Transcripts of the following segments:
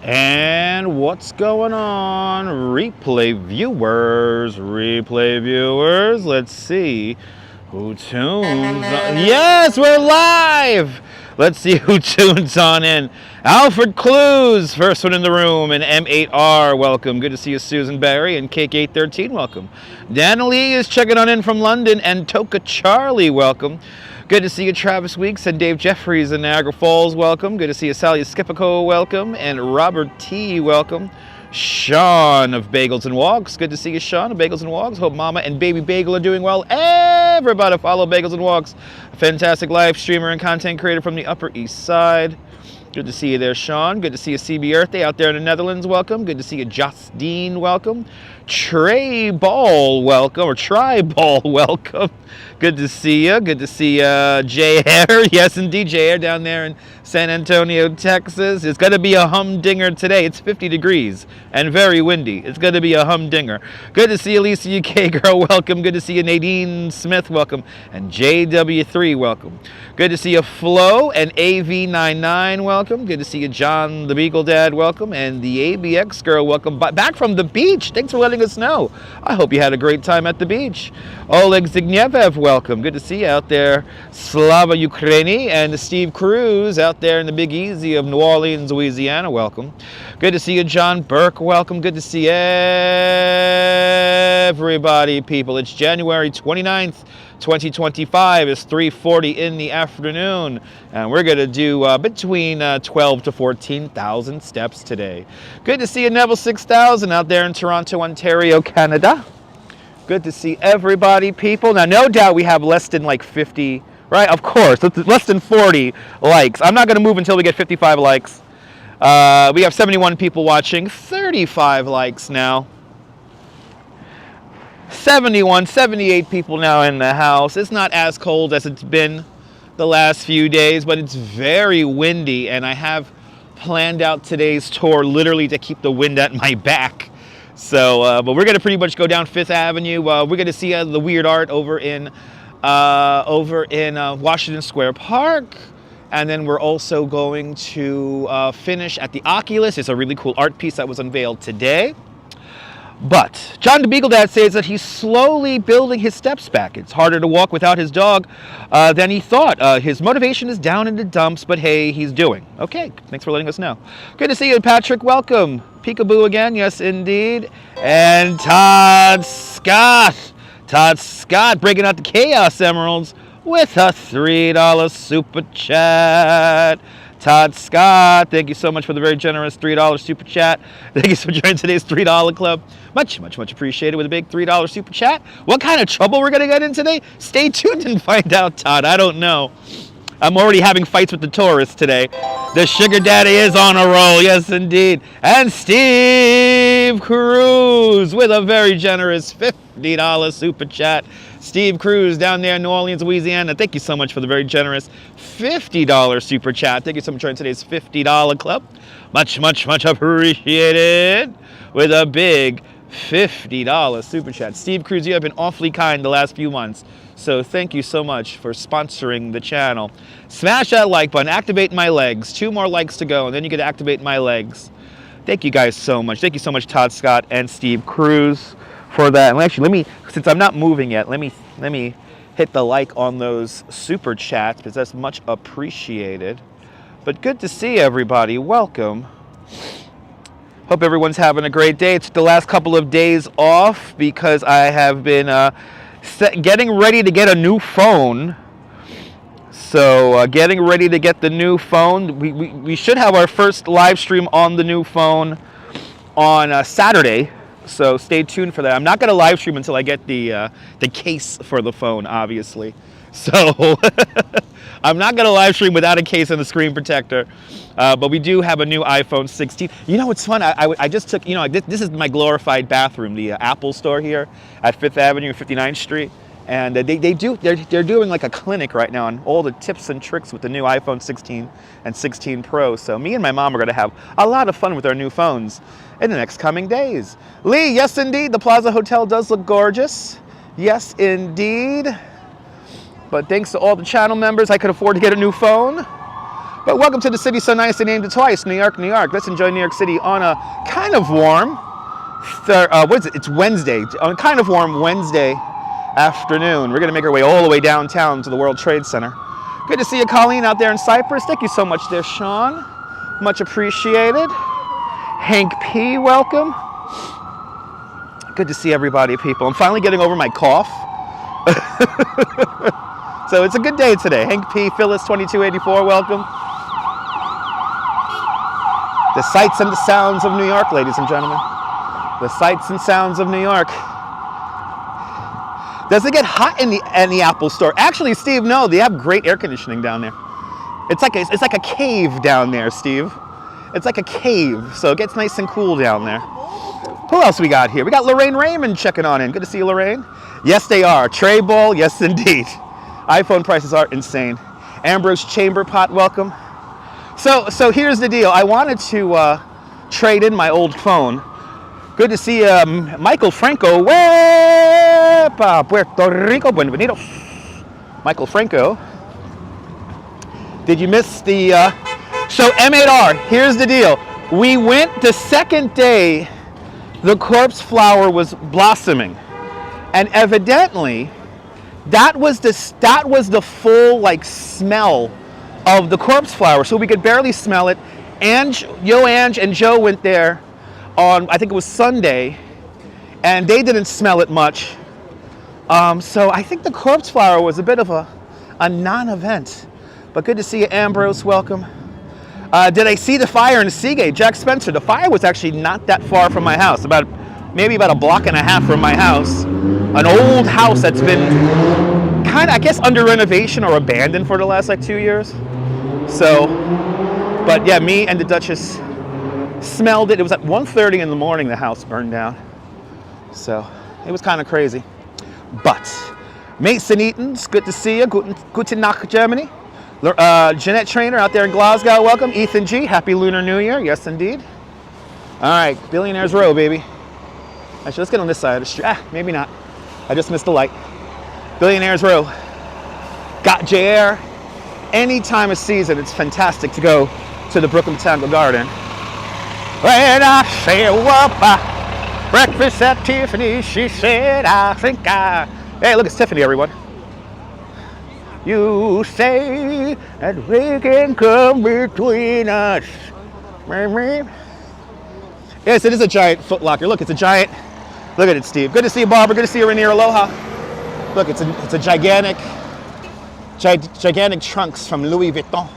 And what's going on, replay viewers, let's see who tunes on. Yes, we're live. Let's see who tunes on in. Alfred Clues, first one in the room, and M8R, welcome. Good to see you, Susan Barry, and Cake813, welcome. Dan Lee is checking on in from London, and Toka Charlie, welcome. Good to see you, Travis Weeks, and Dave Jeffries in Niagara Falls, welcome. Good to see you, Sally Skipico, welcome. And Robert T, welcome. Sean of Bagels and Walks. Good to see you, Sean of Bagels and Walks. Hope Mama and Baby Bagel are doing well. Everybody follow Bagels and Walks. A fantastic live streamer and content creator from the Upper East Side. Good to see you there, Sean. Good to see you, CB Earth Day out there in the Netherlands, welcome. Good to see you, Justine, welcome. Trey Ball, welcome. Or Try Ball, welcome. Good to see you. Good to see Jay Hare. Yes, indeed, Jay Hare down there in San Antonio, Texas. It's going to be a humdinger today. It's 50 degrees and very windy. It's going to be a humdinger. Good to see you, Lisa UK girl. Welcome. Good to see you, Nadine Smith. Welcome. And JW3. Welcome. Good to see you, Flo and AV99. Welcome. Good to see you, John the Beagle Dad. Welcome. And the ABX girl. Welcome. Back from the beach. Thanks for letting us know. I hope you had a great time at the beach. Oleg Zignievev. Welcome. Good to see you out there. Slava Ukraini and Steve Cruz out there in the Big Easy of New Orleans, Louisiana. Welcome. Good to see you, John Burke. Welcome. Good to see everybody, people. It's January 29th, 2025. It's 3:40 in the afternoon, and we're going to do between 12 to 14,000 steps today. Good to see you, Neville 6000 out there in Toronto, Ontario, Canada. Good to see everybody, people. Now, no doubt we have less than like 50, right? Of course, less than 40 likes. I'm not going to move until we get 55 likes. We have 71 people watching, 35 likes now. 71, 78 people now in the house. It's not as cold as it's been the last few days, but it's very windy, and I have planned out today's tour literally to keep the wind at my back. So, but we're going to pretty much go down Fifth Avenue. We're going to see the weird art over in Washington Square Park. And then we're also going to finish at the Oculus. It's a really cool art piece that was unveiled today. But John the Beagle Dad says that he's slowly building his steps back. It's harder to walk without his dog than he thought. His motivation is down in the dumps, but hey, he's doing. Okay, thanks for letting us know. Good to see you, Patrick. Welcome. Peekaboo again, yes indeed. And Todd Scott. Todd Scott breaking out the Chaos Emeralds with a $3 super chat. Todd Scott, thank you so much for the very generous $3 super chat. Thank you for joining today's $3 club. Much, much, much appreciated with a big $3 super chat. What kind of trouble we're going to get in today? Stay tuned and find out, Todd. I don't know. I'm already having fights with the tourists today. The sugar daddy is on a roll. Yes, indeed. And Steve Cruz with a very generous $50 super chat. Steve Cruz down there in New Orleans, Louisiana. Thank you so much for the very generous $50 super chat. Thank you so much for joining today's $50 club. Much, much, much appreciated with a big $50 super chat. Steve Cruz, you have been awfully kind the last few months. So thank you so much for sponsoring the channel. Smash that like button, activate my legs. 2 more likes to go, and then you get to activate my legs. Thank you guys so much. Thank you so much, Todd Scott and Steve Cruz, for that. And actually, let me, since I'm not moving yet, let me hit the like on those super chats, because that's much appreciated. But good to see everybody. Welcome. Hope everyone's having a great day. It's the last couple of days off because I have been getting ready to get a new phone. So getting ready to get the new phone. We should have our first live stream on the new phone on Saturday. So stay tuned for that. I'm not going to live stream until I get the case for the phone, obviously. So I'm not going to live stream without a case and a screen protector. But we do have a new iPhone 16. You know, it's fun. I just took, you know, this is my glorified bathroom, the Apple store here at 5th Avenue and 59th Street. And they're doing like a clinic right now on all the tips and tricks with the new iPhone 16 and 16 Pro. So me and my mom are going to have a lot of fun with our new phones in the next coming days. Lee, yes indeed, the Plaza Hotel does look gorgeous. Yes indeed. But thanks to all the channel members, I could afford to get a new phone. But welcome to the city so nice they named it twice, New York, New York. Let's enjoy New York City on a kind of warm, what is it? It's Wednesday. On a kind of warm Wednesday afternoon. We're going to make our way all the way downtown to the World Trade Center. Good to see you, Colleen, out there in Cyprus. Thank you so much there, Sean. Much appreciated. Hank P, welcome. Good to see everybody, people. I'm finally getting over my cough. So it's a good day today. Hank P, Phyllis 2284, welcome. The sights and the sounds of New York, ladies and gentlemen. The sights and sounds of New York. Does it get hot in the Apple store? Actually, Steve, no, they have great air conditioning down there. It's like a cave down there, Steve. It's like a cave, so it gets nice and cool down there. Who else we got here? We got Lorraine Raymond checking on in. Good to see you, Lorraine. Yes, they are. Tray ball, yes, indeed. iPhone prices are insane. Ambrose Chamberpot, welcome. So here's the deal. I wanted to trade in my old phone. Good to see Michael Franco. Wepa, Puerto Rico, bienvenido. Michael Franco. Did you miss the... So M8R, here's the deal. We went the second day the corpse flower was blossoming. And evidently, that was the full like smell of the corpse flower. So we could barely smell it. Ange and Joe went there on, I think it was Sunday, and they didn't smell it much. So I think the corpse flower was a bit of a non-event. But good to see you, Ambrose, welcome. Did I see the fire in Seagate? Jack Spencer, the fire was actually not that far from my house, maybe about a block and a half from my house. An old house that's been kind of, I guess, under renovation or abandoned for the last like 2 years. So, but yeah, me and the Duchess smelled it. It was at 1:30 in the morning the house burned down. So it was kind of crazy. But Mason Eatons, good to see you. Guten Nacht, Germany. Jeanette Trainer out there in Glasgow, welcome. Ethan G, happy Lunar New Year. Yes, indeed. All right, Billionaires Row, baby. Actually, let's get on this side of the street. Maybe not. I just missed the light. Billionaires Row. Got JR. Any time of season, it's fantastic to go to the Brooklyn Botanical Garden. When I say whoop, breakfast at Tiffany's, she said, I think I... Hey, look, it's Tiffany, everyone. You say that we can come between us. Yes, it is a giant Foot Locker. Look, it's a giant... Look at it, Steve. Good to see you, Barbara. Good to see you, Rainier. Aloha. Look, it's a gigantic trunks from Louis Vuitton.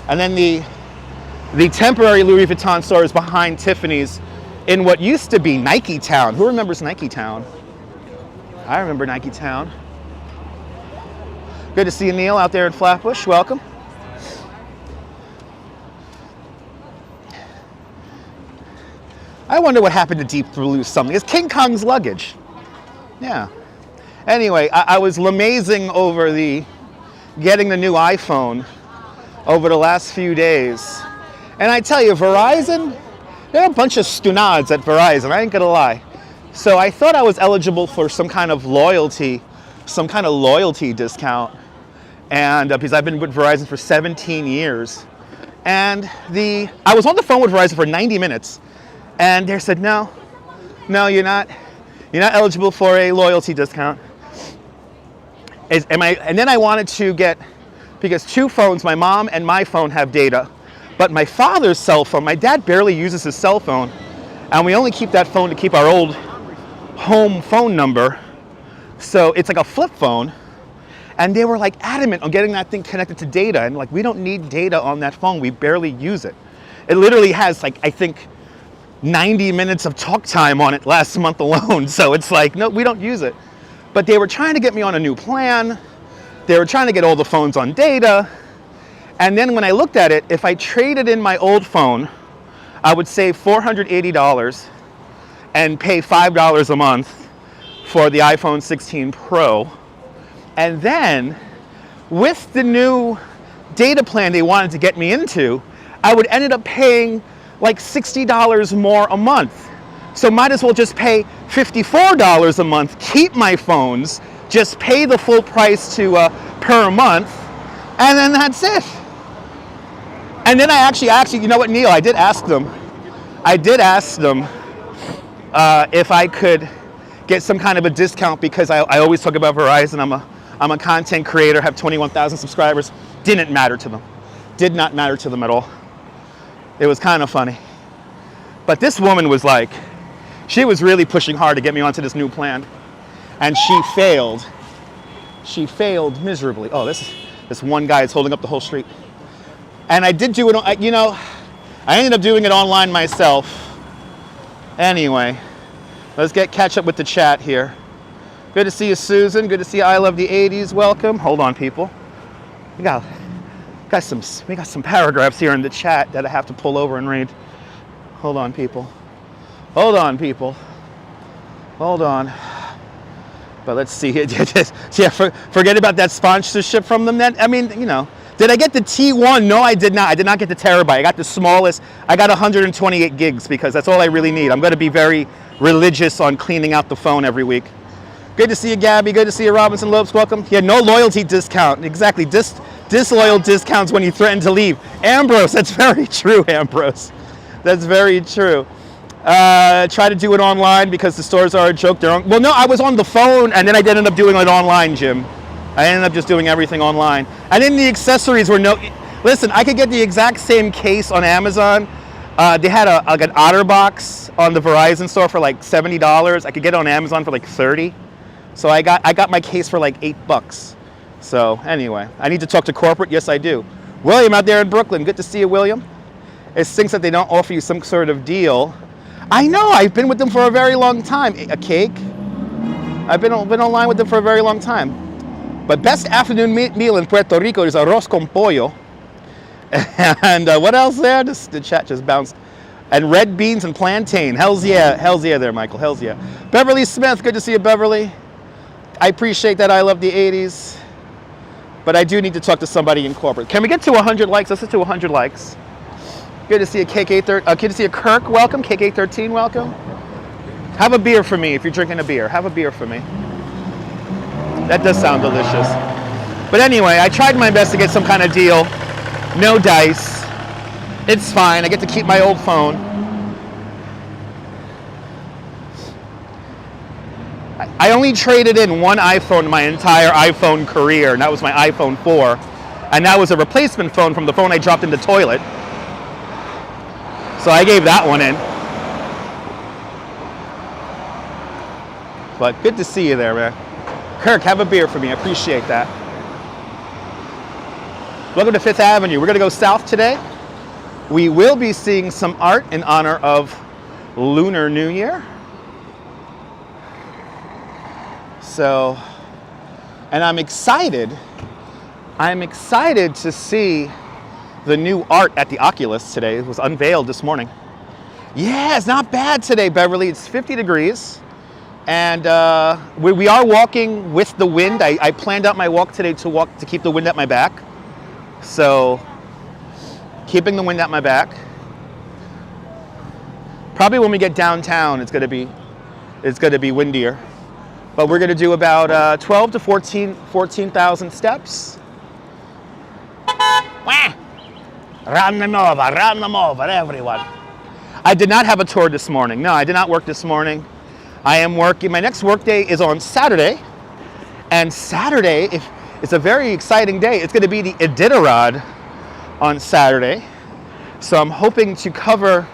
And then the temporary Louis Vuitton store is behind Tiffany's in what used to be Nike Town. Who remembers Nike Town? I remember Nike Town. Good to see you, Neil, out there in Flatbush. Welcome. I wonder what happened to Deep Blue something. It's King Kong's luggage. Yeah. Anyway, I was lamazing over getting the new iPhone over the last few days. And I tell you, Verizon, there are a bunch of stunads at Verizon, I ain't gonna lie. So I thought I was eligible for some kind of loyalty discount. And because I've been with Verizon for 17 years. And I was on the phone with Verizon for 90 minutes. And they said, no, you're not eligible for a loyalty discount. And then I wanted to get, because two phones, my mom and my phone have data, but my father's cell phone, my dad barely uses his cell phone, and we only keep that phone to keep our old home phone number. So it's like a flip phone. And they were like adamant on getting that thing connected to data. And like, we don't need data on that phone. We barely use it. It literally has like, I think, 90 minutes of talk time on it last month alone. So it's like, no, we don't use it. But they were trying to get me on a new plan. They were trying to get all the phones on data. And then when I looked at it, if I traded in my old phone, I would save $480 and pay $5 a month for the iPhone 16 Pro. And then with the new data plan they wanted to get me into, I would end up paying like $60 more a month. So might as well just pay $54 a month, keep my phones, just pay the full price per month, and then that's it. And then I actually, you know what, Neil, I did ask them if I could get some kind of a discount because I always talk about Verizon. I'm a content creator, have 21,000 subscribers. Didn't matter to them. Did not matter to them at all. It was kind of funny. But this woman was like, she was really pushing hard to get me onto this new plan. And she failed. She failed miserably. Oh, this one guy is holding up the whole street. And I did do it, you know, I ended up doing it online myself. Anyway, let's catch up with the chat here. Good to see you, Susan. Good to see you. I love the 80s. Welcome. Hold on, people. We got some paragraphs here in the chat that I have to pull over and read. Hold on, people. Hold on, people. Hold on. But let's see here. Yeah, forget about that sponsorship from them then. I mean, you know. Did I get the T1? No, I did not. I did not get the terabyte. I got the smallest. I got 128 gigs because that's all I really need. I'm going to be very religious on cleaning out the phone every week. Good to see you, Gabby. Good to see you, Robinson Lopes. Welcome. Yeah, no loyalty discount. Exactly. Disloyal discounts when you threaten to leave. Ambrose, that's very true, Ambrose. That's very true. Try to do it online because the stores are a joke. Well, no, I was on the phone and then I ended up doing it online, Jim. I ended up just doing everything online. And then the accessories were listen, I could get the exact same case on Amazon. They had like an OtterBox on the Verizon store for like $70. I could get it on Amazon for like $30. So I got my case for like $8. So anyway, I need to talk to corporate. Yes, I do. William out there in Brooklyn. Good to see you, William. It stinks that they don't offer you some sort of deal. I know, I've been with them for a very long time. A cake? I've been online with them for a very long time. But best afternoon meal in Puerto Rico is arroz con pollo. And what else there? The chat just bounced. And red beans and plantain. Hells yeah there, Michael. Hells yeah. Beverly Smith, good to see you, Beverly. I appreciate that. I love the 80s. But I do need to talk to somebody in corporate. Can we get to 100 likes? Let's get to 100 likes. Good to see you, KK13. Good to see you, Kirk. Welcome. KK13, welcome. Have a beer for me if you're drinking a beer. Have a beer for me. That does sound delicious. But anyway, I tried my best to get some kind of deal. No dice. It's fine. I get to keep my old phone. I only traded in one iPhone my entire iPhone career, and that was my iPhone 4. And that was a replacement phone from the phone I dropped in the toilet. So I gave that one in. But good to see you there, man. Kirk, have a beer for me. I appreciate that. Welcome to Fifth Avenue. We're going to go south today. We will be seeing some art in honor of Lunar New Year. So, and I'm excited to see the new art at the Oculus today. It was unveiled this morning. Yeah, it's not bad today, Beverly. It's 50 degrees. And we are walking with the wind. I planned out my walk today to keep the wind at my back. So, keeping the wind at my back. Probably when we get downtown, it's gonna be windier. But we're gonna do about 12 to 14,000 steps. Round them over, everyone. I did not have a tour this morning. No, I did not work this morning. I am working. My next work day is on Saturday. And Saturday, it's a very exciting day. It's going to be the Iditarod on Saturday. So I'm hoping to cover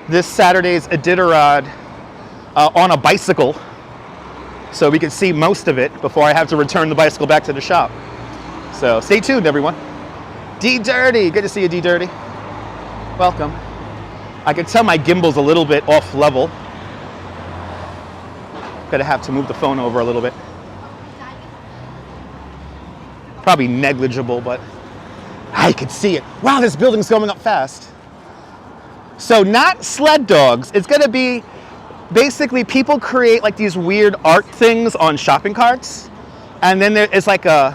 this Saturday's Iditarod on a bicycle so we can see most of it before I have to return the bicycle back to the shop. So stay tuned, everyone. D Dirty, good to see you, D Dirty. Welcome. I can tell my gimbal's a little bit off level. Gonna have to move the phone over a little bit. Probably negligible, but I could see it. Wow, this building's going up fast. So not sled dogs. It's gonna be basically people create like these weird art things on shopping carts. And then it's like I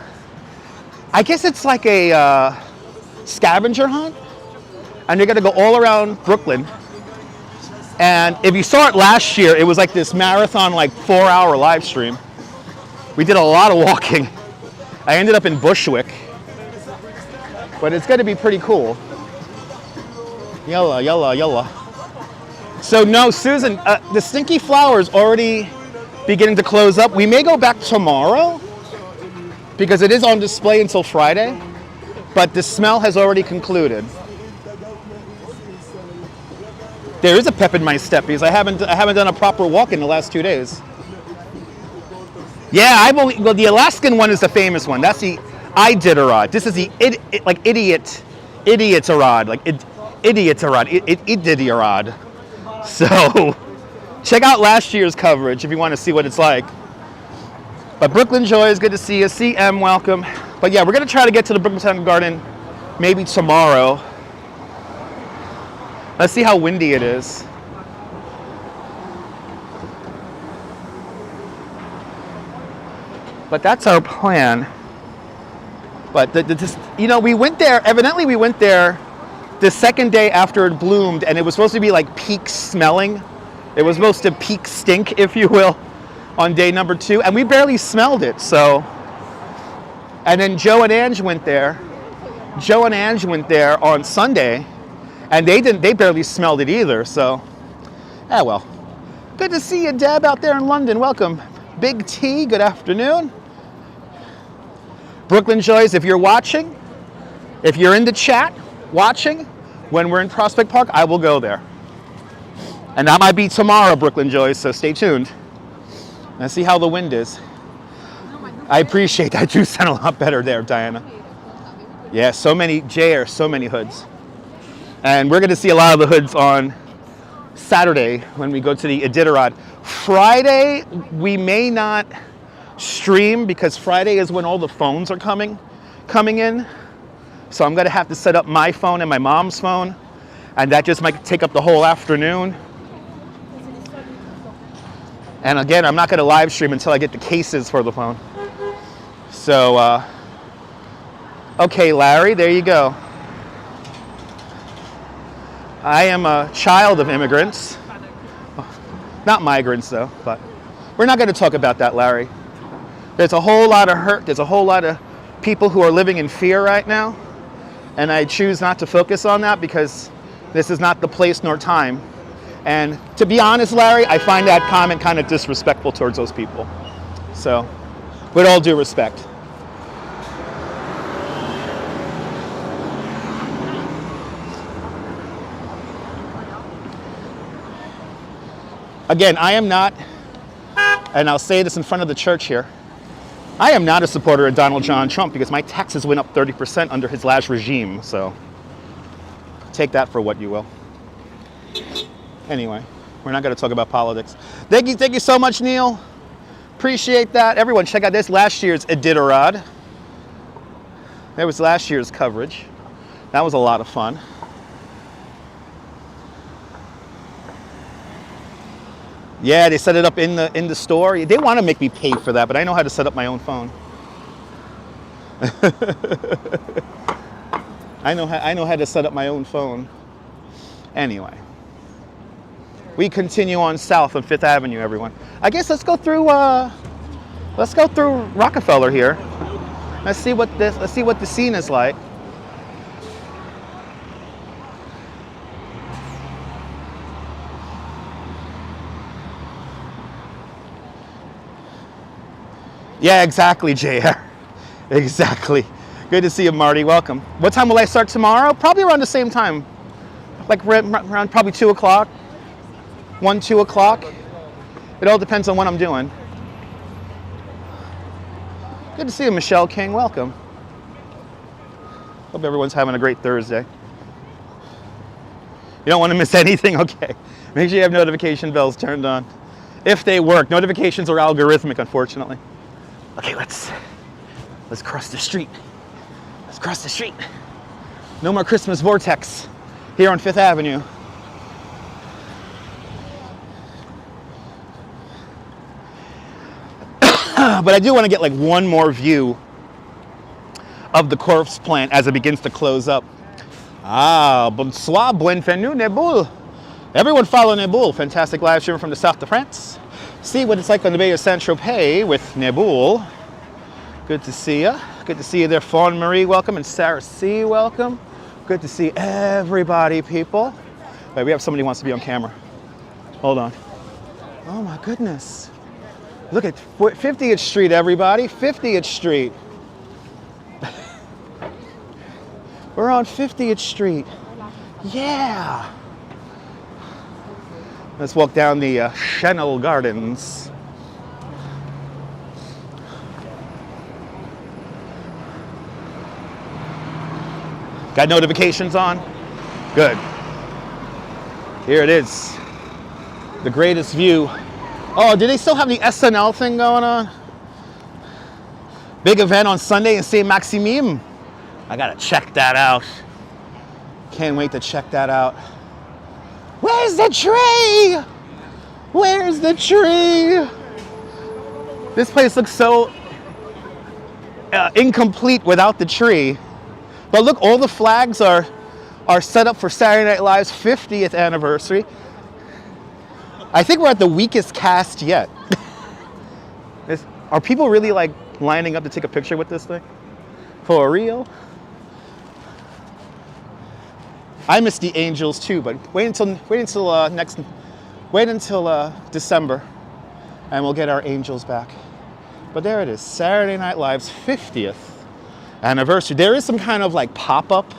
guess it's like a scavenger hunt. And you're gonna go all around Brooklyn. And if you saw it last year, it was like this marathon, like 4-hour live stream. We did a lot of walking. I ended up in Bushwick, but it's gonna be pretty cool. Yalla, yalla, yalla. So no, Susan, the stinky flower is already beginning to close up. We may go back tomorrow because it is on display until Friday, but the smell has already concluded. There is a pep in my step because I haven't done a proper walk in the last 2 days. Yeah, I believe. Well, the Alaskan one is the famous one. That's the Iditarod. This is the idiotarod, like iditarod. So check out last year's coverage if you want to see what it's like. But Brooklyn Joy, is good to see you. CM, welcome. But yeah, we're gonna try to get to the Brooklyn Botanical Garden maybe tomorrow. Let's see how windy it is. But that's our plan. But you know, we went there. Evidently, we went there the second day after it bloomed, and it was supposed to be like peak smelling. It was supposed to peak stink, if you will, on day number 2, and we barely smelled it. So, and then Joe and Ange went there. Joe and Ange went there on Sunday, and they barely smelled it either. So, ah well. Good to see you, Deb, out there in London. Welcome. Big T, good afternoon. Brooklyn Joys, if you're watching, if you're in the chat watching, when we're in Prospect Park, I will go there. And that might be tomorrow, Brooklyn Joys, so stay tuned. Let's see how the wind is. I appreciate that. You sound a lot better there, Diana. Yeah, so many hoods. And we're going to see a lot of the hoods on Saturday when we go to the Iditarod. Friday, we may not stream because Friday is when all the phones are coming in. So I'm going to have to set up my phone and my mom's phone, and that just might take up the whole afternoon. And again, I'm not going to live stream until I get the cases for the phone. So, okay, Larry, there you go. I am a child of immigrants. Not migrants, though, but we're not going to talk about that, Larry. There's a whole lot of hurt. There's a whole lot of people who are living in fear right now. And I choose not to focus on that because this is not the place nor time. And to be honest, Larry, I find that comment kind of disrespectful towards those people. So, with all due respect. Again, I am not, and I'll say this in front of the church here, I am not a supporter of Donald John Trump because my taxes went up 30% under his last regime, so take that for what you will. Anyway, we're not going to talk about politics. Thank you so much, Neil. Appreciate that. Everyone, check out this last year's Iditarod. There was last year's coverage. That was a lot of fun. Yeah, they set it up in the store. They want to make me pay for that, but I know how to set up my own phone. I know how to set up my own phone. Anyway, we continue on south on 5th Avenue, everyone. I guess let's go through Rockefeller here. Let's see what the scene is like. Yeah, exactly, JR. Exactly. Good to see you, Marty. Welcome. What time will I start tomorrow? Probably around the same time. Like around probably 2 o'clock. 2 o'clock. It all depends on what I'm doing. Good to see you, Michelle King. Welcome. Hope everyone's having a great Thursday. You don't want to miss anything? Okay. Make sure you have notification bells turned on. If they work. Notifications are algorithmic, unfortunately. Okay, let's cross the street. Let's cross the street. No more Christmas vortex here on 5th Avenue. But I do want to get like one more view of the corpse plant as it begins to close up. Ah, bonsoir, bienvenue, Neboul. Everyone follow Neboul. Fantastic live stream from the south of France. See what it's like on the Bay of Saint-Tropez with Neboul. Good to see you. Good to see you there, Fawn Marie. Welcome. And Sarah C. Welcome. Good to see everybody, people. Wait, we have somebody who wants to be on camera. Hold on. Oh my goodness. Look at 50th Street, everybody. 50th Street. We're on 50th Street. Yeah. Let's walk down the Chanel Gardens. Got notifications on? Good. Here it is. The greatest view. Oh, do they still have the SNL thing going on? Big event on Sunday in Saint-Maximime. I gotta check that out. Can't wait to check that out. Where's the tree? Where's the tree? This place looks so incomplete without the tree. But look, all the flags are set up for Saturday Night Live's 50th anniversary. I think we're at the weakest cast yet. Are people really like lining up to take a picture with this thing? For real? I miss the Angels too, but wait until December, and we'll get our Angels back. But there it is, Saturday Night Live's 50th anniversary. There is some kind of like pop-up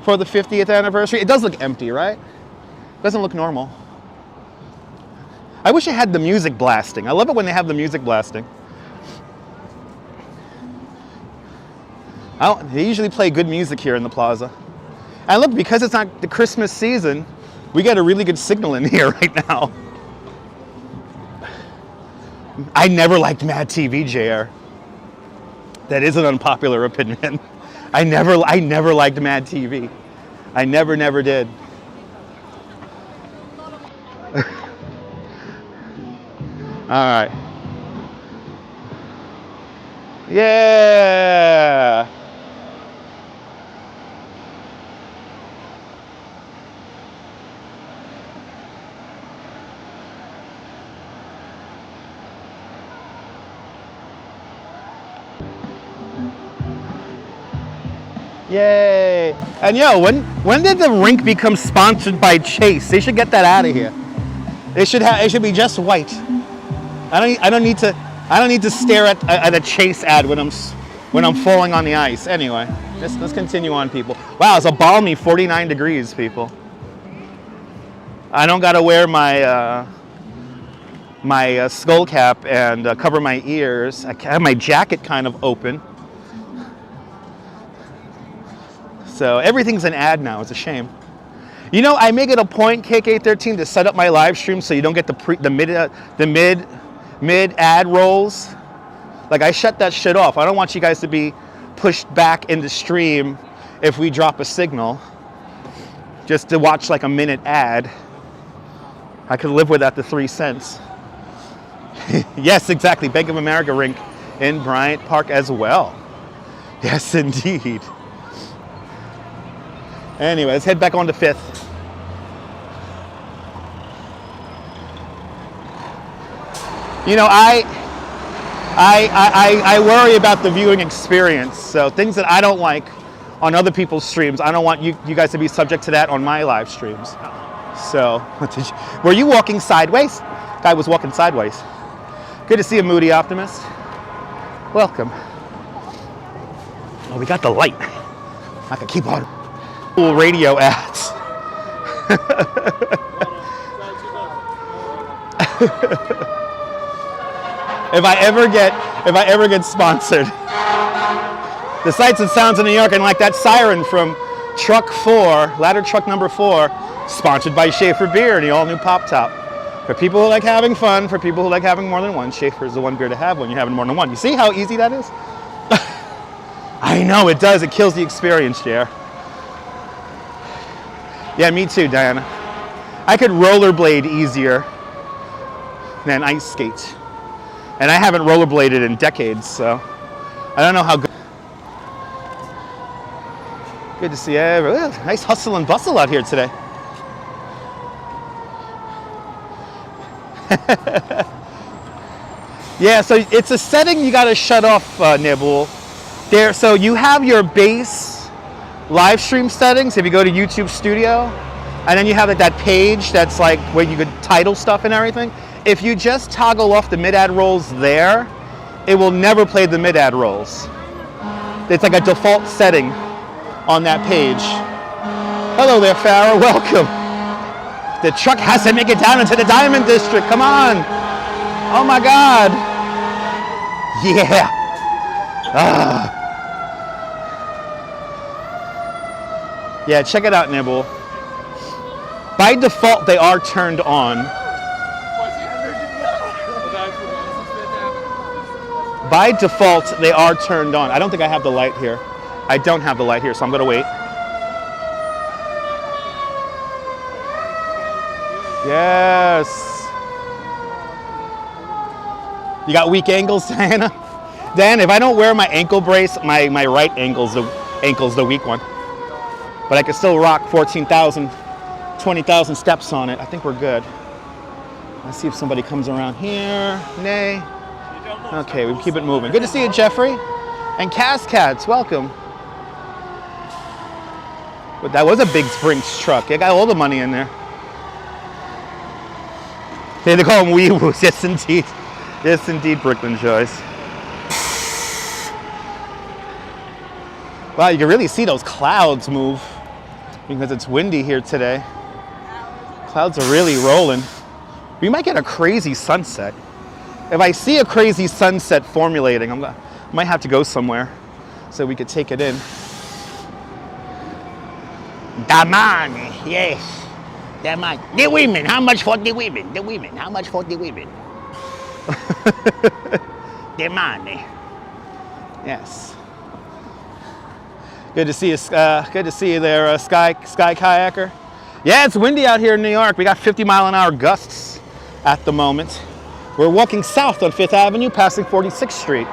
for the 50th anniversary. It does look empty, right? Doesn't look normal. I wish it had the music blasting. I love it when they have the music blasting. They usually play good music here in the plaza. And look, because it's not the Christmas season, we got a really good signal in here right now. I never liked Mad TV, JR. That is an unpopular opinion. I never liked Mad TV. I never did. All right. Yeah. Yay! And yo, when did the rink become sponsored by Chase? They should get that out of here. It should be just white. I don't need to stare at a Chase ad when I'm falling on the ice. Anyway, let's continue on, people. Wow, it's a balmy 49 degrees, people. I don't gotta wear my my skull cap and cover my ears. I have my jacket kind of open. So everything's an ad now. It's a shame. You know, I make it a point, KK13, to set up my live stream so you don't get the mid ad rolls. Like, I shut that shit off. I don't want you guys to be pushed back in the stream if we drop a signal just to watch like a minute ad. I could live without the 3 cents. Yes, exactly. Bank of America rink in Bryant Park as well. Yes, indeed. Anyway, let's head back on to 5th. You know, I worry about the viewing experience. So things that I don't like on other people's streams, I don't want you guys to be subject to that on my live streams. So, were you walking sideways? Guy was walking sideways. Good to see a moody optimist. Welcome. Oh, we got the light. I can keep on. Cool radio ads. If I ever get sponsored. The sights and sounds of New York, and like that siren from truck 4, ladder truck number 4, sponsored by Schaefer Beer and the all new Pop Top. For people who like having fun, for people who like having more than one, Schaefer is the one beer to have when you're having more than one. You see how easy that is? I know it does. It kills the experience, JR. Yeah, me too, Diana. I could rollerblade easier than ice skate. And I haven't rollerbladed in decades, so I don't know how good. Good to see everyone. Nice hustle and bustle out here today. Yeah, so it's a setting you got to shut off, Nibble. There, so you have your base live stream settings, if you go to YouTube Studio, and then you have like that page that's like where you could title stuff and everything. If you just toggle off the mid-ad rolls there, it will never play the mid-ad rolls. It's like a default setting on that page. Hello there, Farrah, welcome. The truck has to make it down into the Diamond District, come on. Oh my God. Yeah. Ah. Yeah, check it out, Nibble. By default, they are turned on. By default, they are turned on. I don't think I have the light here. I don't have the light here, so I'm gonna wait. Yes. You got weak ankles, Diana? Dan, if I don't wear my ankle brace, my right ankle's the weak one. But I can still rock 14,000, 20,000 steps on it. I think we're good. Let's see if somebody comes around here. Nay. Okay, we keep it moving. Good to see you, Jeffrey. And Cascats, welcome. But that was a big Brinks truck. It got all the money in there. They call them wee-woos. Yes, indeed. Yes, indeed, Brooklyn Joyce. Wow, you can really see those clouds move because it's windy here today. Clouds are really rolling. We might get a crazy sunset. If I see a crazy sunset formulating, I might have to go somewhere so we could take it in. The money, yes. The money. The women, how much for the women? The women, how much for the women? The money. Yes. Good to see you. Good to see you there, Sky Kayaker. Yeah, it's windy out here in New York. We got 50-mile-an-hour gusts at the moment. We're walking south on 5th Avenue, passing 46th Street.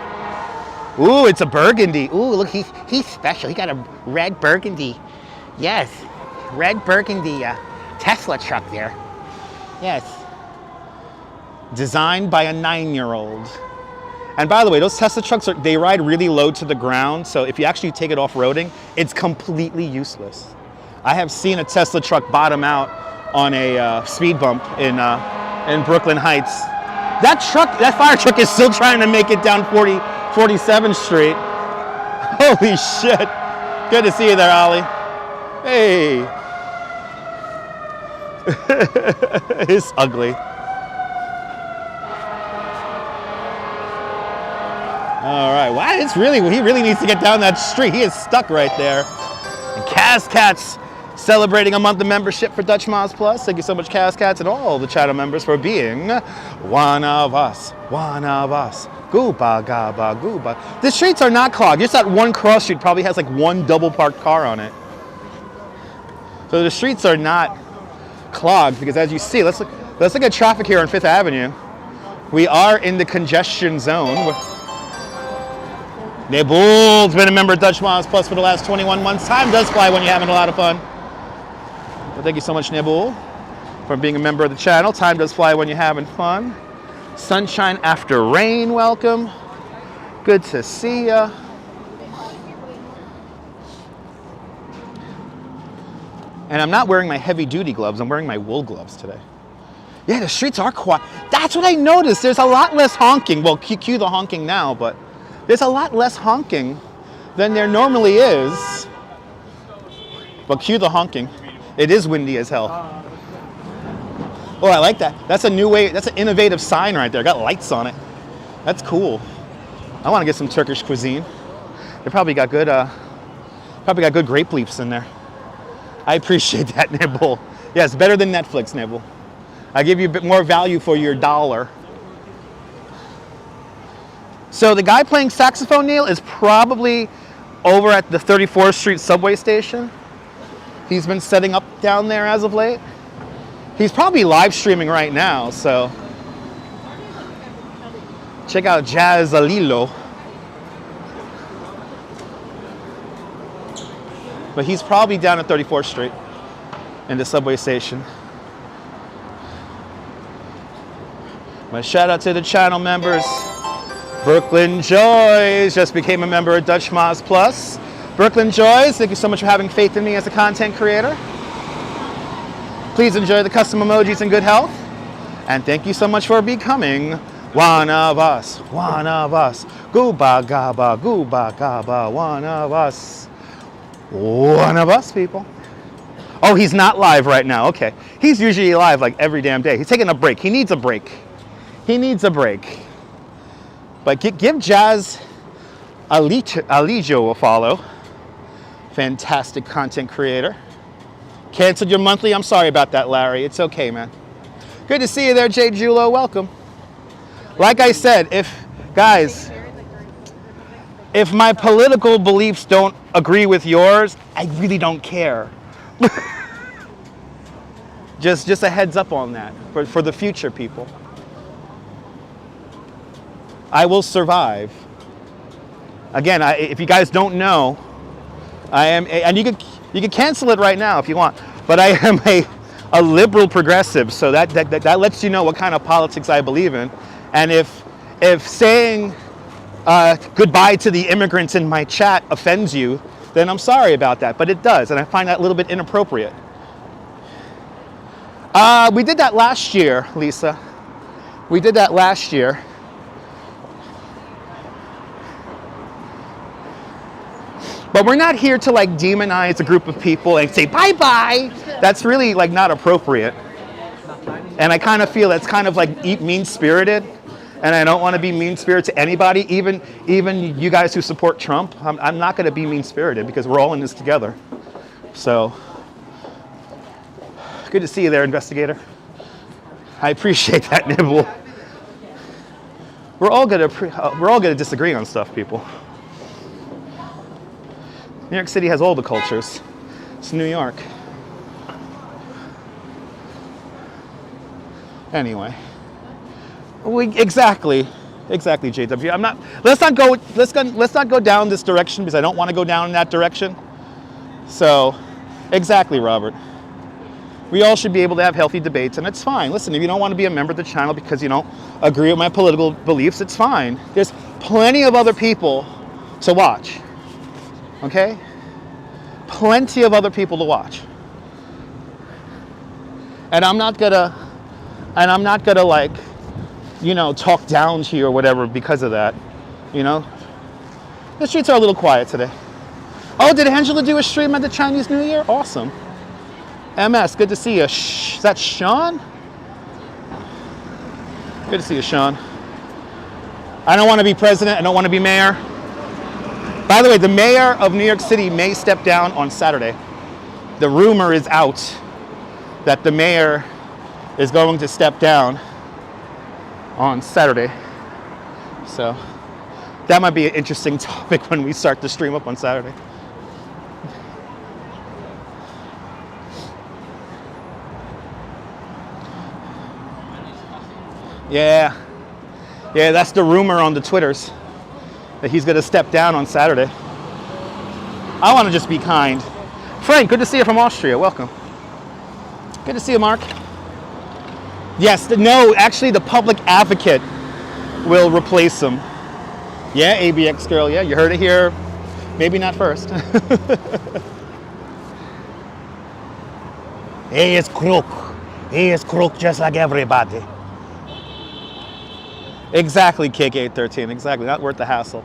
Ooh, it's a burgundy. Ooh, look, he's special. He got a red burgundy. Yes, red burgundy Tesla truck there. Yes. Designed by a 9-year-old. And by the way, those Tesla trucks, they ride really low to the ground, so if you actually take it off-roading, it's completely useless. I have seen a Tesla truck bottom out on a speed bump in Brooklyn Heights. That fire truck is still trying to make it down 47th Street. Holy shit. Good to see you there, Ollie. Hey. It's ugly. All right, wow, he really needs to get down that street. He is stuck right there. And Cascats celebrating a month of membership for Dutch Moz Plus. Thank you so much, Cascats, and all the channel members for being one of us, one of us. Gooba, gaba, gooba. The streets are not clogged. Just that one cross street probably has like one double parked car on it. So the streets are not clogged because, as you see, let's look at traffic here on 5th Avenue. We are in the congestion zone. Nebul's been a member of Dutch Moz Plus for the last 21 months. Time does fly when you're having a lot of fun. Well, thank you so much, Nebul, for being a member of the channel. Time does fly when you're having fun. Sunshine after rain, welcome. Good to see ya. And I'm not wearing my heavy-duty gloves. I'm wearing my wool gloves today. Yeah, the streets are quiet. That's what I noticed. There's a lot less honking. Well, cue the honking now, but there's a lot less honking than there normally is. But cue the honking. It is windy as hell. Oh, I like that. That's a new way. That's an innovative sign right there. Got lights on it. That's cool. I want to get some Turkish cuisine. They probably got good grape leaves in there. I appreciate that, Nibble. Yes, better than Netflix, Nibble. I give you a bit more value for your dollar. So the guy playing saxophone, Neil, is probably over at the 34th Street subway station. He's been setting up down there as of late. He's probably live streaming right now, so check out Jazz Alilo. But he's probably down at 34th Street in the subway station. My shout out to the channel members. Brooklyn Joyce just became a member of Dutch Moz Plus. Brooklyn Joys, thank you so much for having faith in me as a content creator. Please enjoy the custom emojis in good health. And thank you so much for becoming one of us. One of us. Gooba gaba, gooba gaba, one of us. One of us, people. Oh, he's not live right now. Okay. He's usually live like every damn day. He's taking a break. He needs a break. He needs a break. But give Jazz Alijo a follow. Fantastic content creator. Canceled your monthly? I'm sorry about that, Larry. It's okay, man. Good to see you there, Jay Julo. Welcome. Like I said, if my political beliefs don't agree with yours, I really don't care. just a heads up on that for the future, people. I will survive. Again, if you guys don't know, I am, and you can cancel it right now if you want, but I am a liberal progressive, so that lets you know what kind of politics I believe in. And if saying goodbye to the immigrants in my chat offends you, then I'm sorry about that, but it does, and I find that a little bit inappropriate. We did that last year, Lisa. We did that last year. But we're not here to like demonize a group of people and say bye-bye. That's really like not appropriate. And I kind of feel that's kind of like mean-spirited. And I don't want to be mean-spirited to anybody, even you guys who support Trump. I'm not going to be mean-spirited because we're all in this together. So, good to see you there, investigator. I appreciate that, Nibble. We're all going to disagree on stuff, people. New York City has all the cultures. It's New York. Anyway, exactly, JW. Let's not go down this direction because I don't want to go down in that direction. So, exactly, Robert. We all should be able to have healthy debates, and it's fine. Listen, if you don't want to be a member of the channel because you don't agree with my political beliefs, it's fine. There's plenty of other people to watch. Okay? Plenty of other people to watch. And I'm not gonna like, you know, talk down to you or whatever because of that. You know? The streets are a little quiet today. Oh, did Angela do a stream at the Chinese New Year? Awesome. MS, good to see you. Is that Sean? Good to see you, Sean. I don't want to be president. I don't want to be mayor. By the way, the mayor of New York City may step down on Saturday. The rumor is out that the mayor is going to step down on Saturday. So that might be an interesting topic when we start the stream up on Saturday. Yeah, that's the rumor on the Twitters, that he's going to step down on Saturday. I want to just be kind. Frank, good to see you from Austria. Welcome. Good to see you, Mark. Yes, no, actually the public advocate will replace him. Yeah, ABX girl, yeah, you heard it here. Maybe not first. He is crook. He is crook just like everybody. Exactly, Cake813. Exactly. Not worth the hassle.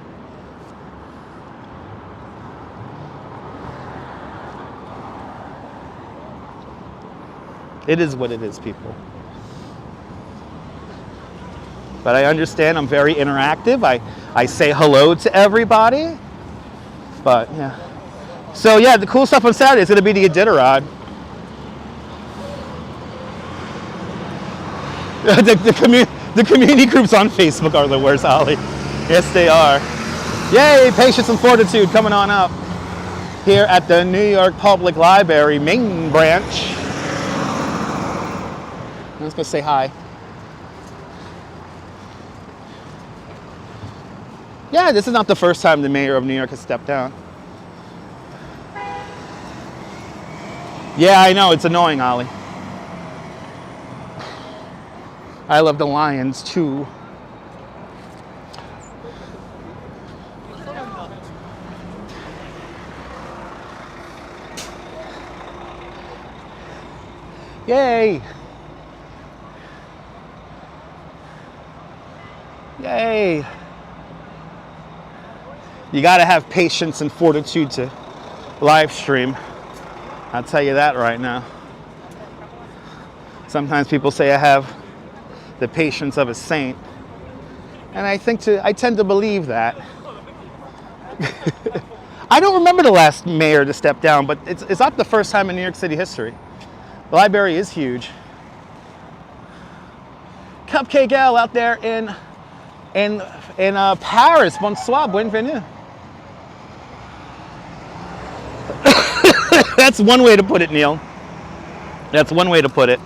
It is what it is, people. But I understand I'm very interactive. I say hello to everybody. But, yeah. So, yeah, the cool stuff on Saturday is going to be the Iditarod. The community groups on Facebook are the worst, Ollie. Yes, they are. Yay, patience and fortitude coming on up here at the New York Public Library main branch. I'm just going to say hi. Yeah, this is not the first time the mayor of New York has stepped down. Yeah, I know, it's annoying, Ollie. I love the Lions too. Yay! Yay! You gotta have patience and fortitude to live stream. I'll tell you that right now. Sometimes people say I have the patience of a saint, and I tend to believe that. I don't remember the last mayor to step down, but it's not the first time in New York City history. The library is huge. Cupcake L out there in Paris. Bonsoir, bienvenue. That's one way to put it, Neil. That's one way to put it.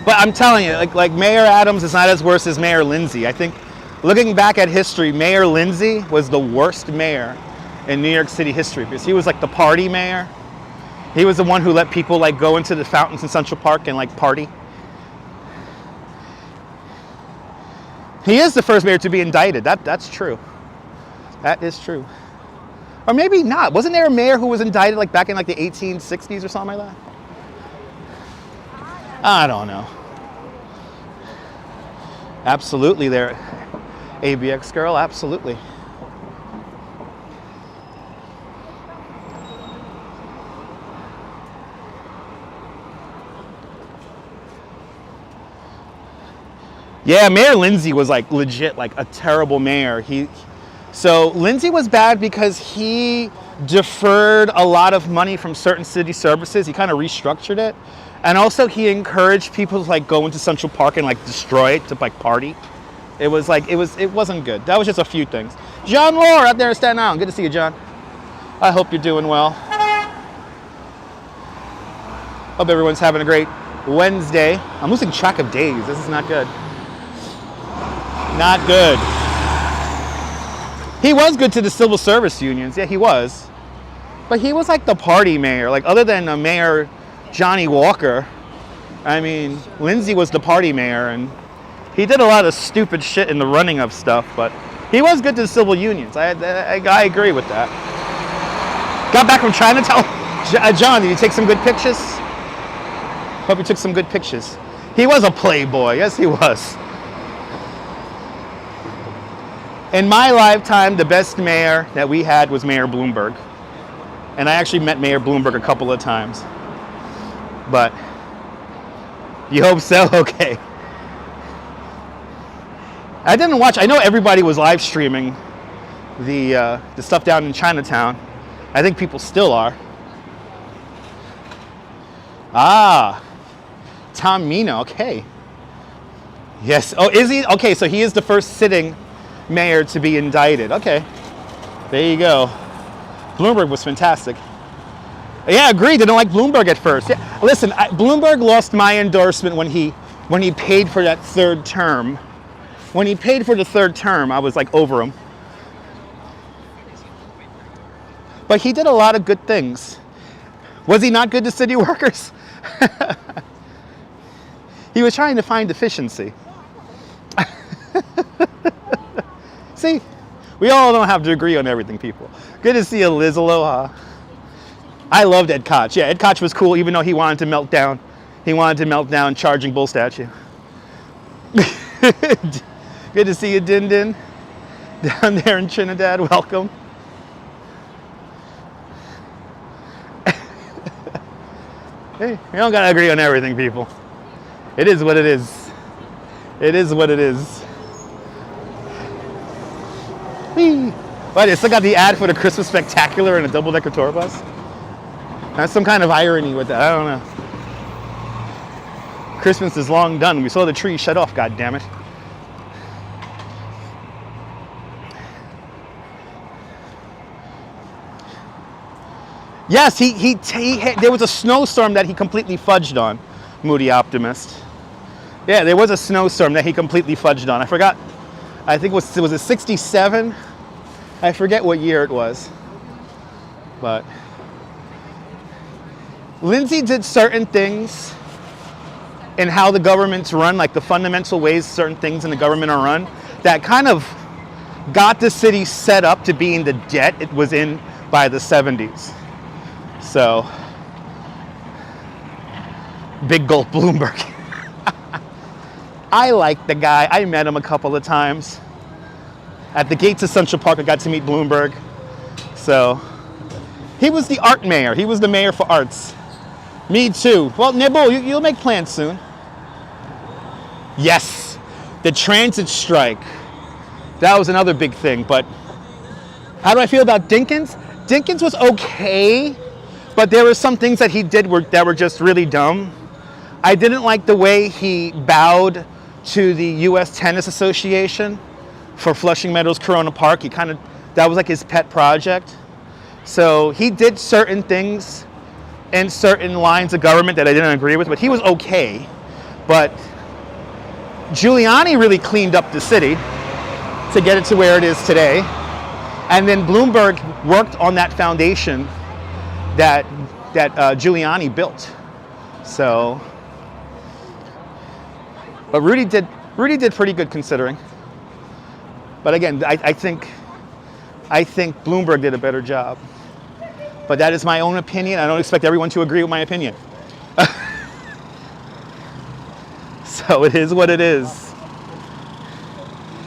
But I'm telling you, like Mayor Adams is not as worse as Mayor Lindsay. I think, looking back at history, Mayor Lindsay was the worst mayor in New York City history because he was like the party mayor. He was the one who let people like go into the fountains in Central Park and like party. He is the first mayor to be indicted. That's true. That is true. Or maybe not. Wasn't there a mayor who was indicted like back in like the 1860s or something like that? I don't know. Absolutely there. ABX girl, absolutely. Yeah, Mayor Lindsay was like legit like a terrible mayor. So Lindsay was bad because he deferred a lot of money from certain city services. He kind of restructured it. And also he encouraged people to like go into Central Park and like destroy it to like party. It wasn't good. That was just a few things. John Lore out there in Staten Island. Good to see you, John. I hope you're doing well. Hope everyone's having a great Wednesday. I'm losing track of days. This is not good. Not good. He was good to the civil service unions. Yeah, he was. But he was like the party mayor. Like other than Mayor Johnny Walker, I mean, Lindsay was the party mayor and he did a lot of stupid shit in the running of stuff, but he was good to the civil unions. I agree with that. Got back from Chinatown. John, did you take some good pictures? Hope you took some good pictures. He was a playboy. Yes, he was. In my lifetime, the best mayor that we had was Mayor Bloomberg. And I actually met Mayor Bloomberg a couple of times. But you hope so? Okay. I didn't watch. I know everybody was live streaming the stuff down in Chinatown. I think people still are. Ah, Tom Mina. Okay. Yes. Oh, is he? Okay, so he is the first sitting mayor to be indicted. Okay. There you go. Bloomberg was fantastic. Yeah, agreed. Didn't like Bloomberg at first. Yeah. Listen, Bloomberg lost my endorsement when he paid for that third term. When he paid for the third term, I was like over him. But he did a lot of good things. Was he not good to city workers? He was trying to find efficiency. See, we all don't have to agree on everything, people. Good to see you, Liz. Aloha. I loved Ed Koch. Yeah, Ed Koch was cool, even though he wanted to melt down. He wanted to melt down Charging Bull statue. Good to see you, Din Din. Down there in Trinidad, welcome. Hey, we don't gotta agree on everything, people. It is what it is. It is what it is. Whee! But they still got the ad for the Christmas Spectacular in a double-decker tour bus. That's some kind of irony with that. I don't know. Christmas is long done. We saw the tree shut off, God damn it. Yes, there was a snowstorm that he completely fudged on, Moody Optimist. Yeah, there was a snowstorm that he completely fudged on. I forgot. I think was it 67? I forget what year it was. But Lindsay did certain things in how the government's run, like the fundamental ways certain things in the government are run, that kind of got the city set up to be in the debt it was in by the 70s. So Big gulp Bloomberg. I like the guy. I met him a couple of times. At the gates of Central Park, I got to meet Bloomberg. So, he was the art mayor. He was the mayor for arts. Me too. Well, Nibble, you'll make plans soon. Yes, the transit strike. That was another big thing, but how do I feel about Dinkins? Dinkins was okay, but there were some things that he did that were just really dumb. I didn't like the way he bowed to the U.S. Tennis Association for Flushing Meadows Corona Park. That was like his pet project. So he did certain things in certain lines of government that I didn't agree with, but he was okay. But Giuliani really cleaned up the city to get it to where it is today. And then Bloomberg worked on that foundation that Giuliani built. So, but Rudy did pretty good considering. But again, I think Bloomberg did a better job. But that is my own opinion. I don't expect everyone to agree with my opinion. So it is what it is.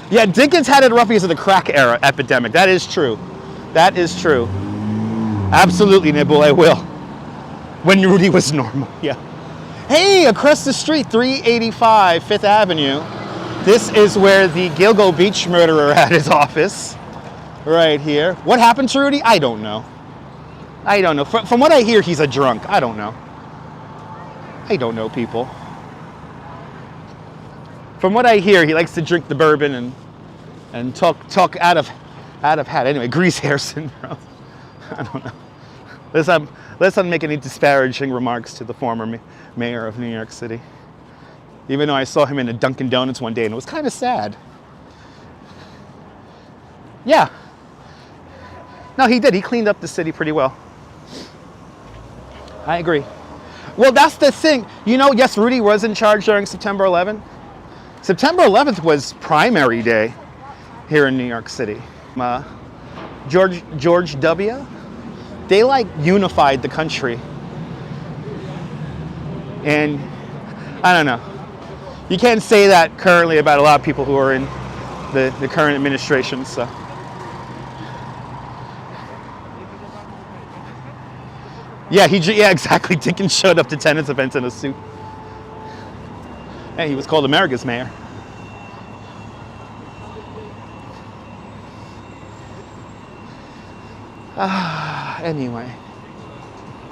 Yeah, Dinkins had it rough because of the crack era epidemic. That is true. That is true. Absolutely, Nibble, I will. When Rudy was normal, yeah. Hey, across the street, 385 Fifth Avenue. This is where the Gilgo Beach murderer had his office. Right here. What happened to Rudy? I don't know. I don't know. From what I hear, he's a drunk. I don't know. I don't know, people. From what I hear, he likes to drink the bourbon and talk out of hat. Anyway, grease hair syndrome. I don't know. Let's not make any disparaging remarks to the former mayor of New York City. Even though I saw him in a Dunkin' Donuts one day and it was kind of sad. Yeah. No, he did. He cleaned up the city pretty well. I agree. Well, that's the thing. You know, yes, Rudy was in charge during September 11th. September 11th was primary day here in New York City. George W., they like unified the country. And I don't know. You can't say that currently about a lot of people who are in the current administration, so. Yeah, exactly. Dickens showed up to tennis events in a suit. Hey, he was called America's mayor. Anyway,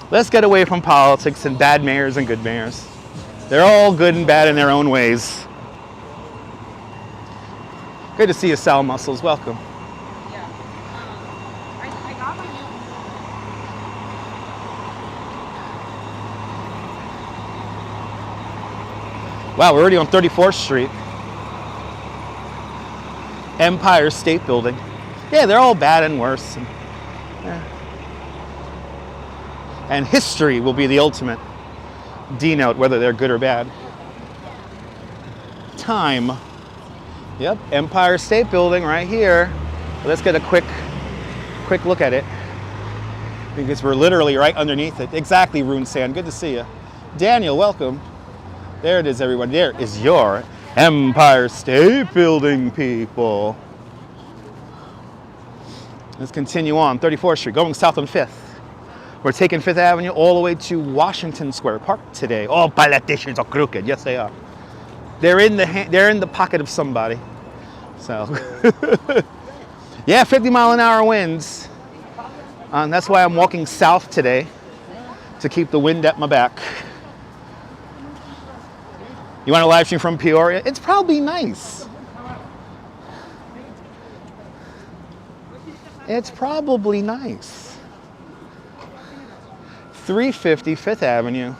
let's get away from politics and bad mayors and good mayors. They're all good and bad in their own ways. Good to see you, Sal Muscles. Welcome. Yeah. I got my new. Wow, we're already on 34th Street. Empire State Building. Yeah, they're all bad and worse. And history will be the ultimate denote whether they're good or bad. Time. Yep, Empire State Building right here. Let's get a quick look at it because we're literally right underneath it. Exactly, Rune Sand. Good to see you. Daniel, welcome. There it is, everyone. There is your Empire State Building, people. Let's continue on 34th Street, going south on 5th. We're taking 5th Avenue all the way to Washington Square Park today. All politicians are crooked. Yes, they are. They're in the pocket of somebody. So, yeah, 50-mile-an-hour winds. That's why I'm walking south today, to keep the wind at my back. You want to live stream from Peoria? It's probably nice. It's probably nice. 350 5th Avenue.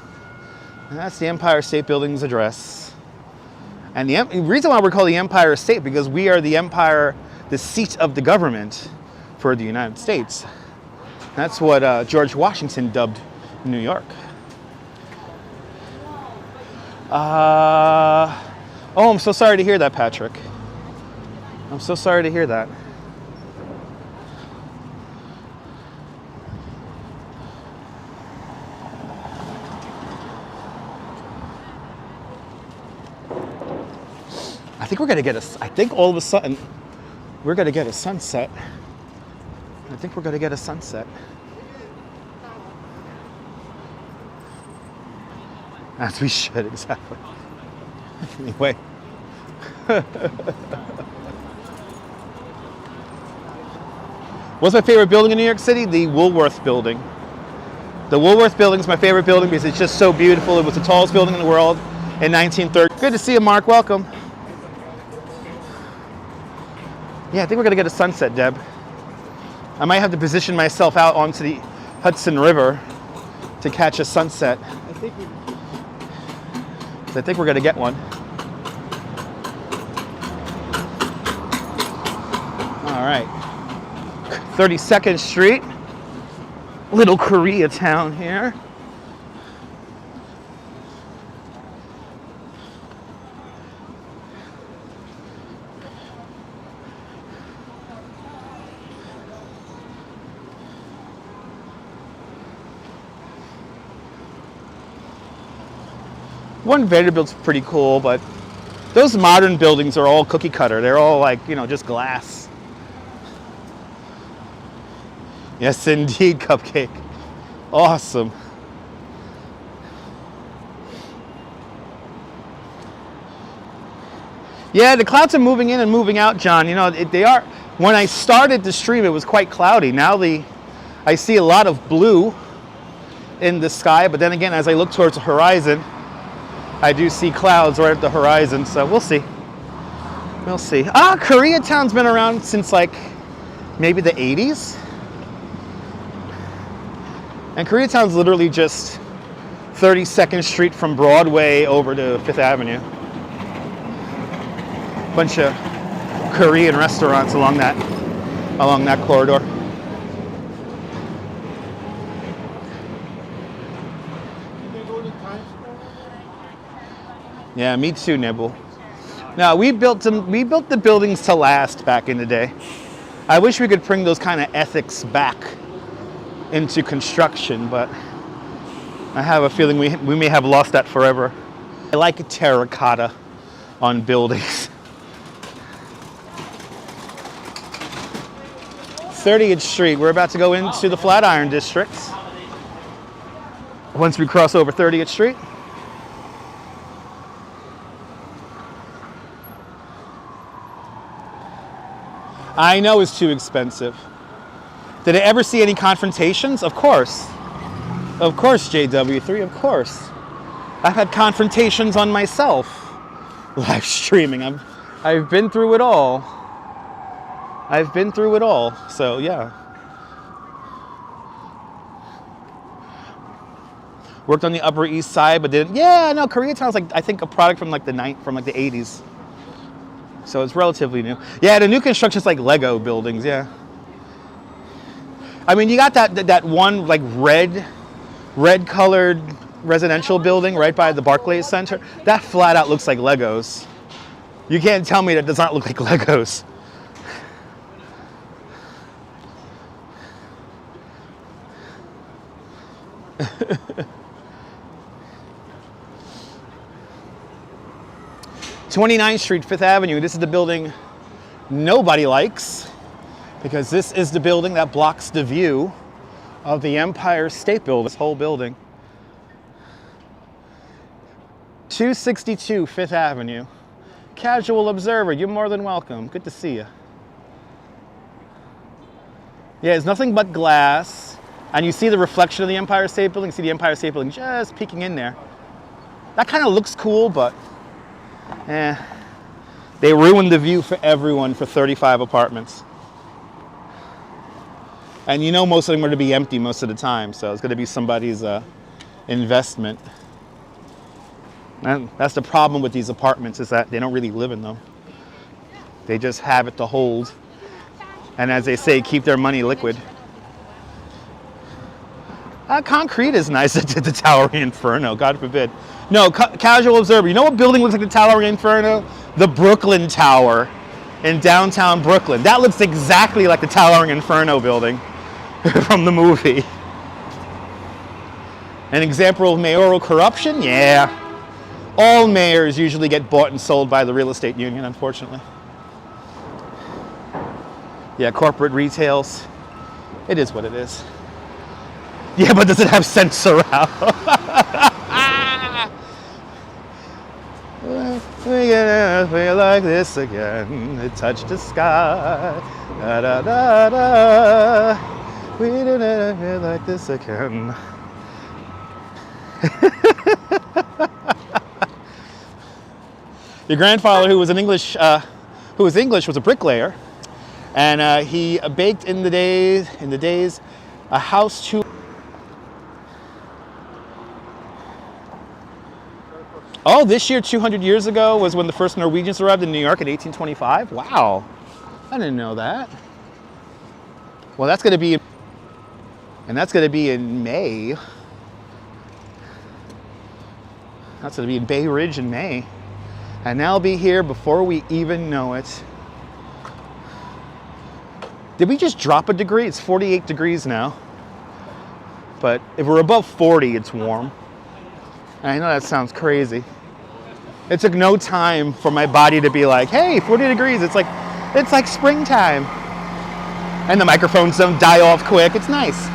And that's the Empire State Building's address. And the reason why we're called the Empire State, because we are the empire, the seat of the government for the United States. That's what George Washington dubbed New York. Oh, I'm so sorry to hear that, Patrick. I'm so sorry to hear that. think we're gonna get I think all of a sudden we're gonna get a sunset. I think we're gonna get a sunset. As we should, exactly. Anyway. What's my favorite building in New York City? The Woolworth building. The Woolworth building is my favorite building because it's just so beautiful. It was the tallest building in the world in 1930. Good to see you, Mark. Welcome. Yeah, I think we're going to get a sunset, Deb. I might have to position myself out onto the Hudson River to catch a sunset. I think we're going to get one. All right. 32nd Street. Little Koreatown here. One Vanderbilt's pretty cool, but those modern buildings are all cookie cutter. They're all like, you know, just glass. Yes, indeed, Cupcake. Awesome. Yeah, the clouds are moving in and moving out, John. You know, they are. When I started to stream, it was quite cloudy. Now I see a lot of blue in the sky, but then again, as I look towards the horizon, I do see clouds right at the horizon, so we'll see. We'll see. Koreatown's been around since like maybe the 80s. And Koreatown's literally just 32nd Street from Broadway over to 5th Avenue. Bunch of Korean restaurants along that corridor. Yeah, me too, Nibble. Now we built the buildings to last back in the day. I wish we could bring those kind of ethics back into construction, but I have a feeling we may have lost that forever. I like terracotta on buildings. 30th Street, we're about to go into the Flatiron district. Once we cross over 30th Street. I know it's too expensive. Did I ever see any confrontations? Of course. Of course, JW3, of course. I've had confrontations on myself. Live streaming. I've been through it all. I've been through it all. So yeah. Worked on the Upper East Side, but didn't. Yeah, no, Koreatown's like I think a product from like the 80s. So it's relatively new. Yeah, the new construction's like Lego buildings, yeah. I mean, you got that one like red colored residential building right by the Barclays Center. That flat out looks like Legos. You can't tell me that does not look like Legos. (29th Street, 5th Avenue). This is the building nobody likes, because this is the building that blocks the view of the Empire State Building, this whole building. 262 5th Avenue. Casual observer, you're more than welcome. Good to see you. Yeah, it's nothing but glass, and you see the reflection of the Empire State Building. You see the Empire State Building just peeking in there. That kind of looks cool, but they ruined the view for everyone for 35 apartments. And you know most of them are going to be empty most of the time, so it's going to be somebody's investment. And that's the problem with these apartments, is that they don't really live in them. They just have it to hold. And as they say, keep their money liquid. Concrete is nice at the Towering Inferno, God forbid. No, casual observer. You know what building looks like the Towering Inferno? The Brooklyn Tower in downtown Brooklyn. That looks exactly like the Towering Inferno building from the movie. An example of mayoral corruption? Yeah. All mayors usually get bought and sold by the real estate union, unfortunately. Yeah, corporate retails. It is what it is. Yeah, but does it have sense around? We're gonna feel like this again. It touched the sky. Da, da, da, da. We're gonna feel like this again. Your grandfather, who was English, was a bricklayer, and he baked in the days a house to. Oh, this year, 200 years ago, was when the first Norwegians arrived in New York in 1825. Wow, I didn't know that. Well, that's going to be, and that's going to be in May. That's going to be in Bay Ridge in May. And they'll be here before we even know it. Did we just drop a degree? It's 48 degrees now. But if we're above 40, it's warm. I know that sounds crazy. It took no time for my body to be like, hey, 40 degrees, it's like springtime. And the microphones don't die off quick, it's nice.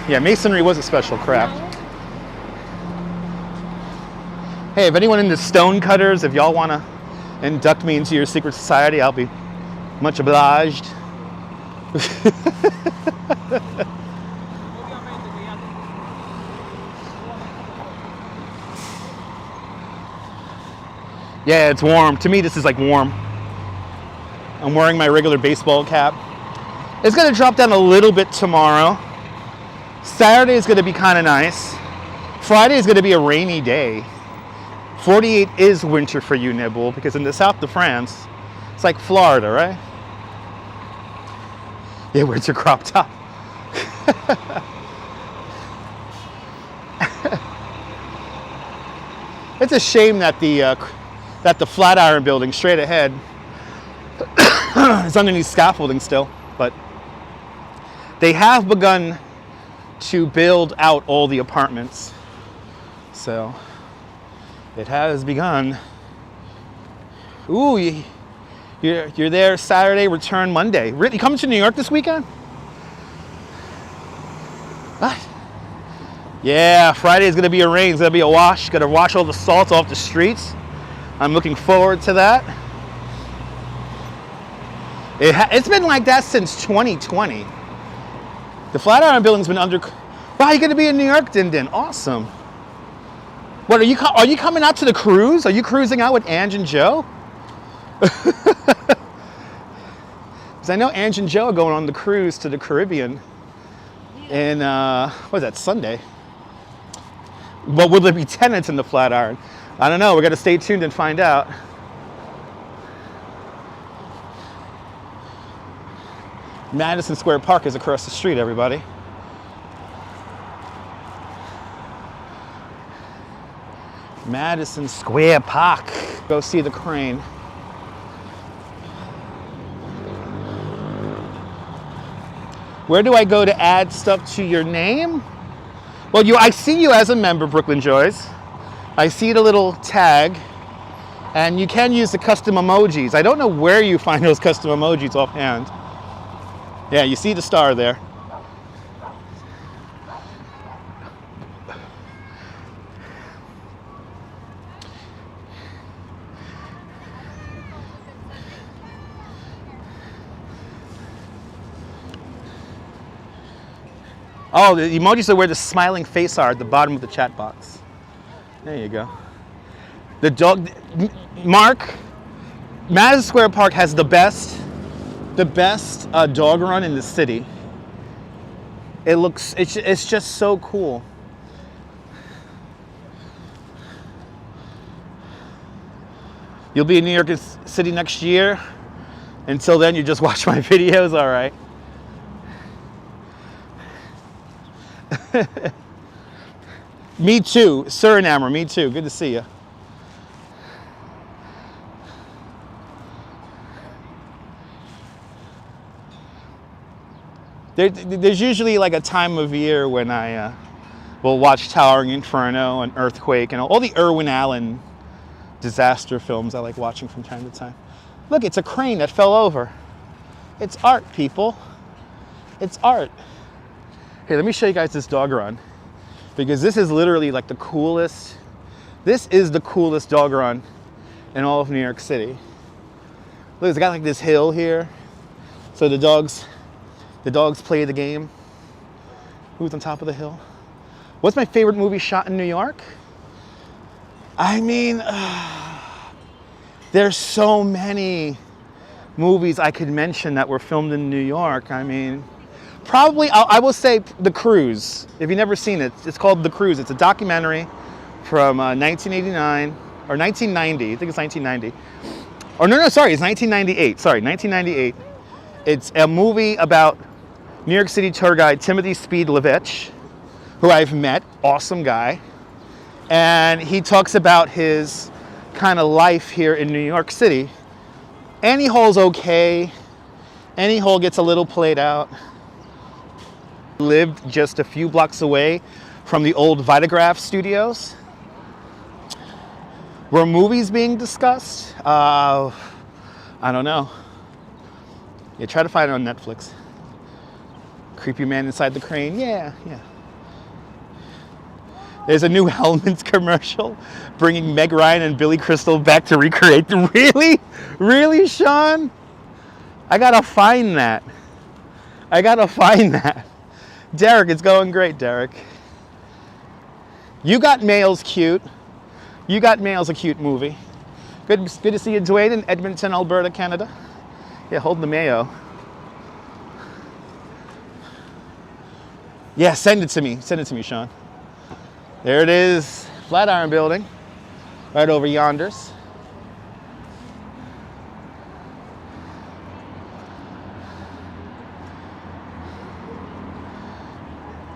Yeah, masonry was a special craft. Hey, if anyone into stone cutters, if y'all want to induct me into your secret society, I'll be much obliged. Yeah, it's warm. To me, this is like warm. I'm wearing my regular baseball cap. It's going to drop down a little bit tomorrow. Saturday is going to be kind of nice. Friday is going to be a rainy day. 48 is winter for you, Nibble, because in the south of France, it's like Florida, right? Yeah, where's your crop top? It's a shame that the Flatiron building straight ahead is underneath scaffolding still, but they have begun to build out all the apartments. So it has begun. Ooh, you're there Saturday, return Monday. Really, you coming to New York this weekend? What? Yeah, Friday is going to be a rain. It's going to be a wash. Got to wash all the salt off the streets. I'm looking forward to that. It's been like that since 2020. The Flatiron building's been under. Wow, you're going to be in New York, Din Din. Awesome. What are you coming out to the cruise? Are you cruising out with Ange and Joe? Because I know Ange and Joe are going on the cruise to the Caribbean. And what is that, Sunday? But will there be tenants in the Flatiron? I don't know. We're going to stay tuned and find out. Madison Square Park is across the street, everybody. Madison Square Park. Go see the crane. Where do I go to add stuff to your name? Well, I see you as a member, Brooklyn Joys. I see the little tag, and you can use the custom emojis. I don't know where you find those custom emojis offhand. Yeah, you see the star there. Oh, the emojis are where the smiling face are at the bottom of the chat box. There you go. The dog, Mark, Madison Square Park has the best dog run in the city. It's just so cool. You'll be in New York City next year. Until then, you just watch my videos, all right? Me too, Suriname, me too. Good to see you. There's usually like a time of year when I We'll watch Towering Inferno and Earthquake and all the Irwin Allen disaster films I like watching from time to time. Look, it's a crane that fell over. It's art, people. It's art. Here, let me show you guys this dog run, because this is literally like the coolest. This is the coolest dog run in all of New York City. Look, it's got like this hill here. So the dogs play the game. Who's on top of the hill? What's my favorite movie shot in New York? I mean, there's so many movies I could mention that were filmed in New York. I mean, probably, I will say The Cruise. If you've never seen it, it's called The Cruise. It's a documentary from 1989 or 1990. I think it's 1990. Or no, sorry, it's 1998. Sorry, 1998. It's a movie about New York City tour guide Timothy Speed Levitch, who I've met, awesome guy. And he talks about his kind of life here in New York City. Annie Hall's okay. Annie Hall gets a little played out. Lived just a few blocks away from the old Vitagraph studios. Were movies being discussed? I don't know. Yeah, try to find it on Netflix. Creepy man inside the crane. Yeah. There's a new Hellman's commercial bringing Meg Ryan and Billy Crystal back to recreate the... Really? Really, Sean? I gotta find that. Derek, it's going great, Derek. You Got Mail's cute. You Got Mail's a cute movie. Good to see you, Dwayne, in Edmonton, Alberta, Canada. Yeah, hold the mayo. Yeah, send it to me. Send it to me, Sean. There it is, Flatiron building, right over yonders.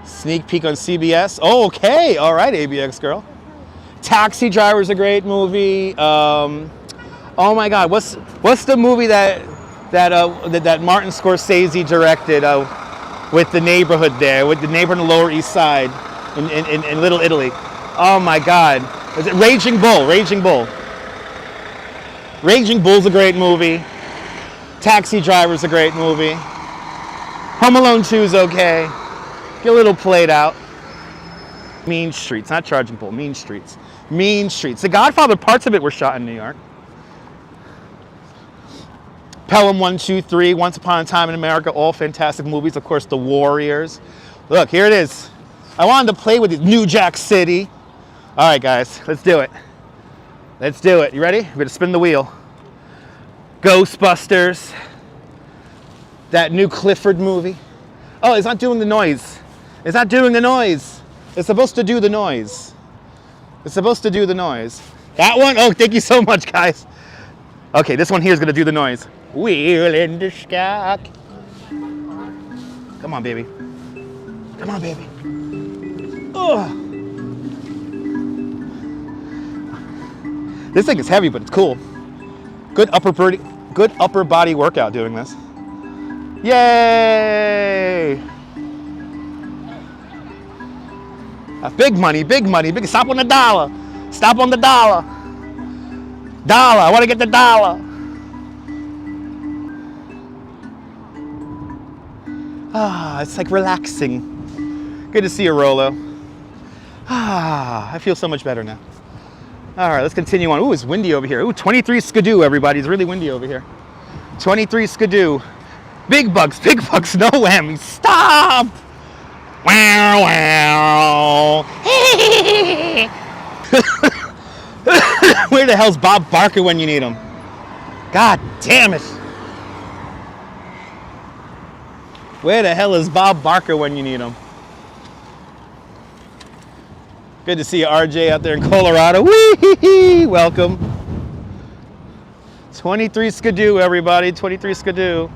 Sneak peek on CBS. Oh, okay, all right, ABX girl. Taxi Driver's a great movie. Oh my God, what's the movie that Martin Scorsese directed with the neighborhood there, with the neighborhood on the Lower East Side? In Little Italy. Oh my God. Is it Raging Bull? Raging Bull. Raging Bull's a great movie. Taxi Driver's a great movie. Home Alone 2's okay. Get a little played out. Mean Streets, not Charging Bull, Mean Streets. Mean Streets. The Godfather, parts of it were shot in New York. Pelham 1, 2, 3, Once Upon a Time in America, all fantastic movies. Of course, The Warriors. Look, here it is. I wanted to play with it. New Jack City. All right, guys, let's do it. Let's do it. You ready? We're gonna spin the wheel. Ghostbusters. That new Clifford movie. Oh, it's not doing the noise. It's not doing the noise. It's supposed to do the noise. It's supposed to do the noise. That one? Oh, thank you so much, guys. Okay, this one here is gonna do the noise. Wheel in the sky. Come on, baby. Come on, baby. Ugh. This thing is heavy, but it's cool. Good upper body workout doing this. Yay! Big money, big money, big. Stop on the dollar. Stop on the dollar. Dollar. I want to get the dollar. Ah, it's like relaxing. Good to see you, Rolo. Ah, I feel so much better now. All right, let's continue on. Ooh, it's windy over here. Ooh, 23 skidoo, everybody. It's really windy over here. 23 skidoo. Big bucks, no whammies. Stop! Wow, wow. Where the hell's Bob Barker when you need him? God damn it. Where the hell is Bob Barker when you need him? Good to see you, RJ, out there in Colorado. Wee-hee-hee. Welcome. 23 skidoo, everybody. 23 skidoo.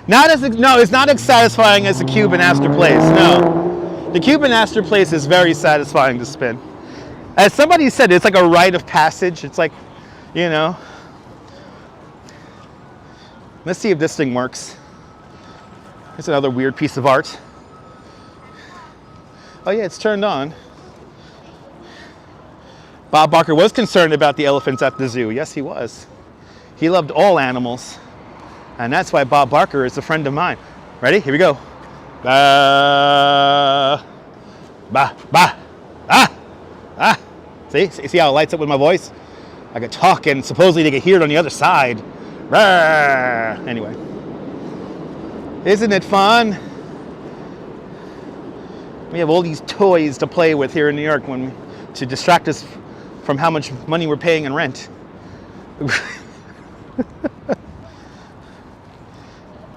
No, it's not as satisfying as the Cuban Astor Place. No. The Cuban Astor Place is very satisfying to spin. As somebody said, it's like a rite of passage. It's like, you know. Let's see if this thing works. It's another weird piece of art. Oh yeah, it's turned on. Bob Barker was concerned about the elephants at the zoo. Yes, he was. He loved all animals. And that's why Bob Barker is a friend of mine. Ready? Here we go. Ba, ba, ba, ah, ah. See how it lights up with my voice? I could talk and supposedly they could hear it on the other side. Rah. Anyway. Isn't it fun? We have all these toys to play with here in New York to distract us from how much money we're paying in rent.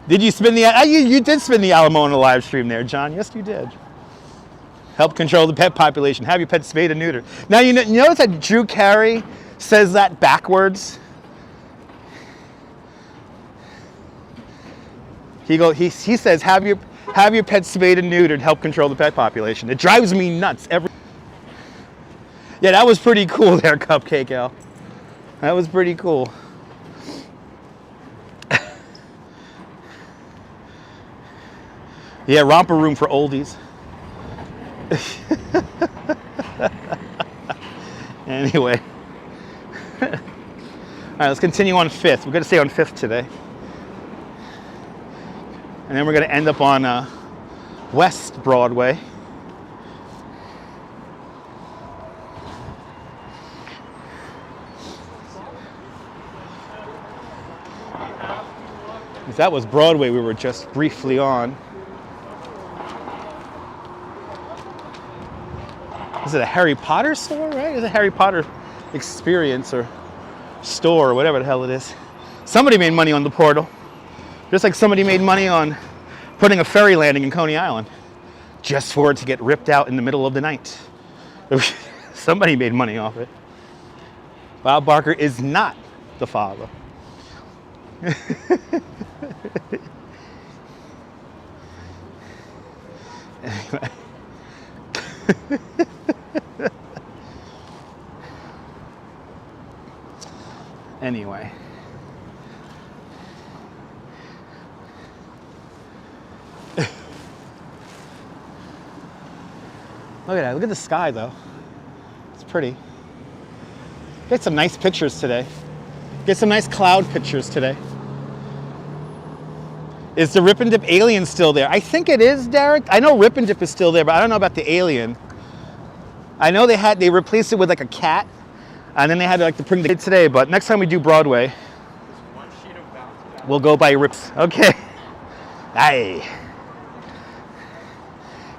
Did you spin you did spin the Alamo on a live stream there, John. Yes, you did. Help control the pet population. Have your pet spayed and neutered. Now, you notice that Drew Carey says that backwards? He says, have your pet spayed and neutered, help control the pet population. It drives me nuts. Yeah, that was pretty cool there, Cupcake Al. That was pretty cool. Yeah, romper room for oldies. Anyway. All right, let's continue on 5th. We're going to stay on 5th today. And then we're going to end up on West Broadway. If that was Broadway we were just briefly on. Is it a Harry Potter store, right? It's a Harry Potter experience or store or whatever the hell it is. Somebody made money on the portal. Just like somebody made money on putting a ferry landing in Coney Island. Just for it to get ripped out in the middle of the night. Somebody made money off it. Bob Barker is not the father. Anyway. Anyway. Look at that. Look at the sky, though. It's pretty. Get some nice pictures today. Get some nice cloud pictures today. Is the Rip and Dip alien still there? I think it is, Derek. I know Rip and Dip is still there, but I don't know about the alien. I know they replaced it with like a cat, and then they had to bring the kid today. But next time we do Broadway, we'll go by Rips. Okay. Aye.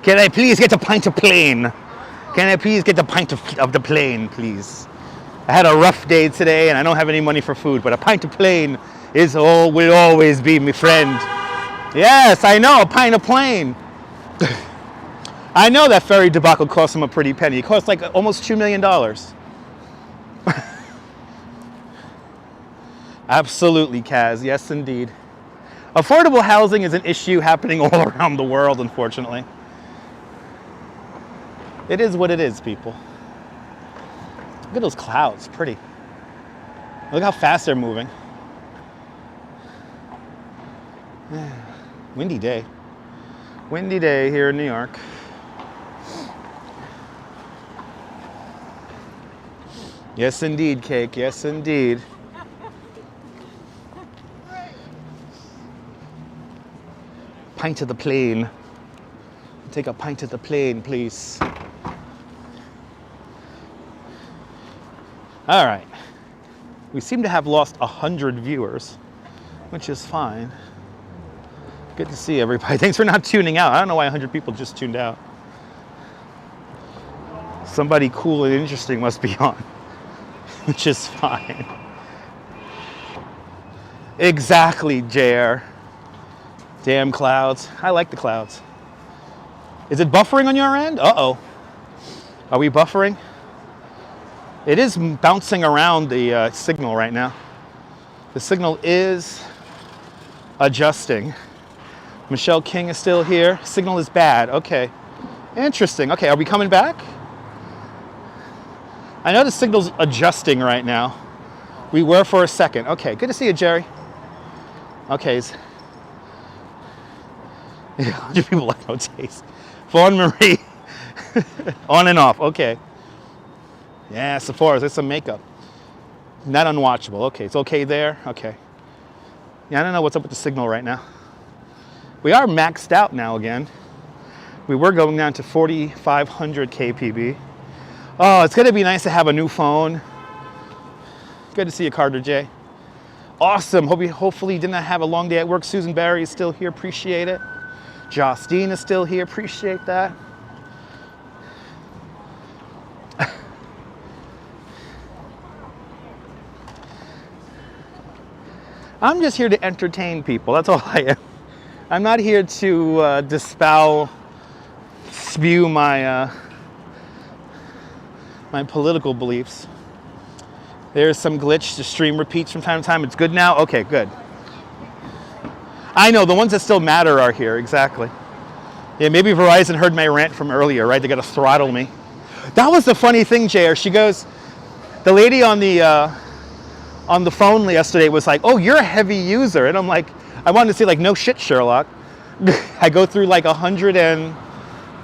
Can I please get a pint of plain? Can I please get a pint of the plain, please? I had a rough day today, and I don't have any money for food, but a pint of plain will always be my friend. Yes, I know, a pint of plain. I know that ferry debacle cost him a pretty penny. It cost like almost $2 million. Absolutely, Kaz. Yes, indeed. Affordable housing is an issue happening all around the world, unfortunately. It is what it is, people. Look at those clouds, pretty. Look how fast they're moving. Windy day. Windy day here in New York. Yes, indeed, Cake. Yes, indeed. Pint of the plain. Take a pint of the plain, please. All right. We seem to have lost 100 viewers, which is fine. Good to see everybody. Thanks for not tuning out. I don't know why 100 people just tuned out. Somebody cool and interesting must be on, which is fine. Exactly, JR. Damn clouds. I like the clouds. Is it buffering on your end? Uh-oh. Are we buffering? It is bouncing around the signal right now. The signal is adjusting. Michelle King is still here. Signal is bad. Okay. Interesting. Okay, are we coming back? I know the signal's adjusting right now. We were for a second. Okay, good to see you, Jerry. Okay. 100 people like no taste. Fawn Marie. On and off. Okay. Yeah, Sephora. There's some makeup. Not unwatchable. Okay, it's okay there. Okay. Yeah, I don't know what's up with the signal right now. We are maxed out now again. We were going down to 4,500 kpb. Oh, it's gonna be nice to have a new phone. Good to see you, Carter J. Awesome. Hopefully you did not have a long day at work. Susan Barry is still here. Appreciate it. Justine is still here. Appreciate that. I'm just here to entertain people. That's all I am. I'm not here to spew my my political beliefs. There's some glitch. The stream repeats from time to time. It's good now? Okay, good. I know, the ones that still matter are here, exactly. Yeah, maybe Verizon heard my rant from earlier, right? They gotta throttle me. That was the funny thing, JR. She goes, the lady on the phone yesterday was like, oh, you're a heavy user. And I'm like, I wanted to say like, no shit, Sherlock. I go through like 100 and,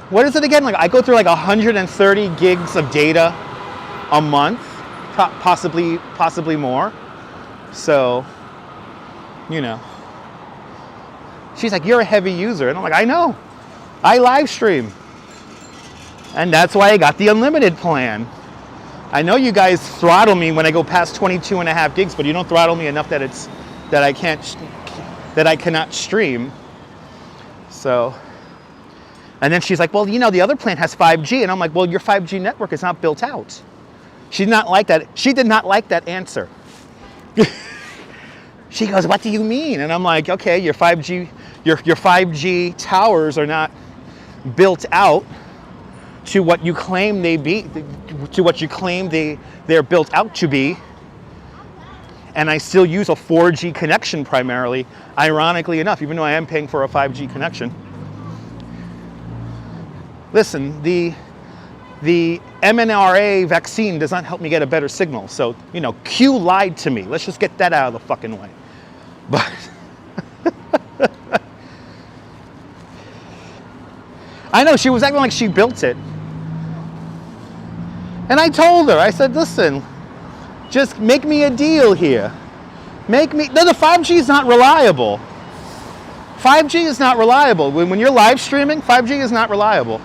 what is it again? Like I go through like 130 gigs of data a month. Possibly more. So, you know. She's like, you're a heavy user. And I'm like, I know. I live stream. And that's why I got the unlimited plan. I know you guys throttle me when I go past 22.5 gigs, but you don't throttle me enough that I cannot stream. So, and then she's like, well, you know, the other plan has 5G. And I'm like, well, your 5G network is not built out. She did not like that. She did not like that answer. She goes, what do you mean? And I'm like, okay, your 5G towers are not built out to what you claim they're built out to be. And I still use a 4G connection primarily, ironically enough, even though I am paying for a 5G connection. Listen, the mRNA vaccine does not help me get a better signal. So, you know, Q lied to me. Let's just get that out of the fucking way. But I know, she was acting like she built it. And I told her, I said, listen, just make me a deal here. No, the 5G is not reliable. 5G is not reliable. When you're live streaming, 5G is not reliable.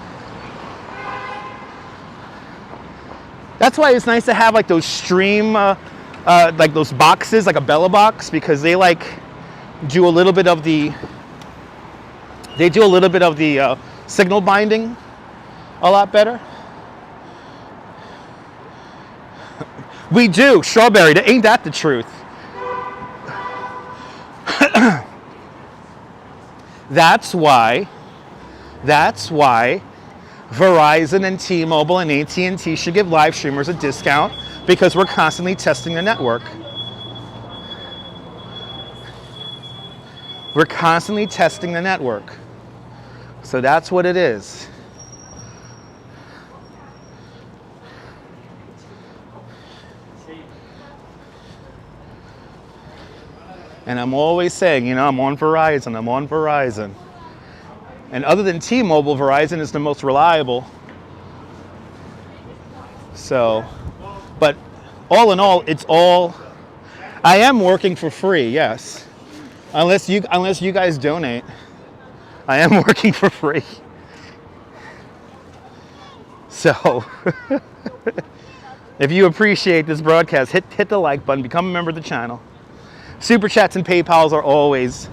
That's why it's nice to have like those stream, like those boxes, like a Bella box, because they like do a little bit of the, signal binding a lot better. We do, Strawberry, ain't that the truth? That's why Verizon and T-Mobile and AT&T should give live streamers a discount, because we're constantly testing the network. We're constantly testing the network. So that's what it is. And I'm always saying, you know, I'm on Verizon. And other than T-Mobile, Verizon is the most reliable. So, but all in all, I am working for free, yes. Unless you guys donate, I am working for free. So, if you appreciate this broadcast, hit the like button, become a member of the channel. Super chats and PayPals are always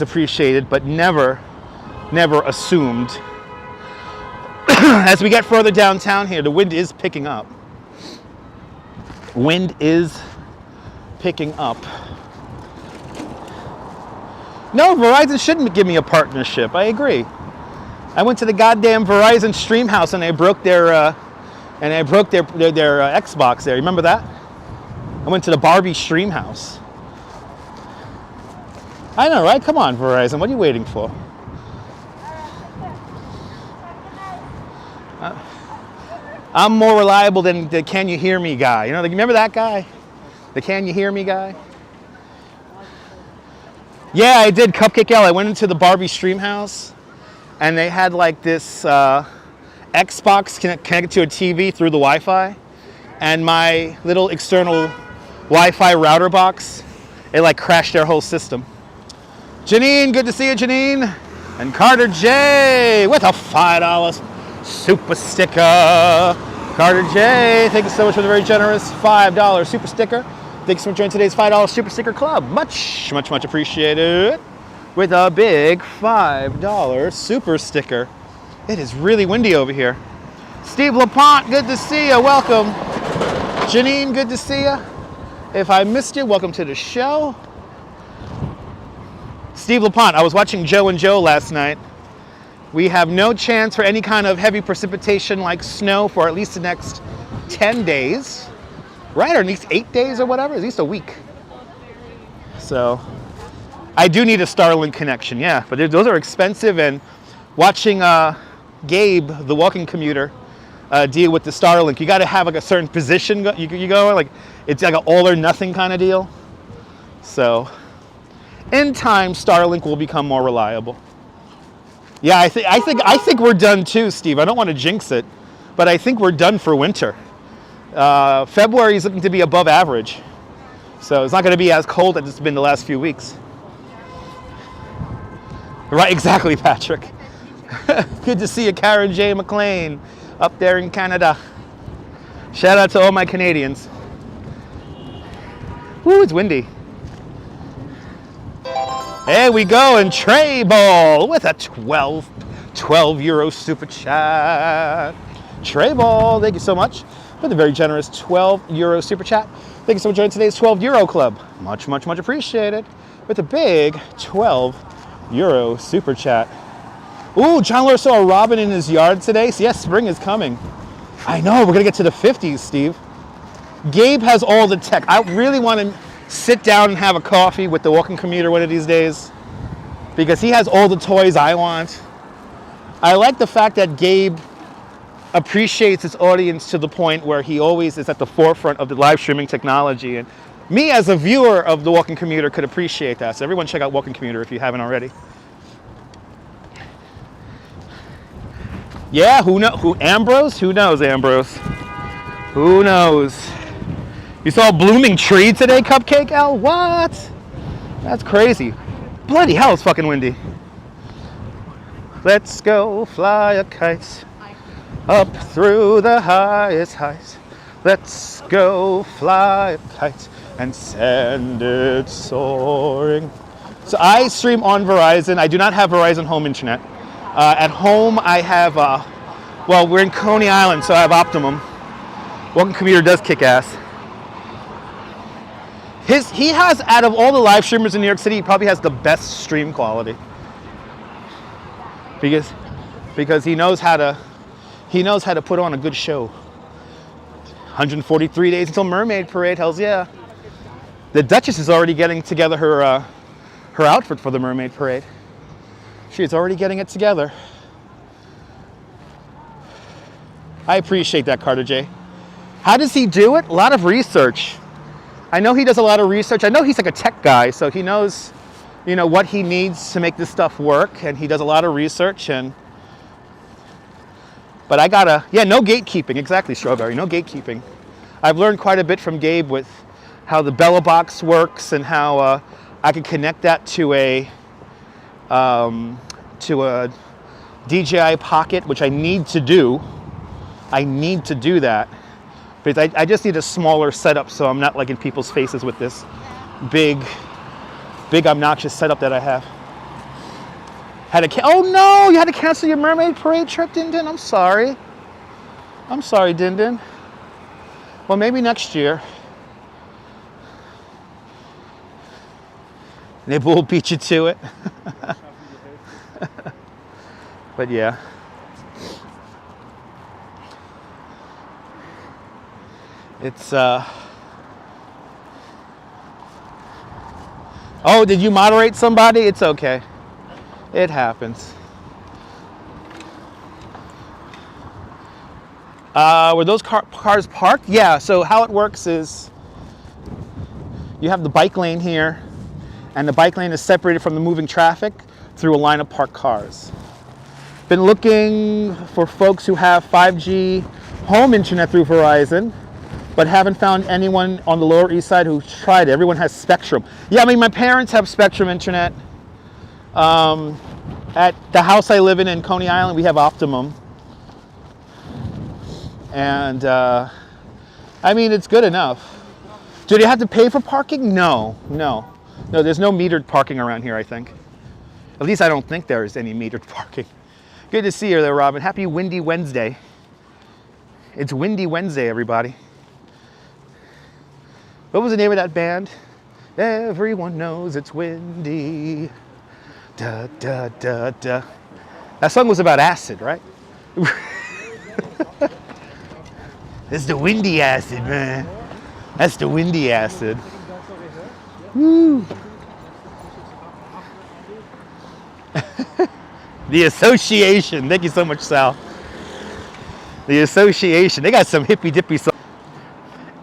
appreciated, but never assumed. As we get further downtown here, the wind is picking up. Wind is picking up. No, Verizon shouldn't give me a partnership. I agree. I went to the goddamn Verizon Stream House and I broke their Xbox there. Remember that? I went to the Barbie Stream House. I know, right? Come on, Verizon. What are you waiting for? I'm more reliable than the Can You Hear Me guy. You know, remember that guy? The Can You Hear Me guy? Yeah, I did. Cupcake L. I went into the Barbie Stream House, and they had like this Xbox connected to a TV through the Wi-Fi, and my little external Wi-Fi router box, it like crashed their whole system. Janine, good to see you, Janine. And Carter J with a $5 super sticker. Carter J, thank you so much for the very generous $5 super sticker. Thanks for joining today's $5 super sticker club. Much, much, much appreciated. With a big $5 super sticker. It is really windy over here. Steve LaPont, good to see you. Welcome. Janine, good to see you. If I missed you, welcome to the show. Steve LaPont, I was watching Joe and Joe last night. We have no chance for any kind of heavy precipitation like snow for at least the next 10 days. Right, or at least 8 days or whatever, at least a week. So, I do need a Starlink connection, yeah. But those are expensive, and watching Gabe, the walking commuter, deal with the Starlink, you got to have like a certain position you go, like it's like an all or nothing kind of deal. So, in time, Starlink will become more reliable. Yeah, I think we're done too, Steve. I don't want to jinx it, but I think we're done for winter. February is looking to be above average, so it's not going to be as cold as it's been the last few weeks. Right, exactly, Patrick. Good to see you, Karen J. McLean, up there in Canada. Shout out to all my Canadians. Woo, it's windy. There we go, and Trey Ball with a 12 euro super chat. Trey Ball, thank you so much for the very generous 12 euro super chat. Thank you so much for joining today's 12 euro club. Much, much, much appreciated. With a big 12 euro super chat. Ooh, John Lewis saw a robin in his yard today. So yes, spring is coming. I know, we're gonna get to the 50s, Steve. Gabe has all the tech. I really want to sit down and have a coffee with the walking commuter one of these days, because he has all the toys I want. I like the fact that Gabe appreciates his audience to the point where he always is at the forefront of the live streaming technology, and me as a viewer of the walking commuter could appreciate that. So everyone check out Walking Commuter if you haven't already. Yeah, Ambrose? Who knows, Ambrose? Who knows? You saw a blooming tree today, Cupcake L? What? That's crazy. Bloody hell, it's fucking windy. Let's go fly a kite up through the highest heights. Let's go fly a kite and send it soaring. So I stream on Verizon. I do not have Verizon home internet. At home I have, well, we're in Coney Island, so I have Optimum. Walking Commuter does kick ass. He has, out of all the live streamers in New York City, he probably has the best stream quality. Because he knows how to put on a good show. 143 days until Mermaid Parade, hells yeah. The Duchess is already getting together her outfit for the Mermaid Parade. She's already getting it together. I appreciate that, Carter J. How does he do it? A lot of research. I know he does a lot of research. I know he's like a tech guy, so he knows, you know, what he needs to make this stuff work, and he does a lot of research. But I gotta, yeah, no gatekeeping. Exactly, Strawberry, no gatekeeping. I've learned quite a bit from Gabe with how the Bella Box works and how I can connect that to a DJI Pocket, which I need to do. I need to do that. But I just need a smaller setup so I'm not like in people's faces with this big obnoxious setup that I have. Oh no, you had to cancel your Mermaid Parade trip, Din Din? I'm sorry. I'm sorry, Din Din. Well, maybe next year. Maybe we'll beat you to it. But yeah. It's oh, did you moderate somebody? It's okay. It happens. Were those cars parked? Yeah, so how it works is you have the bike lane here, and the bike lane is separated from the moving traffic through a line of parked cars. Been looking for folks who have 5G home internet through Verizon, but haven't found anyone on the Lower East Side who's tried it. Everyone has Spectrum. Yeah, I mean, my parents have Spectrum internet. At the house I live in Coney Island, we have Optimum. And, I mean, it's good enough. Do they have to pay for parking? No, there's no metered parking around here, I think. At least I don't think there is any metered parking. Good to see you there, Robin. Happy Windy Wednesday. It's Windy Wednesday, everybody. What was the name of that band? Everyone knows it's windy. Da, da, da, da. That song was about acid, right? It's the windy acid, man. That's the windy acid. Woo. The Association. Thank you so much, Sal. The Association. They got some hippy dippy songs.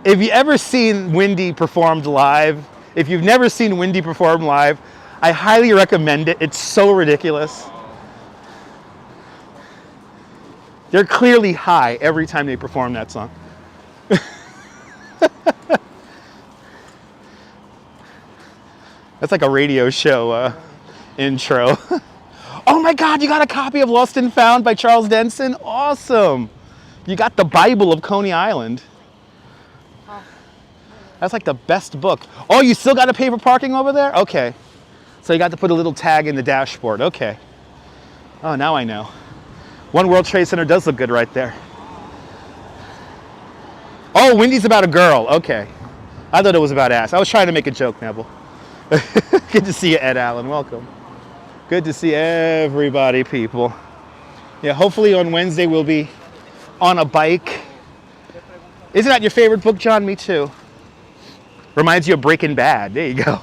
If you ever seen Windy performed live, if you've never seen Windy perform live, I highly recommend it. It's so ridiculous. They're clearly high every time they perform that song. That's like a radio show intro. Oh my God, you got a copy of Lost and Found by Charles Denson? Awesome. You got the Bible of Coney Island. That's like the best book. Oh, you still got to pay for parking over there? Okay. So you got to put a little tag in the dashboard. Okay. Oh, now I know. One World Trade Center does look good right there. Oh, Windy's about a girl. Okay. I thought it was about ass. I was trying to make a joke, Neville. Good to see you, Ed Allen. Welcome. Good to see everybody, people. Yeah, hopefully on Wednesday we'll be on a bike. Isn't that your favorite book, John? Me too. Reminds you of Breaking Bad. There you go.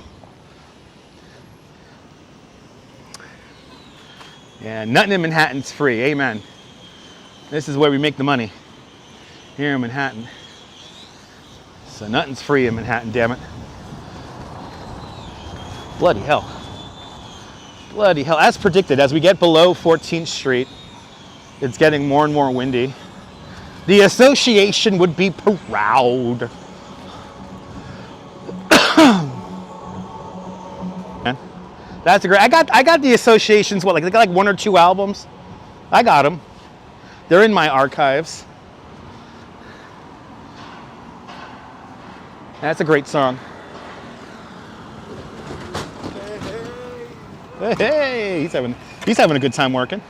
Yeah, nothing in Manhattan's free. Amen. This is where we make the money. Here in Manhattan. So nothing's free in Manhattan, damn it. Bloody hell. Bloody hell. As predicted, as we get below 14th Street, it's getting more and more windy. The Association would be proud. That's a great. I got the Association's what, like they got like 1 or 2 albums. I got them. They're in my archives. That's a great song. Hey, he's having a good time working.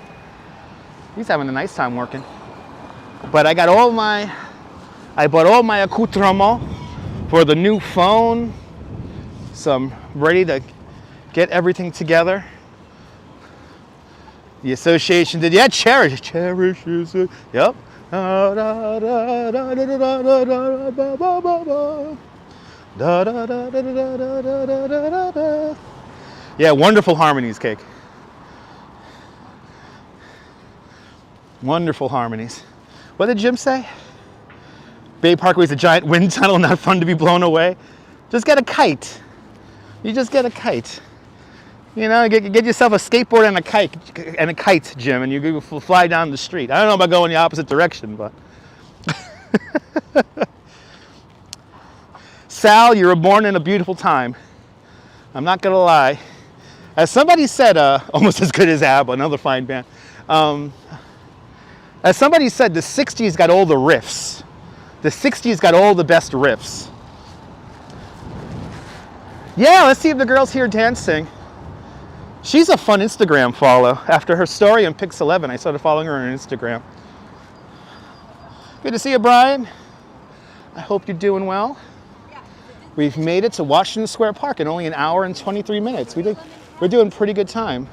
He's having a nice time working. But I bought all my accoutrements for the new phone. So I'm ready to get everything together. The Association did, yeah, Cherish is it. Yep. Yeah, wonderful harmonies, Cake. Wonderful harmonies. What did Jim say? Bay Parkway is a giant wind tunnel, not fun to be blown away. Just get a kite. You just get a kite. You know, get yourself a skateboard and a kite, Jim, and you fly down the street. I don't know about going the opposite direction, but. Sal, you were born in a beautiful time. I'm not gonna lie. As somebody said, almost as good as ABBA, another fine band. As somebody said, the 60s got all the riffs. The 60s got all the best riffs. Yeah, let's see if the girl's here dancing. She's a fun Instagram follow. After her story on Pix 11, I started following her on Instagram. Good to see you, Brian. I hope you're doing well. We've made it to Washington Square Park in only 1 hour and 23 minutes. We're doing pretty good time.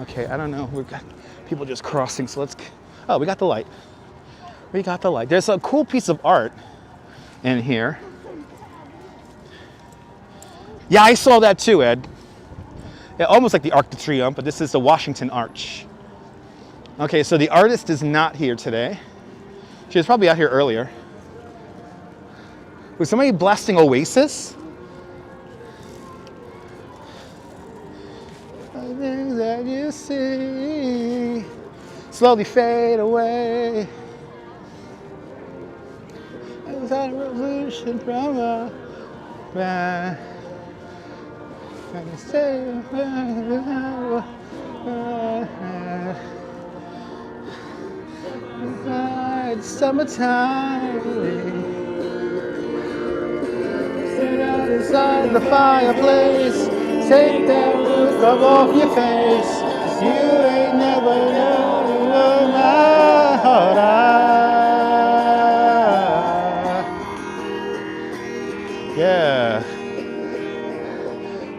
Okay, I don't know. We've got people just crossing, so let's... Oh, we got the light. We got the light. There's a cool piece of art in here. Yeah, I saw that too, Ed. Yeah, almost like the Arc de Triomphe, but this is the Washington Arch. Okay, so the artist is not here today. She was probably out here earlier. Was somebody blasting Oasis? The things that you see slowly fade away. It's a revolution from a man. And say, it's summertime. Sit out inside the fireplace. Take that roof off your face. You ain't never known my heart. Yeah.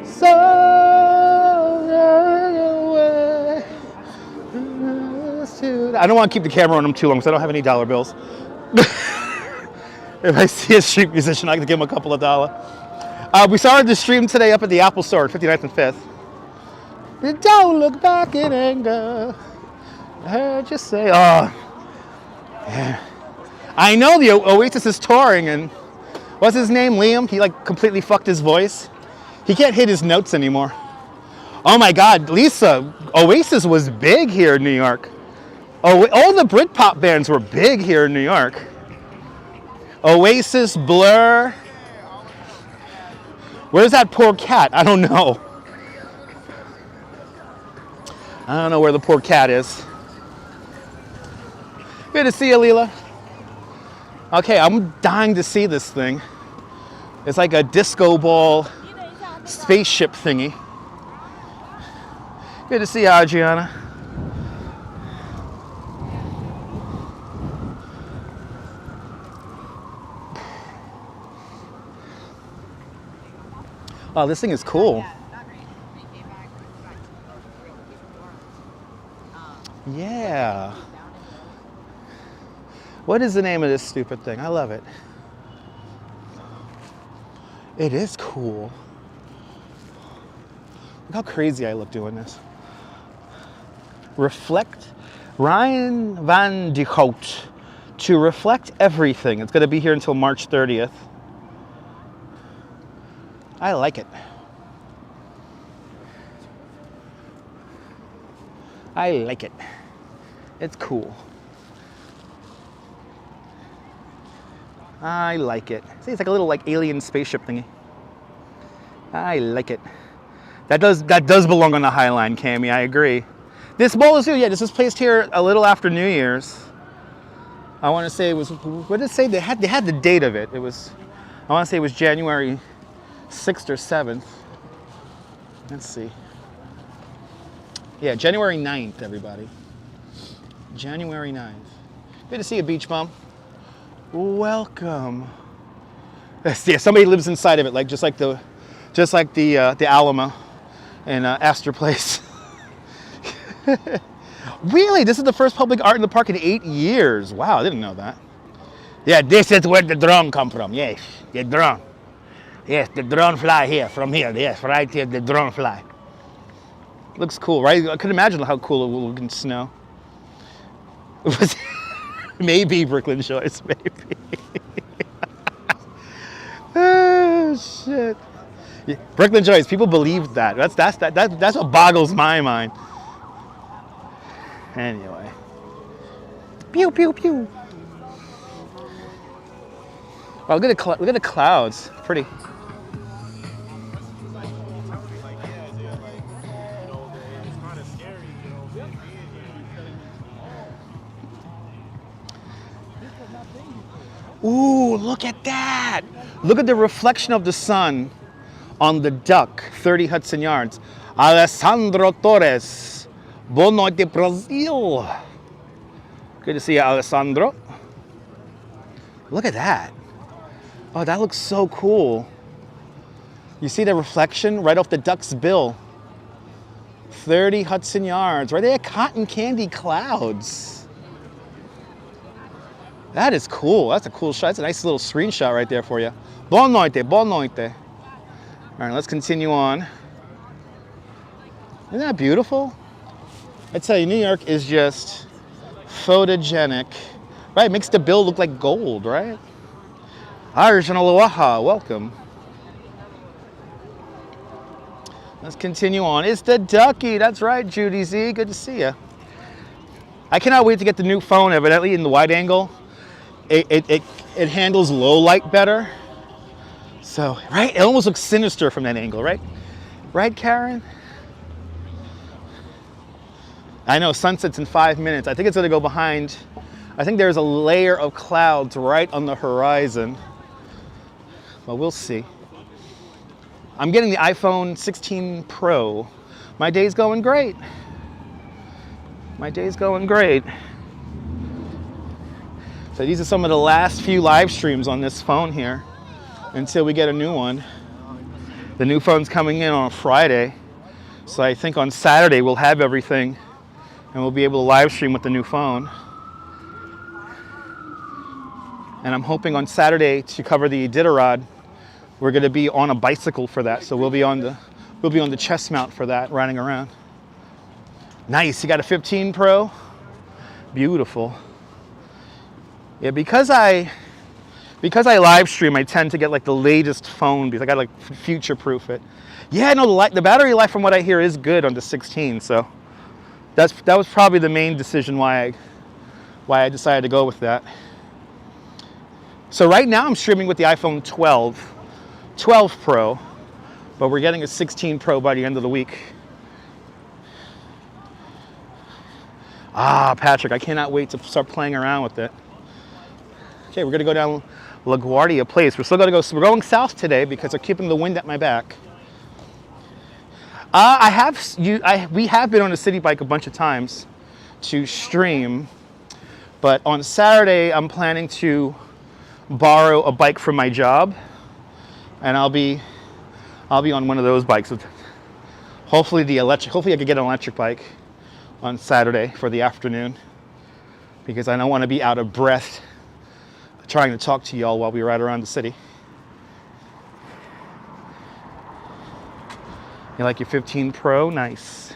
So away. I don't want to keep the camera on him too long because I don't have any dollar bills. If I see a street musician, I can give him a couple of dollars. We started the stream today up at the Apple Store at 59th and 5th. You don't look back in anger. I heard you say, oh. Yeah. I know the Oasis is touring, and what's his name, Liam? He like completely fucked his voice. He can't hit his notes anymore. Oh my God, Lisa, Oasis was big here in New York. Oh, all the Britpop bands were big here in New York. Oasis, Blur. Where's that poor cat? I don't know. I don't know where the poor cat is. Good to see you, Leela. Okay, I'm dying to see this thing. It's like a disco ball spaceship thingy. Good to see you, Adriana. Oh, this thing is cool. Yeah. What is the name of this stupid thing? I love it. It is cool. Look how crazy I look doing this. Reflect. Ryan van de Hout. To reflect everything. It's going to be here until March 30th. I like it. I like it. It's cool. I like it. See, it's like a little like alien spaceship thingy. I like it. That does belong on the High Line, Cammy. I agree. This bowl is yeah. This was placed here a little after New Year's. I want to say it was. What did it say? They had the date of it. It was. I want to say it was January 6th or 7th. Let's see. Yeah, January 9th, everybody. January 9th. Good to see you, Beach Bum. Welcome. Yeah, somebody lives inside of it, like just like the Alamo and Astor Place. Really? This is the first public art in the park in 8 years. Wow, I didn't know that. Yeah, this is where the drone come from. Yes, the drone. Yes, the drone fly here, from here. Yes, right here, the drone fly. Looks cool, right? I could imagine how cool it will look in snow. Maybe Brooklyn Shores, maybe. Oh, shit. Yeah, Brooklyn Shores, people believe that. That's what boggles my mind. Anyway. Pew, pew, pew. Wow, look at the clouds. Pretty. Ooh, look at that. Look at the reflection of the sun on the duck, 30 Hudson Yards. Alessandro Torres. Boa noite, Brazil. Good to see you, Alessandro. Look at that. Oh, that looks so cool. You see the reflection right off the duck's bill. 30 Hudson Yards, right there, cotton candy clouds. That is cool. That's a cool shot. That's a nice little screenshot right there for you. Boa noite, boa noite. All right, let's continue on. Isn't that beautiful? I tell you, New York is just photogenic. Right, it makes the bill look like gold, right? Irish and Aloha, welcome. Let's continue on. It's the ducky. That's right, Judy Z. Good to see you. I cannot wait to get the new phone. Evidently, in the wide angle, it handles low light better. So, right? It almost looks sinister from that angle, right? Right, Karen? I know, sunset's in 5 minutes. I think it's going to go behind. I think there's a layer of clouds right on the horizon. Well, we'll see. I'm getting the iPhone 16 Pro. My day's going great. My day's going great. So these are some of the last few live streams on this phone here until we get a new one. The new phone's coming in on Friday. So I think on Saturday we'll have everything and we'll be able to live stream with the new phone. And I'm hoping on Saturday to cover the Iditarod. We're going to be on a bicycle for that, so we'll be on the chest mount for that, riding around. Nice. You got a 15 Pro? Beautiful. Yeah, because I live stream, I tend to get like the latest phone because I got like future-proof it. Yeah, no, the battery life from what I hear is good on the 16, so that was probably the main decision why I decided to go with that. So right now I'm streaming with the iPhone 12 Pro, but we're getting a 16 Pro by the end of the week. Ah, Patrick, I cannot wait to start playing around with it. Okay, we're gonna go down LaGuardia Place. We're we're going south today because they're keeping the wind at my back. We have been on a city bike a bunch of times to stream, but on Saturday I'm planning to borrow a bike from my job, and I'll be on one of those bikes. Hopefully I can get an electric bike on Saturday for the afternoon, because I don't want to be out of breath trying to talk to y'all while we ride around the city. You like your 15 Pro? Nice.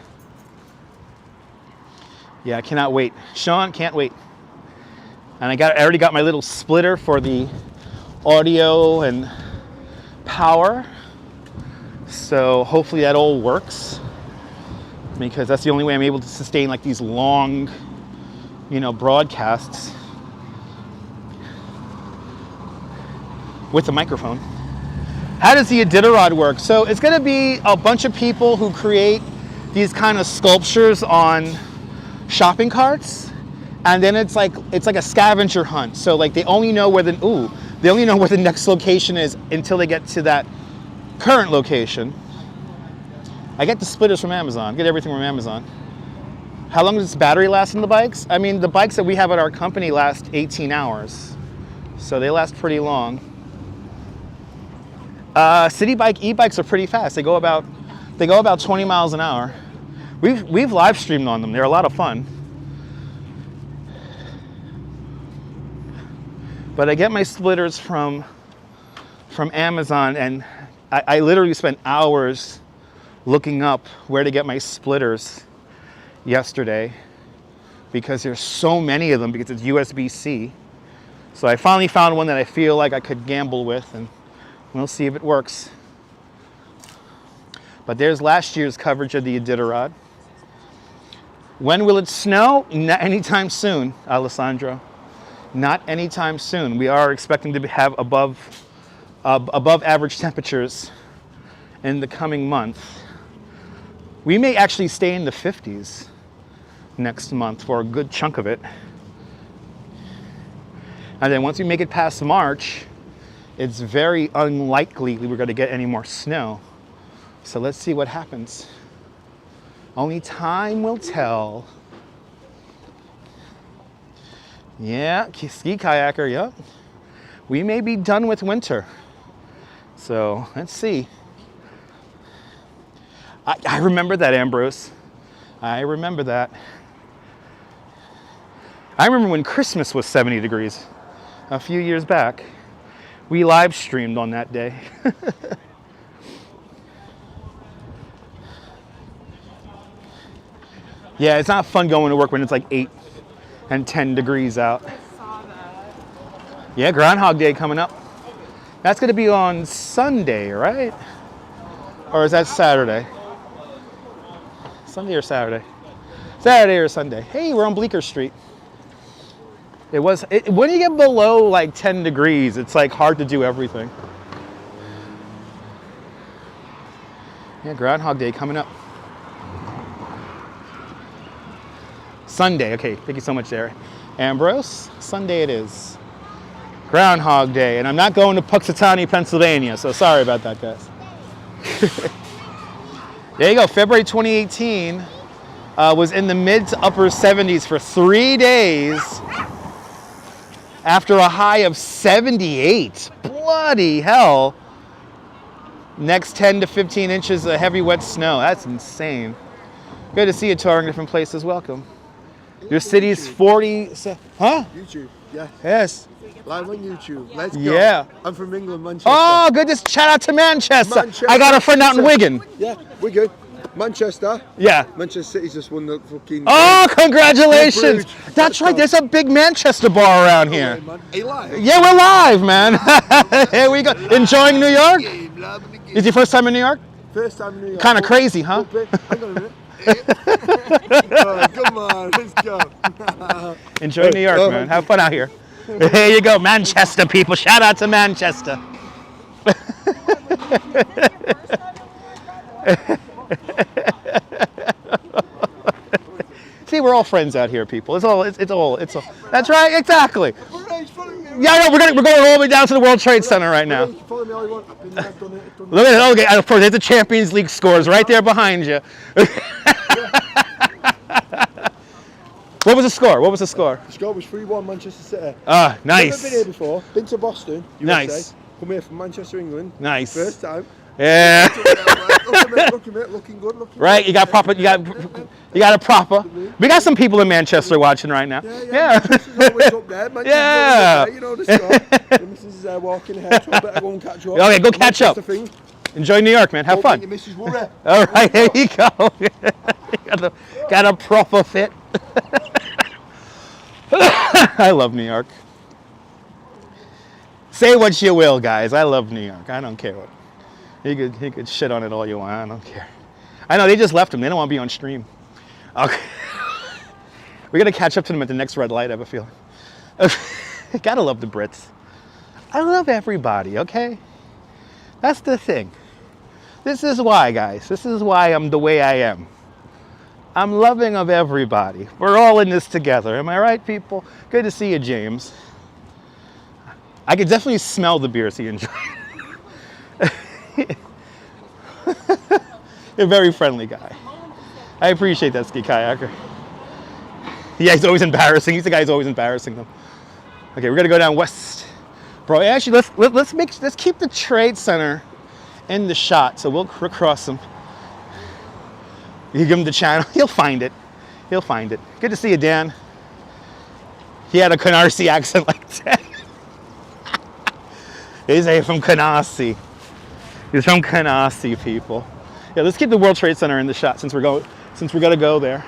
Yeah, I cannot wait. Sean, can't wait. And I already got my little splitter for the audio and power. So hopefully that all works, because that's the only way I'm able to sustain like these long, broadcasts with the microphone. How does the Iditarod work? So it's going to be a bunch of people who create these kind of sculptures on shopping carts, and then it's like a scavenger hunt. So like they only know where the next location is until they get to that current location. I get the splitters from Amazon. I get everything from Amazon. How long does this battery last in the bikes? I mean, the bikes that we have at our company last 18 hours, so they last pretty long. City bike e-bikes are pretty fast. They go about 20 miles an hour. We've live streamed on them. They're a lot of fun. But I get my splitters from Amazon, and I literally spent hours looking up where to get my splitters yesterday, because there's so many of them, because it's USB-C. So I finally found one that I feel like I could gamble with, and we'll see if it works. But there's last year's coverage of the Iditarod. When will it snow? Not anytime soon, Alessandro. Not anytime soon. We are expecting to have above average temperatures in the coming month. We may actually stay in the 50s next month for a good chunk of it. And then once we make it past March, it's very unlikely we're going to get any more snow. So let's see what happens. Only time will tell. Yeah, ski kayaker, yep. We may be done with winter. So let's see. I remember that, Ambrose. I remember that. I remember when Christmas was 70 degrees a few years back. We live streamed on that day. Yeah, it's not fun going to work when it's like 8 and 10 degrees out. I saw that. Yeah, Groundhog Day coming up. That's going to be on Sunday, right? Or is that Saturday? Sunday or Saturday? Saturday or Sunday. Hey, we're on Bleecker Street. When you get below like 10 degrees, it's like hard to do everything. Yeah, Groundhog Day coming up. Sunday, okay, thank you so much, Derek. Ambrose, Sunday it is. Groundhog Day, and I'm not going to Puxatawny, Pennsylvania, so sorry about that, guys. There you go, February 2018 was in the mid to upper 70s for 3 days after a high of 78. Bloody hell. Next 10 to 15 inches of heavy wet snow. That's insane. Good to see you touring different places. Welcome. Your city's 40... Huh? YouTube, yeah. Yes. Live on YouTube. Let's go. Yeah. I'm from England, Manchester. Oh, good. Just shout out to Manchester. Manchester. I got a friend out in Wigan. Yeah, we're good. Manchester. Yeah. Manchester City's just won the fucking... Oh, congratulations. Bruges. That's right. There's a big Manchester bar around here. Man. Are you live? Yeah, we're live, man. Here we go. Enjoying New York? Is your first time in New York? First time in New York. Kind of crazy, huh? Hang on a minute. Oh, come on, let's go. Enjoy New York, man. Have fun out here. Here you go, Manchester people. Shout out to Manchester. See, we're all friends out here, people. It's all. That's right, exactly. Yeah, no, we're going all the way down to the World Trade Center right now. Follow me all you want. I've been there, done it. Look at it. Okay, of course, there's the Champions League scores right there behind you. What was the score? What was the score? The score was 3-1 Manchester City. Ah, nice. Never been here before. Been to Boston, USA. Nice. Come here from Manchester, England. Nice. First time. Yeah. Looking good, looking good. Right, you got proper. You got a proper. We got some people in Manchester watching right now. Yeah. This is always up there. Manchester's Yeah. always up there, you know the score. The missus is walking ahead, so I better go and catch up. Okay, go catch up. Thing. Enjoy New York, man. Have Don't make fun. your missus worry. All right, here you go. got a proper fit. I love New York. Say what you will, guys. I love New York. I don't care what. You could shit on it all you want. I don't care. I know they just left him. They don't want to be on stream. Okay. We're gonna catch up to them at the next red light, I have a feeling. Gotta love the Brits. I love everybody, okay? That's the thing. This is why, guys. This is why I'm the way I am. I'm loving of everybody. We're all in this together. Am I right, people? Good to see you, James. I could definitely smell the beers he enjoyed. You're a very friendly guy. I appreciate that, ski kayaker. Yeah, he's always embarrassing. He's the guy who's always embarrassing them. Okay, we're gonna go down west. Bro, actually, let's keep the Trade Center in the shot, so we'll cross him. You give him the channel, he'll find it. He'll find it. Good to see you, Dan. He had a Canarsie accent like that. He's from Canarsie. He's from Canarsie, people. Yeah, let's keep the World Trade Center in the shot since we're gonna go there.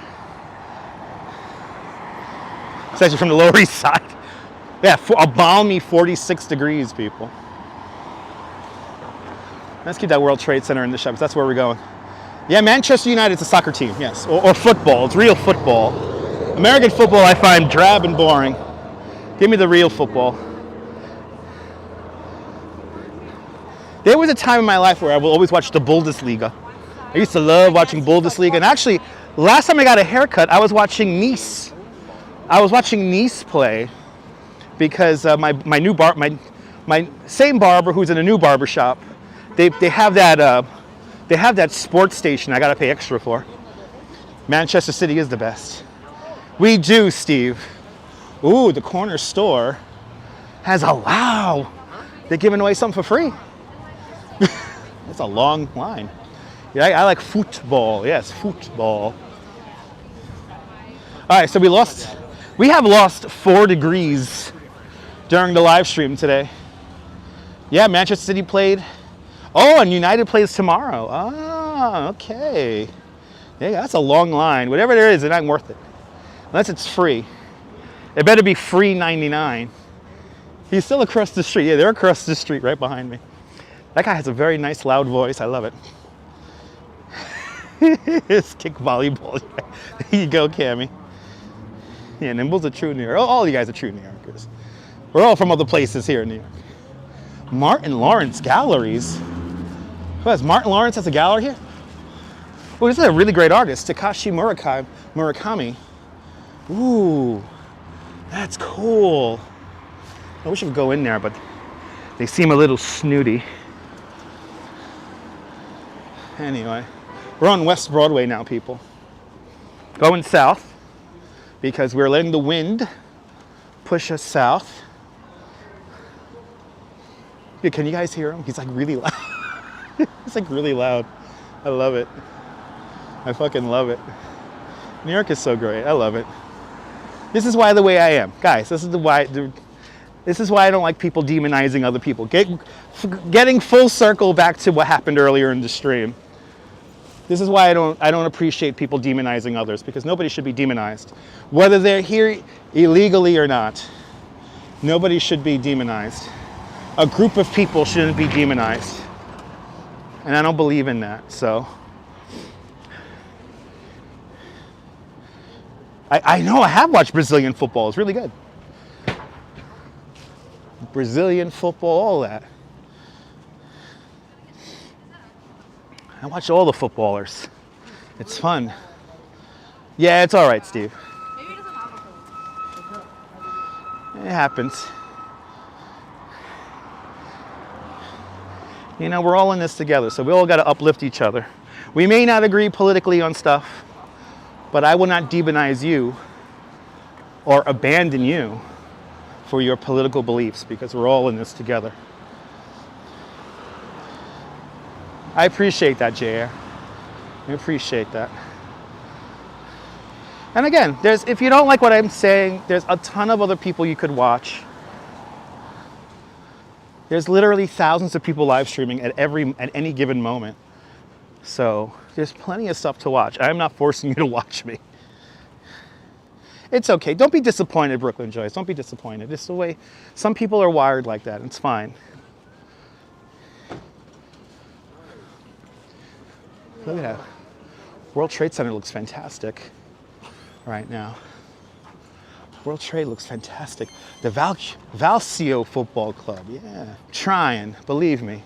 It's actually from the Lower East Side. Yeah, a balmy 46 degrees, people. Let's keep that World Trade Center in the shot because that's where we're going. Yeah, Manchester United's a soccer team, yes, or football. It's real football. American football I find drab and boring. Give me the real football. There was a time in my life where I will always watch the Bundesliga. I used to love watching Bundesliga, and actually, last time I got a haircut, I was watching Nice. I was watching Nice play because my same barber who's in a new barber shop, they have that sports station I got to pay extra for. Manchester City is the best. We do, Steve. Ooh, the corner store has a wow. They're giving away something for free. That's a long line. Yeah, I like football. Yes, football. All right, so we have lost 4 degrees during the live stream today. Yeah, Manchester City played. Oh, and United plays tomorrow. Ah, okay. Yeah, that's a long line. Whatever there is, it ain't worth it. Unless it's free. It better be free 99. He's still across the street. Yeah, they're across the street right behind me. That guy has a very nice loud voice. I love it. It's kick volleyball. There you go, Cammy. Yeah, Nimble's a true New Yorker. All you guys are true New Yorkers. We're all from other places here in New York. Martin Lawrence Galleries. Who has Martin Lawrence has a gallery here? Oh, this is a really great artist, Takashi Murakami. Ooh, that's cool. I wish I could go in there, but they seem a little snooty. Anyway, we're on West Broadway now, people. Going south because we're letting the wind push us south. Yeah, can you guys hear him? He's like really loud. He's like really loud. I love it. I fucking love it. New York is so great. I love it. This is why the way I am. Guys, this is why I don't like people demonizing other people. Getting full circle back to what happened earlier in the stream. This is why I don't appreciate people demonizing others, because nobody should be demonized. Whether they're here illegally or not, nobody should be demonized. A group of people shouldn't be demonized. And I don't believe in that, so. I know I have watched Brazilian football. It's really good. Brazilian football, all that. I watch all the footballers. It's fun. Yeah, it's all right, Steve. Maybe it doesn't have a hole. It happens. You know, we're all in this together, so we all got to uplift each other. We may not agree politically on stuff, but I will not demonize you or abandon you for your political beliefs, because we're all in this together. I appreciate that, JR. I appreciate that. And again, if you don't like what I'm saying, there's a ton of other people you could watch. There's literally thousands of people live streaming at any given moment. So there's plenty of stuff to watch. I'm not forcing you to watch me. It's okay. Don't be disappointed, Brooklyn Joyce. Don't be disappointed. It's the way some people are wired like that. It's fine. Look at that. World Trade Center looks fantastic right now. World Trade looks fantastic. The Valsio Football Club, yeah. Trying, believe me.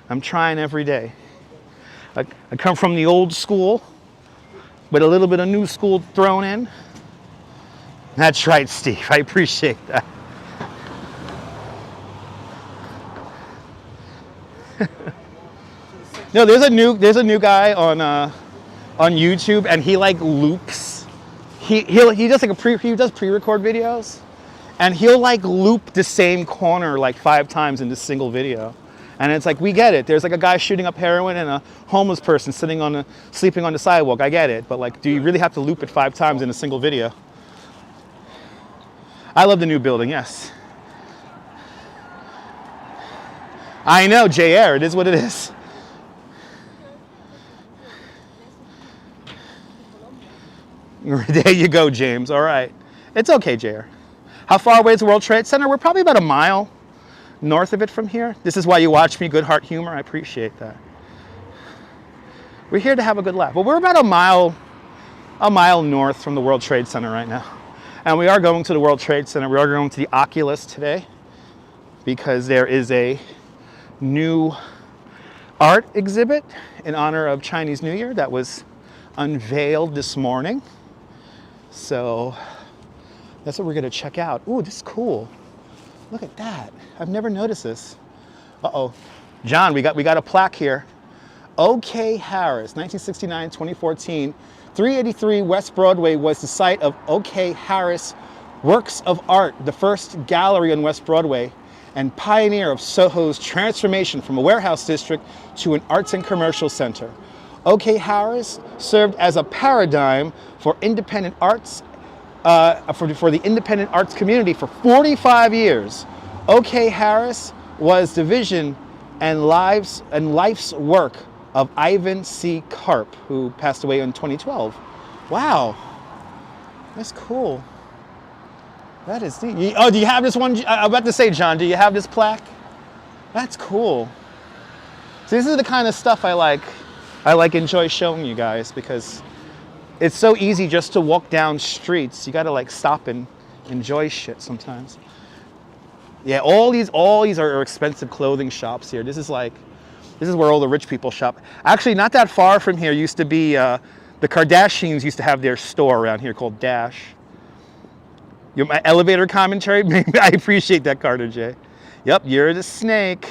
I'm trying every day. I come from the old school, with a little bit of new school thrown in. That's right, Steve. I appreciate that. No, there's a new guy on YouTube, and he like loops. He does like he does pre-record videos, and he'll like loop the same corner like 5 times in this single video. And it's like, we get it. There's like a guy shooting up heroin and a homeless person sleeping on the sidewalk. I get it, but like, do you really have to loop it 5 times in a single video? I love the new building, yes. I know, JR, it is what it is. There you go, James. All right. It's okay, JR. How far away is the World Trade Center? We're probably about a mile north of it from here. This is why you watch me, good heart humor. I appreciate that. We're here to have a good laugh. Well, we're about a mile north from the World Trade Center right now. And we are going to the World Trade Center. We are going to the Oculus today because there is a new art exhibit in honor of Chinese New Year that was unveiled this morning. So that's what we're going to check out. Ooh, this is cool. Look at that. I've never noticed this. Uh-oh. John, we got a plaque here. O.K. Harris, 1969-2014. 383 West Broadway was the site of O.K. Harris Works of Art, the first gallery on West Broadway, and pioneer of Soho's transformation from a warehouse district to an arts and commercial center. O.K. Harris served as a paradigm for independent arts, for the independent arts community for 45 years. O.K. Harris was the vision and life's work of Ivan C. Karp, who passed away in 2012. Wow, that's cool. That is neat. Oh, do you have this one? I'm about to say, John, do you have this plaque? That's cool. So this is the kind of stuff I like I like enjoy showing you guys because it's so easy just to walk down streets. You gotta like stop and enjoy shit sometimes. Yeah, all these are expensive clothing shops here. This is where all the rich people shop. Actually, not that far from here used to be the Kardashians used to have their store around here called Dash. My elevator commentary, I appreciate that, Carter J. Yep, you're the snake.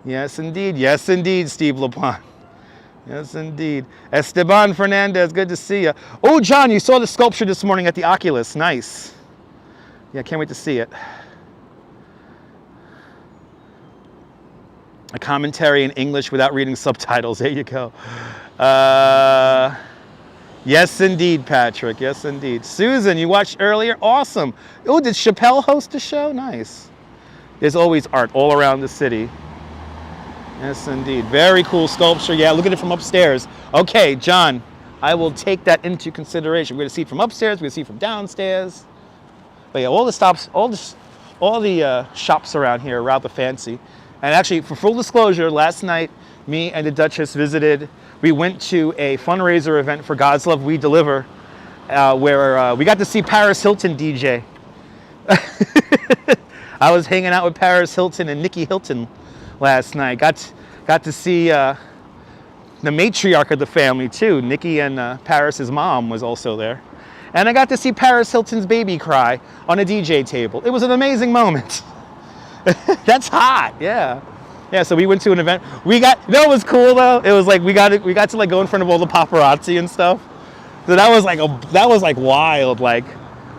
Yes, indeed. Yes, indeed, Steve LaPont. Yes, indeed. Esteban Fernandez, good to see you. Oh, John, you saw the sculpture this morning at the Oculus. Nice. Yeah, can't wait to see it. A commentary in English without reading subtitles. There you go. Yes, indeed, Patrick. Yes, indeed. Susan, you watched earlier? Awesome. Oh, did Chappelle host the show? Nice. There's always art all around the city. Yes, indeed. Very cool sculpture. Yeah, look at it from upstairs. Okay, John, I will take that into consideration. We're going to see it from upstairs. We're going to see it from downstairs. But yeah, all the shops around here are rather fancy. And actually, for full disclosure, last night, me and the Duchess we went to a fundraiser event for God's Love We Deliver, where we got to see Paris Hilton DJ. I was hanging out with Paris Hilton and Nikki Hilton last night. Got to see the matriarch of the family too. Nikki and Paris's mom was also there. And I got to see Paris Hilton's baby cry on a DJ table. It was an amazing moment. That's hot, yeah. Yeah, so we went to an event. It was cool though. It was like we got to like go in front of all the paparazzi and stuff. So that was like wild. Like,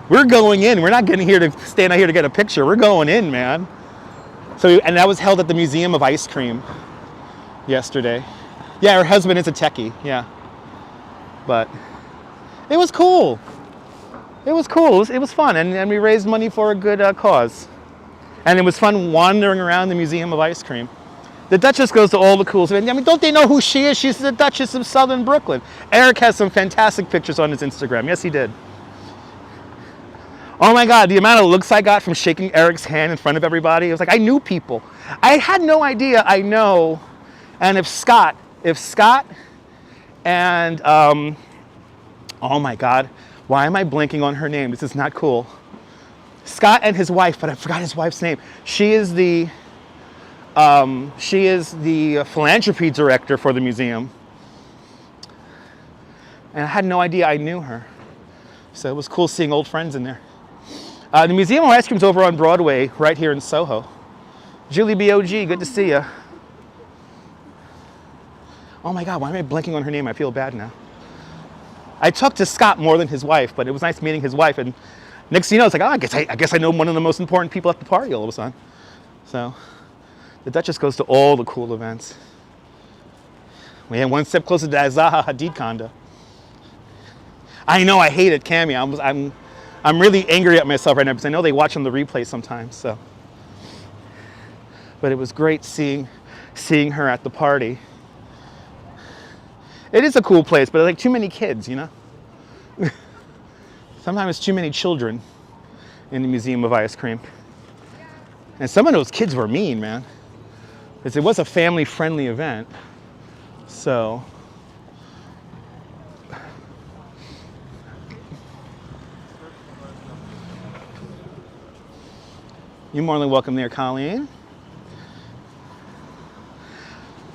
we're going in. We're not getting here to stand out here to get a picture. We're going in, man. And that was held at the Museum of Ice Cream yesterday. Yeah, her husband is a techie, yeah. But it was cool. It was cool. It was fun, and we raised money for a good cause. And it was fun wandering around the Museum of Ice Cream. The Duchess goes to all the cool stuff. I mean, don't they know who she is? She's the Duchess of Southern Brooklyn. Eric has some fantastic pictures on his Instagram. Yes, he did. Oh my God, the amount of looks I got from shaking Eric's hand in front of everybody. It was like, I knew people. I had no idea I know. And if Scott and, oh my God, why am I blanking on her name? This is not cool. Scott and his wife, but I forgot his wife's name. She is the philanthropy director for the museum. And I had no idea I knew her. So it was cool seeing old friends in there. The Museum of Ice Cream's over on Broadway, right here in Soho. Julie B.O.G., good to see you. Oh my God, why am I blanking on her name? I feel bad now. I talked to Scott more than his wife, but it was nice meeting his wife. And next thing you know, it's like, oh, I guess I know one of the most important people at the party all of a sudden. So the Duchess goes to all the cool events. We had one step closer to that Zaha Hadid condo. I know, I hate it, Cammy. I'm really angry at myself right now because I know they watch on the replay sometimes. So, but it was great seeing her at the party. It is a cool place, but like too many kids, you know? Sometimes too many children in the Museum of Ice Cream. And some of those kids were mean, man. Because it was a family-friendly event. So, you're more than welcome there, Colleen.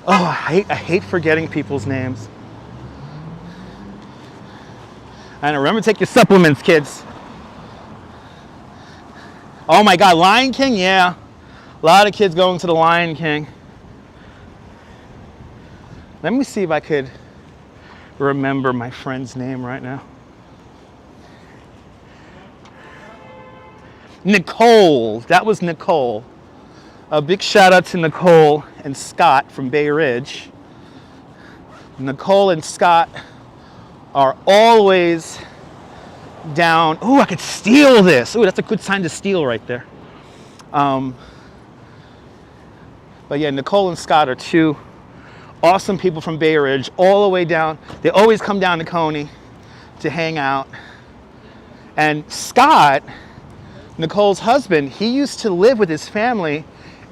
Oh, I hate forgetting people's names. And remember to take your supplements, kids. Oh my God, Lion King? Yeah. A lot of kids going to the Lion King. Let me see if I could remember my friend's name right now. Nicole. That was Nicole. A big shout out to Nicole and Scott from Bay Ridge. Nicole and Scott are always down. Oh, I could steal this. Oh, that's a good sign to steal right there. But yeah, Nicole and Scott are two awesome people from Bay Ridge, all the way down. They always come down to Coney to hang out. And Scott, Nicole's husband, he used to live with his family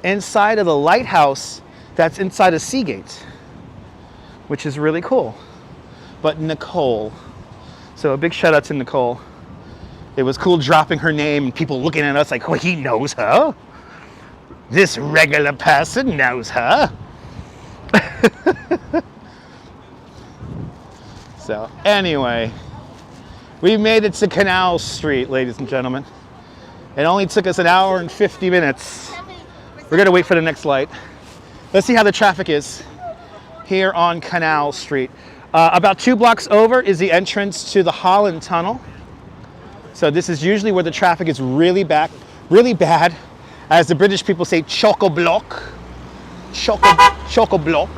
inside of the lighthouse that's inside of Seagate, which is really cool. But Nicole, so a big shout out to Nicole. It was cool dropping her name and people looking at us like, oh, he knows her. This regular person knows her. So anyway, we made it to Canal Street, ladies and gentlemen. It only took us an hour and 50 minutes. We're gonna wait for the next light. Let's see how the traffic is here on Canal Street. About 2 blocks over is the entrance to the Holland Tunnel. So this is usually where the traffic is really bad. As the British people say, chock-a-block. Chock-a-block.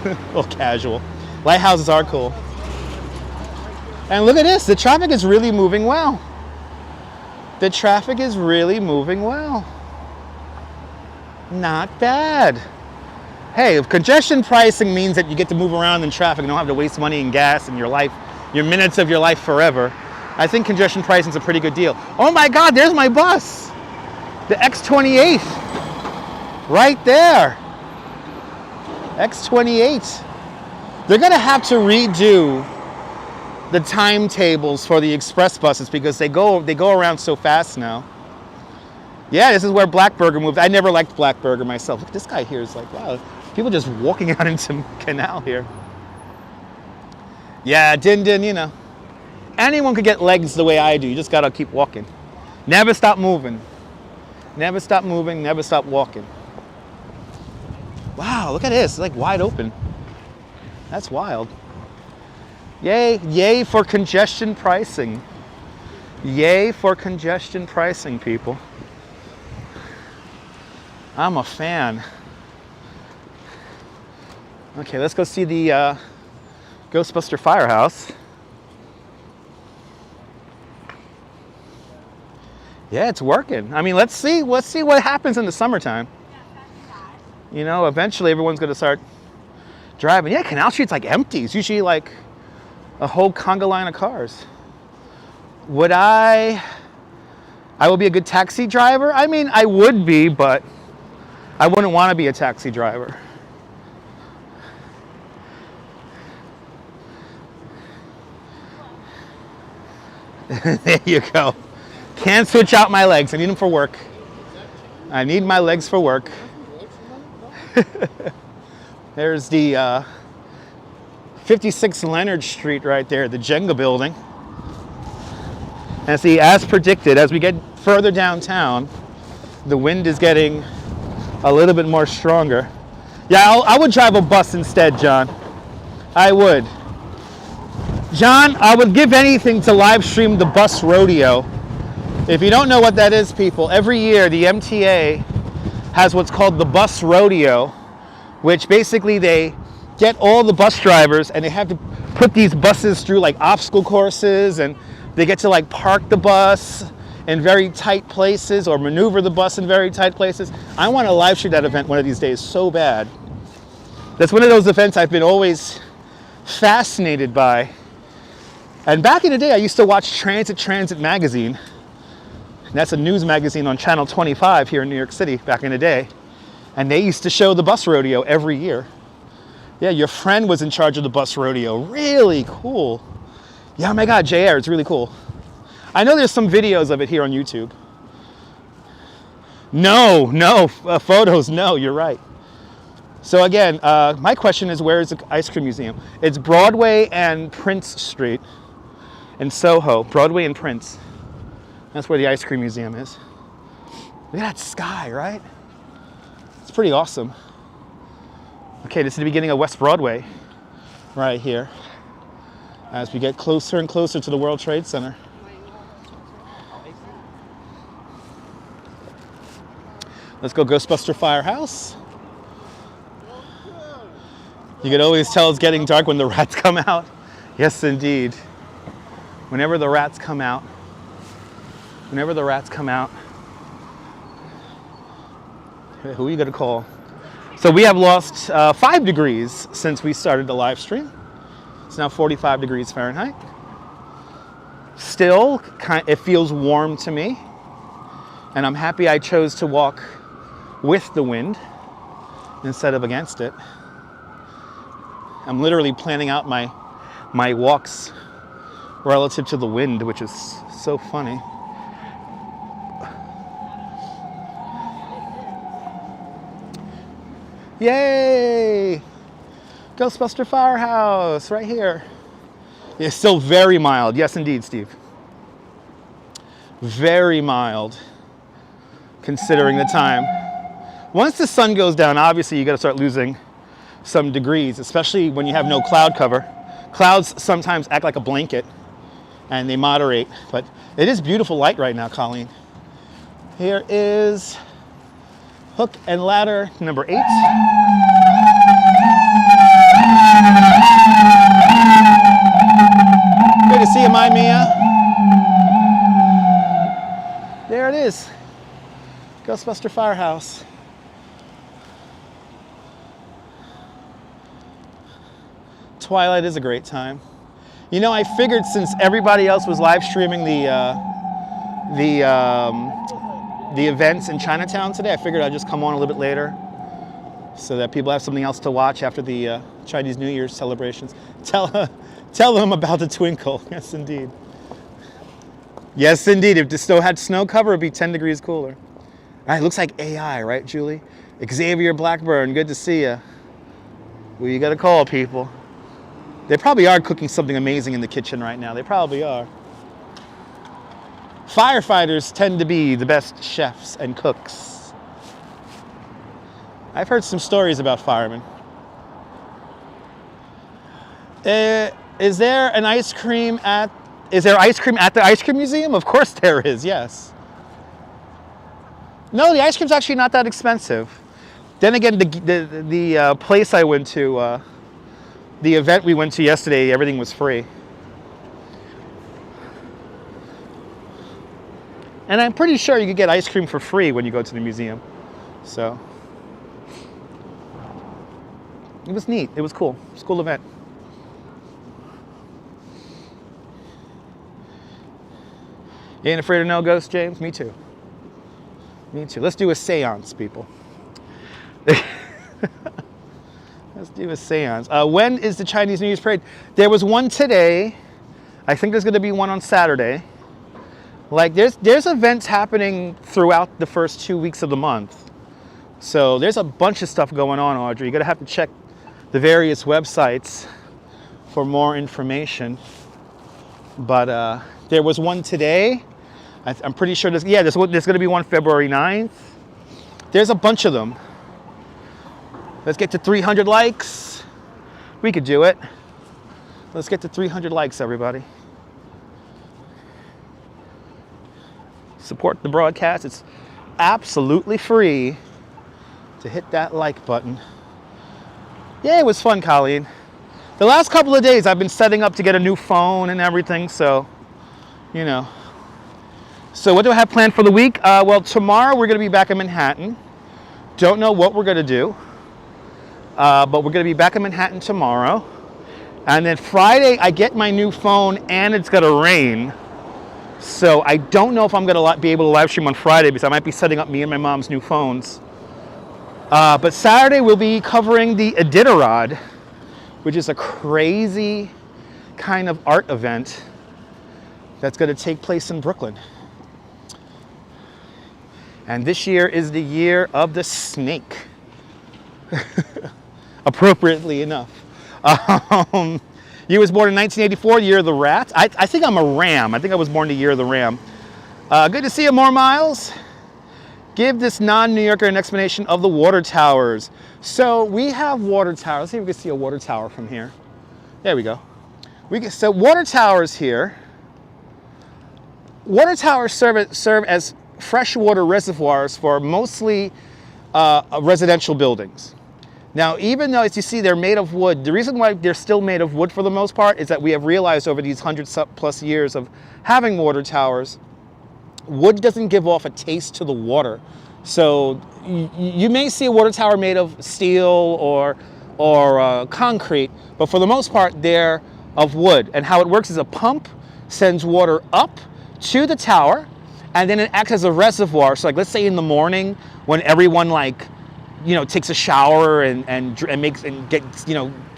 A little casual. Lighthouses are cool. And look at this, the traffic is really moving well. The traffic is really moving well. Not bad. Hey, if congestion pricing means that you get to move around in traffic and don't have to waste money and gas in your life, your minutes of your life forever, I think congestion pricing is a pretty good deal. Oh my God, there's my bus. The X28, right there. X28. They're gonna have to redo the timetables for the express buses because they go around so fast now. Yeah, this is where Blackburger moved. I never liked Blackburger myself. Look, this guy here is like, wow, people just walking out into Canal here. Yeah, Din, you know. Anyone could get legs the way I do. You just gotta keep walking. Never stop moving. Never stop moving, never stop walking. Wow, look at this, it's like wide open. That's wild. Yay for congestion pricing. Yay for congestion pricing, people. I'm a fan. Okay, let's go see the Ghostbuster Firehouse. Yeah, it's working. I mean, let's see what happens in the summertime. You know, eventually everyone's gonna start driving. Yeah, Canal Street's like empty. It's usually like a whole conga line of cars. Would I will be a good taxi driver? I mean, I would be, but I wouldn't want to be a taxi driver. There you go. Can't switch out my legs. I need them for work. I need my legs for work. There's the 56 Leonard Street right there, the Jenga building. And see, as predicted, as we get further downtown, the wind is getting a little bit more stronger. Yeah, I would drive a bus instead, John. I would. John, I would give anything to live stream the bus rodeo. If you don't know what that is, people, every year the MTA has what's called the bus rodeo, which basically they get all the bus drivers and they have to put these buses through like obstacle courses, and they get to like park the bus in very tight places or maneuver the bus in very tight places. I want to live stream that event one of these days so bad. That's one of those events I've been always fascinated by. And back in the day, I used to watch Transit Magazine. And that's a news magazine on Channel 25 here in New York City back in the day. And they used to show the bus rodeo every year. Yeah, your friend was in charge of the bus rodeo. Really cool. Yeah, oh my God, JR, it's really cool. I know there's some videos of it here on YouTube. No, photos, no, you're right. So again, my question is, where is the ice cream museum? It's Broadway and Prince Street in Soho. Broadway and Prince. That's where the ice cream museum is. Look at that sky, right? It's pretty awesome. Okay, this is the beginning of West Broadway right here as we get closer and closer to the World Trade Center. Let's go Ghostbuster Firehouse. You can always tell it's getting dark when the rats come out. Yes, indeed. Whenever the rats come out. Whenever the rats come out. Who are you gonna call? So we have lost 5 degrees since we started the live stream. It's now 45 degrees Fahrenheit. Still, it feels warm to me. And I'm happy I chose to walk with the wind instead of against it. I'm literally planning out my walks relative to the wind, which is so funny. Yay! Ghostbuster Firehouse, right here. It's still very mild. Yes, indeed, Steve. Very mild, considering the time. Once the sun goes down, obviously you got to start losing some degrees, especially when you have no cloud cover. Clouds sometimes act like a blanket, and they moderate. But it is beautiful light right now, Colleen. Here is hook and ladder number 8. Good to see you, my Mia. There it is. Ghostbuster Firehouse. Twilight is a great time. You know, I figured since everybody else was live streaming the events in Chinatown today, I figured I'd just come on a little bit later so that people have something else to watch after the Chinese New Year celebrations. Tell them about the twinkle. Yes, indeed. Yes, indeed. If the snow had snow cover, it'd be 10 degrees cooler. All right, looks like AI, right, Julie? Xavier Blackburn, good to see you. Well, you got to call people. They probably are cooking something amazing in the kitchen right now. They probably are. Firefighters tend to be the best chefs and cooks. I've heard some stories about firemen. Is there ice cream at the ice cream museum? Of course there is, yes. No, the ice cream's actually not that expensive. Then again, the place I went to, the event we went to yesterday, everything was free. And I'm pretty sure you could get ice cream for free when you go to the museum. So it was neat. It was cool. It was a cool event. You ain't afraid of no ghosts, James? Me too. Me too. Let's do a seance, people. Let's do a seance. When is the Chinese New Year's parade? There was one today. I think there's going to be one on Saturday. Like there's events happening throughout the first 2 weeks of the month. So there's a bunch of stuff going on, Audrey. You're going to have to check the various websites for more information. But there was one today. I'm pretty sure there's going to be one February 9th. There's a bunch of them. Let's get to 300 likes. We could do it. Let's get to 300 likes, everybody. Support the broadcast. It's absolutely free to hit that like button. Yeah, it was fun, Colleen. The last couple of days I've been setting up to get a new phone and everything, so, you know. So what do I have planned for the week? Well, tomorrow we're going to be back in Manhattan. Don't know what we're going to do. But we're going to be back in Manhattan tomorrow. And then Friday, I get my new phone and it's going to rain. So I don't know if I'm going to be able to live stream on Friday because I might be setting up me and my mom's new phones. But Saturday, we'll be covering the Iditarod, which is a crazy kind of art event that's going to take place in Brooklyn. And this year is the year of the snake. Appropriately enough. You was born in 1984, the year of the rat. I think I'm a ram. I think I was born the year of the ram. Good to see you, more Miles. Give this non-New Yorker an explanation of the water towers. So we have water towers. Let's see if we can see a water tower from here. There we go. So water towers here. Water towers serve as freshwater reservoirs for mostly residential buildings. Now, even though, as you see, they're made of wood, the reason why they're still made of wood for the most part is that we have realized over these 100+ years of having water towers, wood doesn't give off a taste to the water. So you may see a water tower made of steel or concrete, but for the most part, they're of wood. And how it works is a pump sends water up to the tower, and then it acts as a reservoir. So, like, let's say in the morning when everyone takes a shower and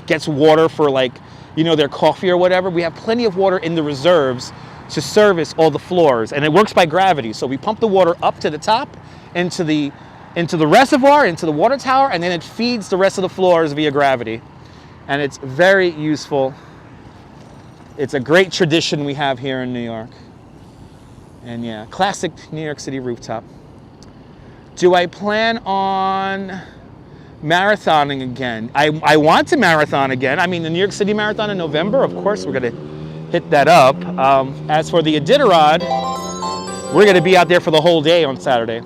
gets gets water for like, you know, their coffee or whatever. We have plenty of water in the reserves to service all the floors, and it works by gravity. So we pump the water up to the top into the reservoir, into the water tower, and then it feeds the rest of the floors via gravity. And it's very useful. It's a great tradition we have here in New York. And yeah, classic New York City rooftop. Do I plan on marathoning again? I want to marathon again. I mean, the New York City Marathon in November, of course, we're going to hit that up. As for the Iditarod, we're going to be out there for the whole day on Saturday.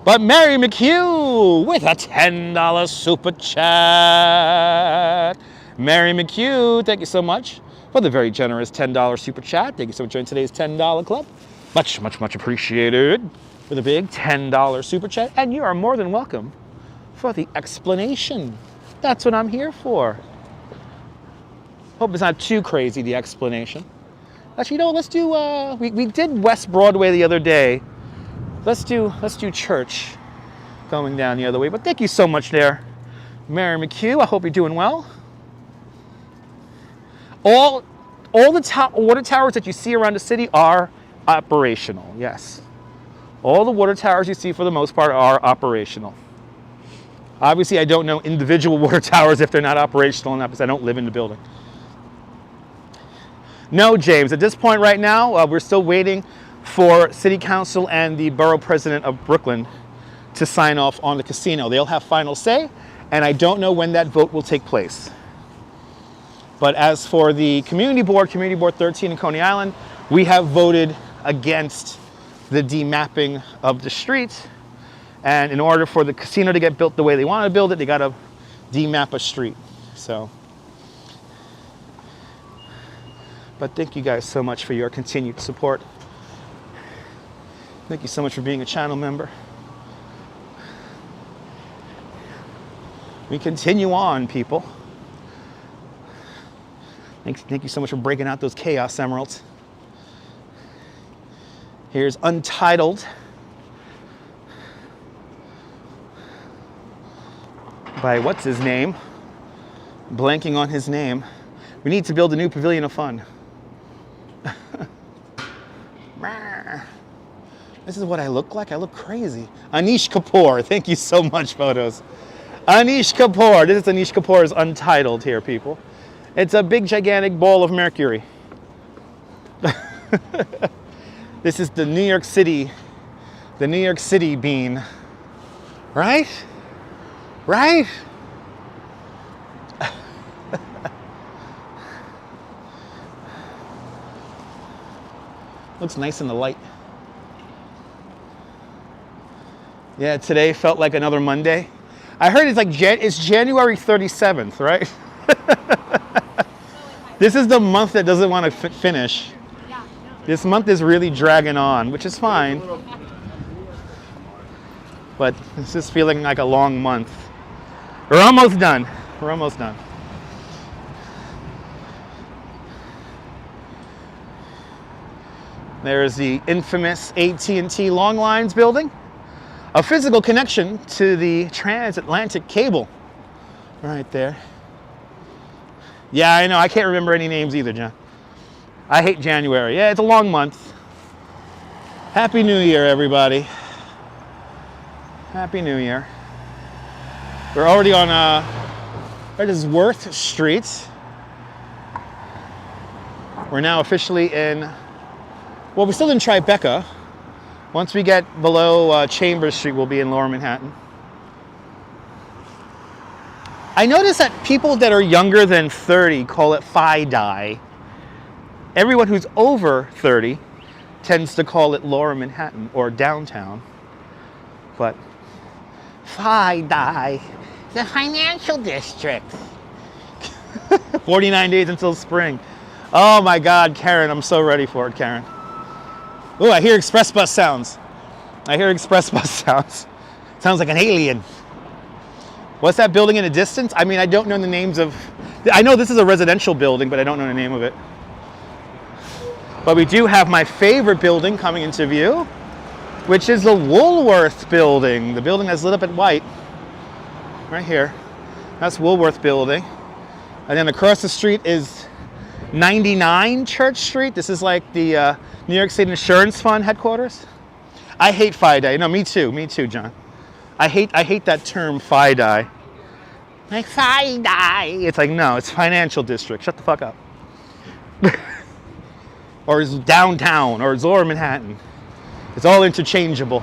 But Mary McHugh with a $10 super chat. Mary McHugh, thank you so much for the very generous $10 super chat. Thank you so much for joining today's $10 club. Much, much, much appreciated for the big $10 super chat. And you are more than welcome for the explanation. That's what I'm here for. Hope it's not too crazy, the explanation. Actually, you know, let's do, we did West Broadway the other day. Let's do church going down the other way. But thank you so much there, Mary McHugh. I hope you're doing well. All the water towers that you see around the city are operational, yes. All the water towers you see for the most part are operational. Obviously, I don't know individual water towers if they're not operational enough because I don't live in the building. No, James, at this point right now, we're still waiting for City Council and the Borough President of Brooklyn to sign off on the casino. They'll have final say, and I don't know when that vote will take place. But as for the Community Board 13 in Coney Island, we have voted against the demapping of the street. And in order for the casino to get built the way they want to build it, they got to demap a street. So, but thank you guys so much for your continued support. Thank you so much for being a channel member. We continue on, people. Thank you so much for breaking out those Chaos Emeralds. Here's Untitled by what's his name? Blanking on his name. We need to build a new pavilion of fun. This is what I look like. I look crazy. Anish Kapoor. Thank you so much, photos. Anish Kapoor. This is Anish Kapoor's Untitled here, people. It's a big, gigantic ball of mercury. This is the New York City bean. Right? Right? Looks nice in the light. Yeah, today felt like another Monday. I heard it's like it's January 37th, right? This is the month that doesn't want to finish. This month is really dragging on, which is fine. But it's just feeling like a long month. We're almost done. We're almost done. There's the infamous AT&T Long Lines building. A physical connection to the transatlantic cable. Right there. Yeah, I know. I can't remember any names either, John. I hate January. Yeah, it's a long month. Happy New Year, everybody. Happy New Year. We're already on that is Worth Street. We're now officially in, well, we're still in Tribeca. Once we get below Chambers Street, we'll be in Lower Manhattan. I notice that people that are younger than 30 call it FI-DI. Everyone who's over 30 tends to call it Lower Manhattan or downtown. But FI-DI, the financial district. 49 days until spring. Oh my God, Karen, I'm so ready for it, Karen. Oh, I hear express bus sounds. I hear express bus sounds. Sounds like an alien. What's that building in the distance? I mean, I don't know the names of, I know this is a residential building, but I don't know the name of it. But we do have my favorite building coming into view, which is the Woolworth building. The building that's lit up at white. Right here. That's Woolworth building. And then across the street is 99 Church Street. This is like the New York State Insurance Fund headquarters. I hate FIDI. No, me too, John. I hate that term FIDI. Like FIDI. It's like, no, it's financial district. Shut the fuck up. Or it's downtown, or it's Lower Manhattan. It's all interchangeable.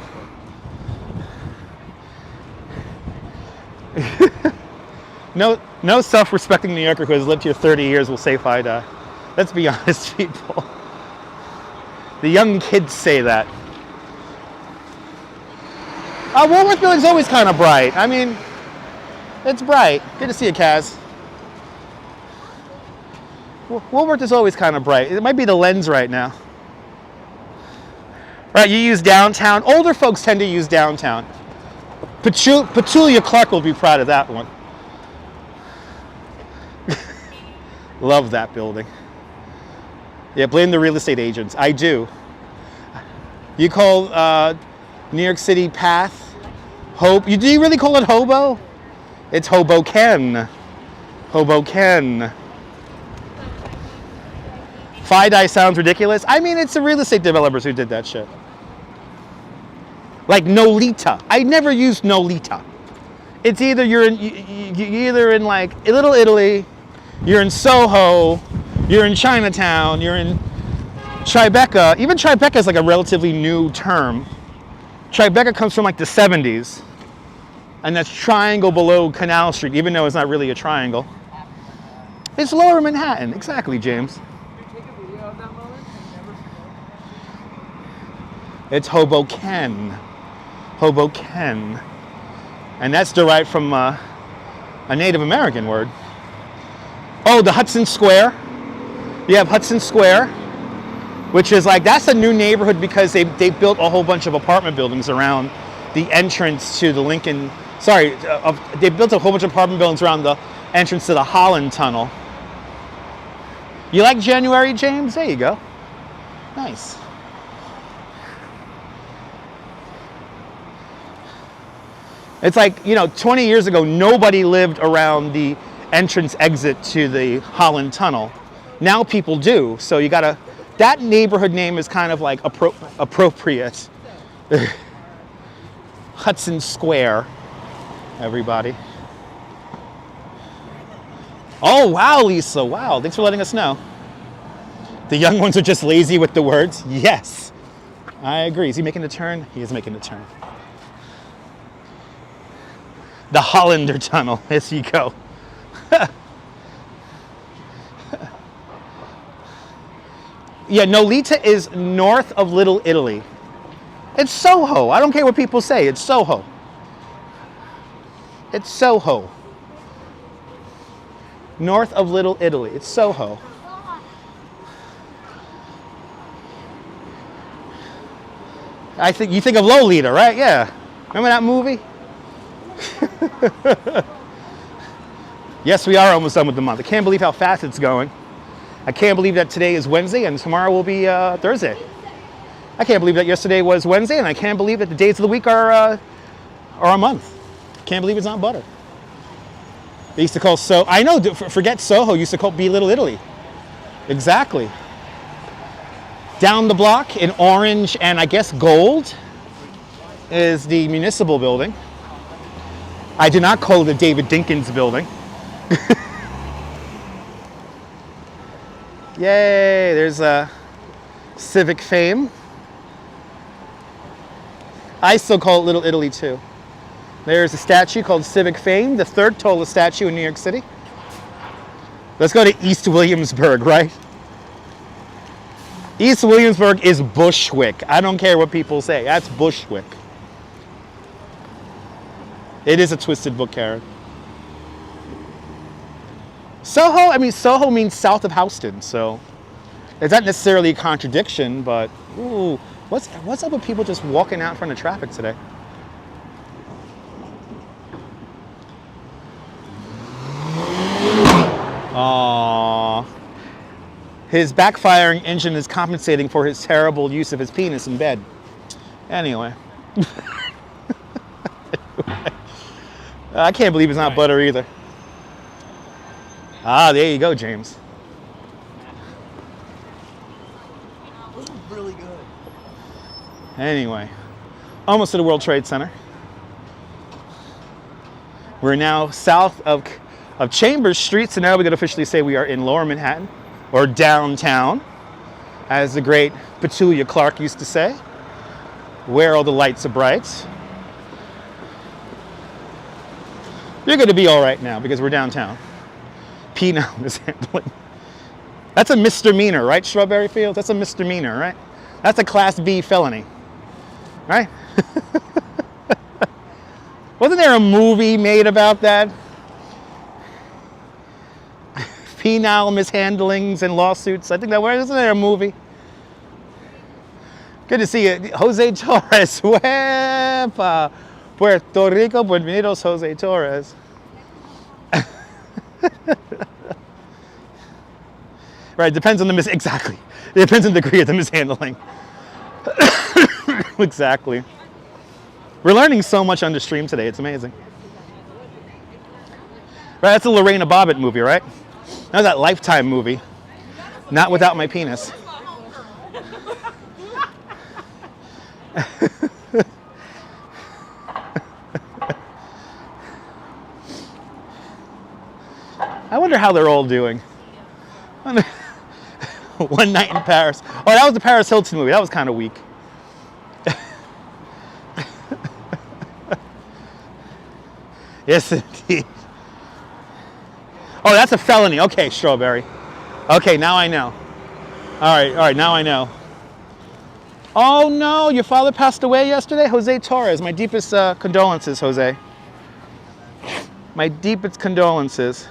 No self-respecting New Yorker who has lived here 30 years will say FIDI. Let's be honest, people. The young kids say that. Woolworth Building's always kind of bright. I mean, it's bright. Good to see you, Kaz. Woolworth is always kind of bright. It might be the lens right now. Right, you use downtown. Older folks tend to use downtown. Petulia Clark will be proud of that one. Love that building. Yeah, blame the real estate agents. I do. You call New York City Path Hope? Do you really call it Hobo? It's Hoboken. Hoboken. FIDI sounds ridiculous. I mean, it's the real estate developers who did that shit. Like Nolita. I never used Nolita. It's either you're in like Little Italy, you're in Soho, you're in Chinatown, you're in Tribeca. Even Tribeca is like a relatively new term. Tribeca comes from like the 70s. And that's triangle below Canal Street, even though it's not really a triangle. It's Lower Manhattan. Exactly, James. It's Hoboken. Hoboken. And that's derived from a Native American word. Oh, the Hudson Square. You have Hudson Square, which is like, that's a new neighborhood because they built a whole bunch of apartment buildings around the entrance to the Lincoln, they built a whole bunch of apartment buildings around the entrance to the Holland Tunnel. You like January, James? There you go. Nice. It's like, 20 years ago, nobody lived around the entrance exit to the Holland Tunnel. Now people do. So you gotta, that neighborhood name is kind of like appropriate. Hudson Square, everybody. Oh, wow, Lisa. Wow, thanks for letting us know. The young ones are just lazy with the words. Yes, I agree. Is he making a turn? He is making a turn. The Hollander Tunnel. Yes, you go. Yeah, Nolita is north of Little Italy. It's Soho. I don't care what people say. It's Soho. It's Soho. North of Little Italy. It's Soho. You think of Lolita, right? Yeah. Remember that movie? Yes, we are almost done with the month. I can't believe how fast it's going. I can't believe that today is Wednesday and tomorrow will be Thursday. I can't believe that yesterday was Wednesday, and I can't believe that the days of the week are a month. Can't believe it's not butter. They used to call I know, forget Soho, used to be Little Italy. Exactly. Down the block in orange and I guess gold is the municipal building. I do not call it the David Dinkins building. Yay, there's a Civic Fame. I still call it Little Italy too. There's a statue called Civic Fame, the third tallest statue in New York City. Let's go to East Williamsburg, right? East Williamsburg is Bushwick. I don't care what people say. That's Bushwick. It is a twisted book, Karen. Soho means south of Houston, so it's not necessarily a contradiction, but ooh, what's up with people just walking out in front of traffic today? Aww. His backfiring engine is compensating for his terrible use of his penis in bed. Anyway. I can't believe it's not butter either. Ah, there you go, James. Those are really good. Anyway, almost to the World Trade Center. We're now south of Chambers Street, so now we can officially say we are in Lower Manhattan, or downtown, as the great Petulia Clark used to say, where all the lights are bright. You're going to be all right now because we're downtown. Penal mishandling. That's a misdemeanor, right, Strawberry Fields? That's a misdemeanor, right? That's a Class B felony, right? Wasn't there a movie made about that? Penal mishandlings and lawsuits. I think that wasn't there a movie? Good to see you, Jose Torres. Wepa. Puerto Rico, bienvenidos, Jose Torres. Right, depends on the exactly. It depends on the degree of the mishandling. Exactly. We're learning so much on the stream today. It's amazing. Right, that's a Lorena Bobbitt movie, right? That was that Lifetime movie. Not Without My Penis. I wonder how they're all doing. One Night in Paris. Oh, that was the Paris Hilton movie. That was kind of weak. Yes, indeed. Oh, that's a felony. Okay, Strawberry. Okay, now I know. All right, now I know. Oh, no, your father passed away yesterday? Jose Torres. My deepest condolences, Jose. My deepest condolences.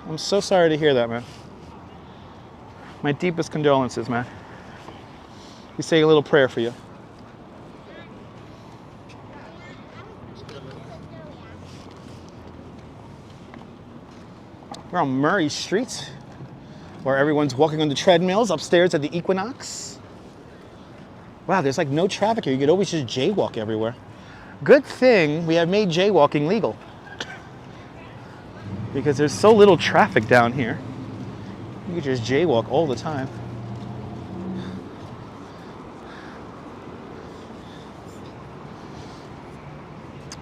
I'm so sorry to hear that, man. My deepest condolences, man. We say a little prayer for you. We're on Murray Street, where everyone's walking on the treadmills upstairs at the Equinox. Wow, there's like no traffic here. You could always just jaywalk everywhere. Good thing we have made jaywalking legal, because there's so little traffic down here. You can just jaywalk all the time.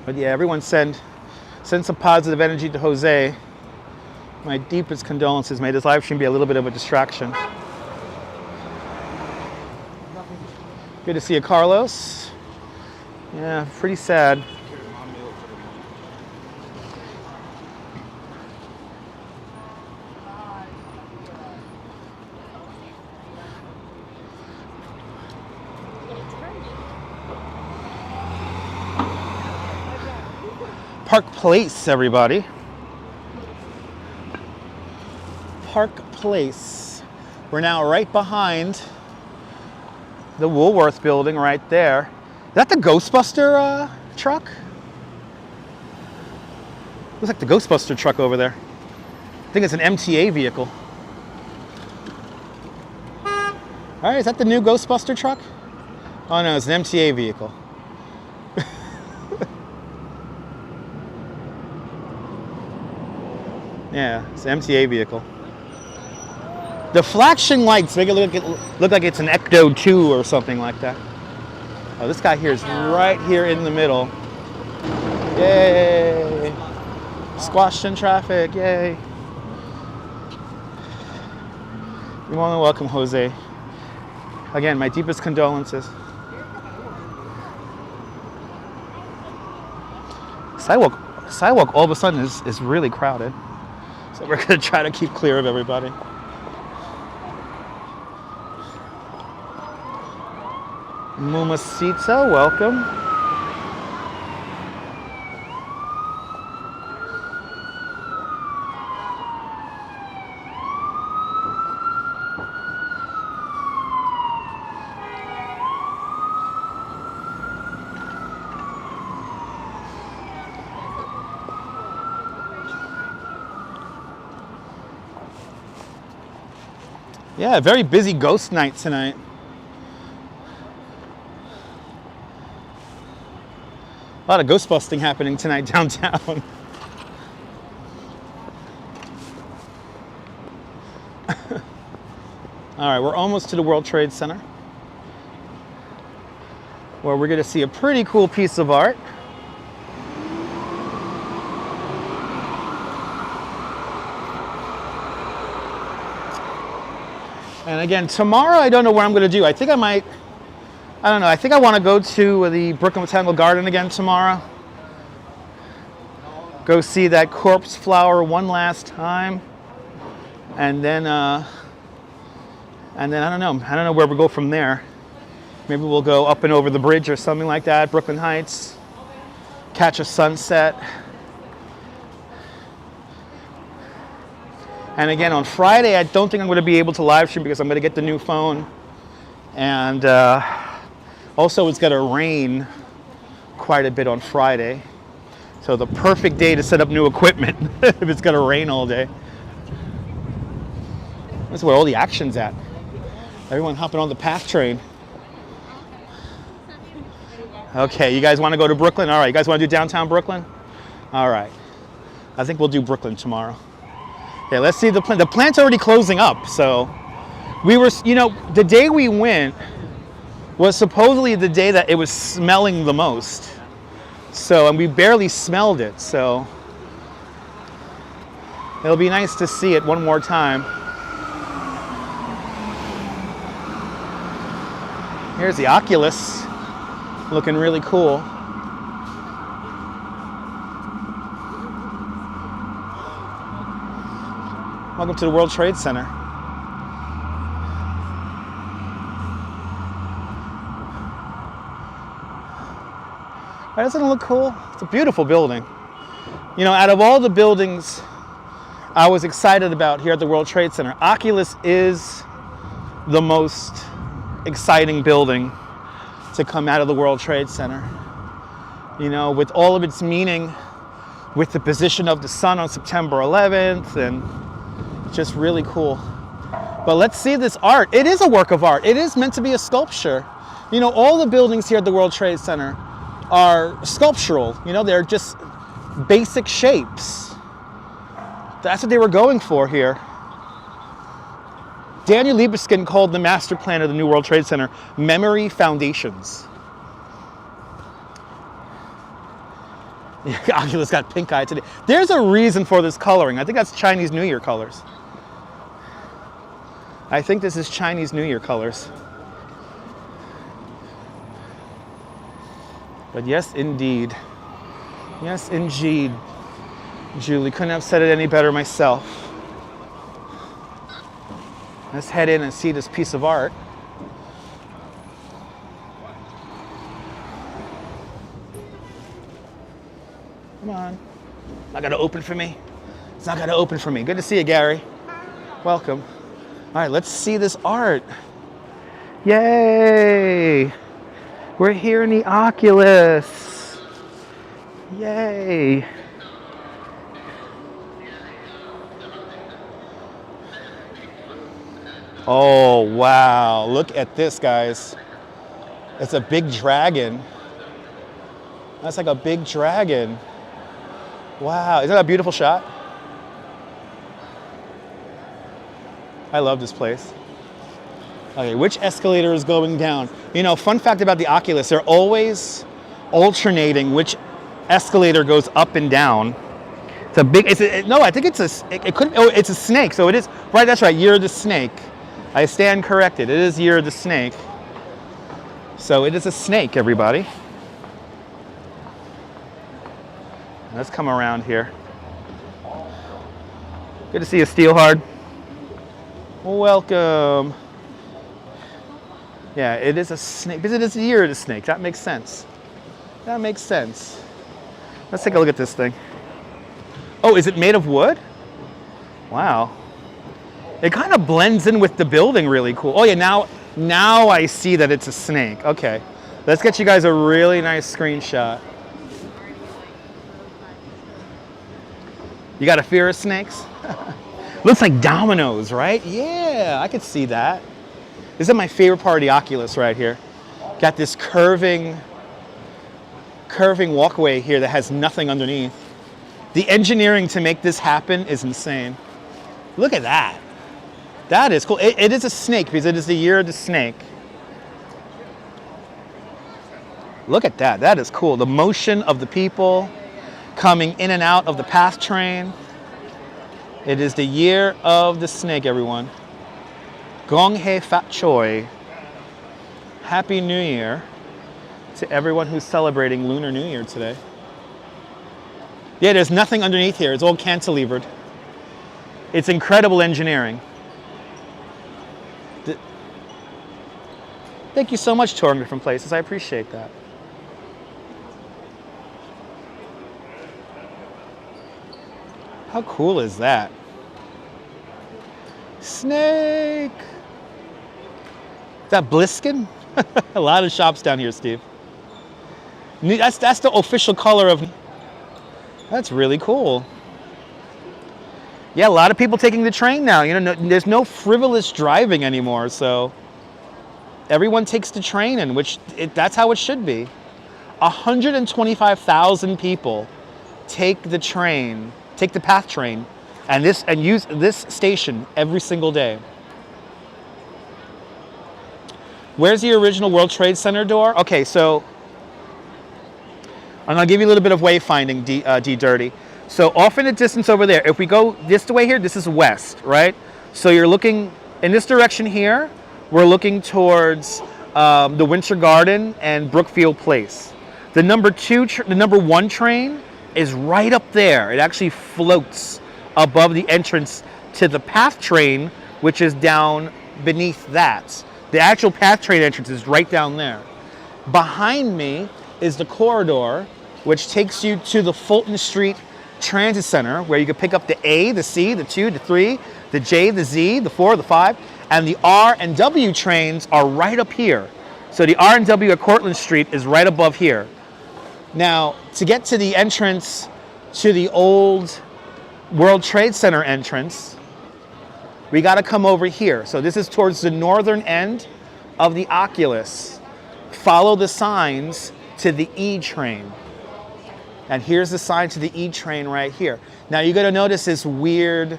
But yeah, everyone send some positive energy to Jose. My deepest condolences. May this live stream be a little bit of a distraction. Good to see you, Carlos. Yeah, pretty sad. Park Place, everybody. Park Place. We're now right behind the Woolworth building right there. Is that the Ghostbuster truck? Looks like the Ghostbuster truck over there. I think it's an MTA vehicle. All right, is that the new Ghostbuster truck? Oh no, it's an MTA vehicle. Yeah, it's an MTA vehicle. The flashing lights make it look like it's an Ecto 2 or something like that. Oh, this guy here is right here in the middle. Yay! Squashed in traffic, yay! You're more than welcome, Jose. Again, my deepest condolences. Sidewalk all of a sudden is really crowded. So we're gonna try to keep clear of everybody. Mumacita, welcome. Yeah, very busy ghost night tonight. A lot of ghost busting happening tonight downtown. All right, we're almost to the World Trade Center, where we're going to see a pretty cool piece of art. And again, tomorrow I don't know what I'm going to do. I think I might, I don't know, I think I want to go to the Brooklyn Botanical Garden again tomorrow. Go see that corpse flower one last time. And then I don't know where we'll go from there. Maybe we'll go up and over the bridge or something like that, Brooklyn Heights, catch a sunset. And again, on Friday, I don't think I'm going to be able to live stream because I'm going to get the new phone. And also it's going to rain quite a bit on Friday. So the perfect day to set up new equipment if it's going to rain all day. That's where all the action's at. Everyone hopping on the PATH train. Okay, you guys want to go to Brooklyn? All right, you guys want to do downtown Brooklyn? All right. I think we'll do Brooklyn tomorrow. Okay, let's see the plant. The plant's already closing up, so we were, you know, the day we went was supposedly the day that it was smelling the most. So, and we barely smelled it, so it'll be nice to see it one more time. Here's the Oculus, looking really cool. Welcome to the World Trade Center. Doesn't it look cool? It's a beautiful building. You know, out of all the buildings I was excited about here at the World Trade Center, Oculus is the most exciting building to come out of the World Trade Center. You know, with all of its meaning, with the position of the sun on September 11th, and just really cool. But let's see this art. It is a work of art. It is meant to be a sculpture. You know, all the buildings here at the World Trade Center are sculptural. You know, they're just basic shapes. That's what they were going for here. Daniel Libeskind called the master plan of the New World Trade Center memory foundations. Oculus got pink eye today. There's a reason for this coloring. I think that's Chinese New Year colors. I think this is Chinese New Year colors. But yes, indeed. Yes, indeed. Julie, couldn't have said it any better myself. Let's head in and see this piece of art. Come on. Not gonna open for me? It's not gonna open for me. Good to see you, Gary. Welcome. All right, let's see this art. Yay! We're here in the Oculus. Yay! Oh, wow. Look at this, guys. It's a big dragon. That's like a big dragon. Wow. Isn't that a beautiful shot? I love this place. Okay, which escalator is going down? You know, fun fact about the Oculus, they're always alternating which escalator goes up and down. It's a big, no, I think it's it's a snake, so it is, right, that's right, Year of the Snake. I stand corrected, it is Year of the Snake. So it is a snake, everybody. Let's come around here. Good to see you, Steelhard. Welcome. Yeah, it is a snake, because it is the Year of the Snake. That makes sense. That makes sense. Let's take a look at this thing. Oh, is it made of wood? Wow. It kind of blends in with the building really cool. Oh yeah, now I see that it's a snake. Okay. Let's get you guys a really nice screenshot. You got a fear of snakes? Looks like dominoes, right? Yeah, I could see that. This is my favorite part of the Oculus right here. Got this curving walkway here that has nothing underneath. The engineering to make this happen is insane. Look at that. That is cool. It is a snake because it is the year of the snake. Look at that. That is cool. The motion of the people coming in and out of the PATH train. It is the year of the snake, everyone. Gong Hei Fat Choi. Happy New Year to everyone who's celebrating Lunar New Year today. Yeah, there's nothing underneath here. It's all cantilevered. It's incredible engineering. Thank you so much, touring different places. I appreciate that. How cool is that? Snake! Is that Bliskin? A lot of shops down here, Steve. That's the official color of... That's really cool. Yeah, a lot of people taking the train now. You know, there's no frivolous driving anymore, so everyone takes the train in, that's how it should be. 125,000 people take the train, take the PATH train, and use this station every single day. Where's the original World Trade Center door? Okay, so I'm gonna give you a little bit of wayfinding, D Dirty. So off in the distance over there, if we go this way here, this is west, right? So you're looking in this direction here, we're looking towards the Winter Garden and Brookfield Place. The number 1 train is right up there. It actually floats above the entrance to the PATH train, which is down beneath that. The actual PATH train entrance is right down there. Behind me is the corridor, which takes you to the Fulton Street Transit Center, where you can pick up the A, the C, the 2, the 3, the J, the Z, the 4, the 5, and the R and W trains are right up here. So the R and W at Cortlandt Street is right above here. Now, to get to the entrance to the old World Trade Center entrance, we got to come over here. So this is towards the northern end of the Oculus. Follow the signs to the E train. And here's the sign to the E train right here. Now you're going to notice this weird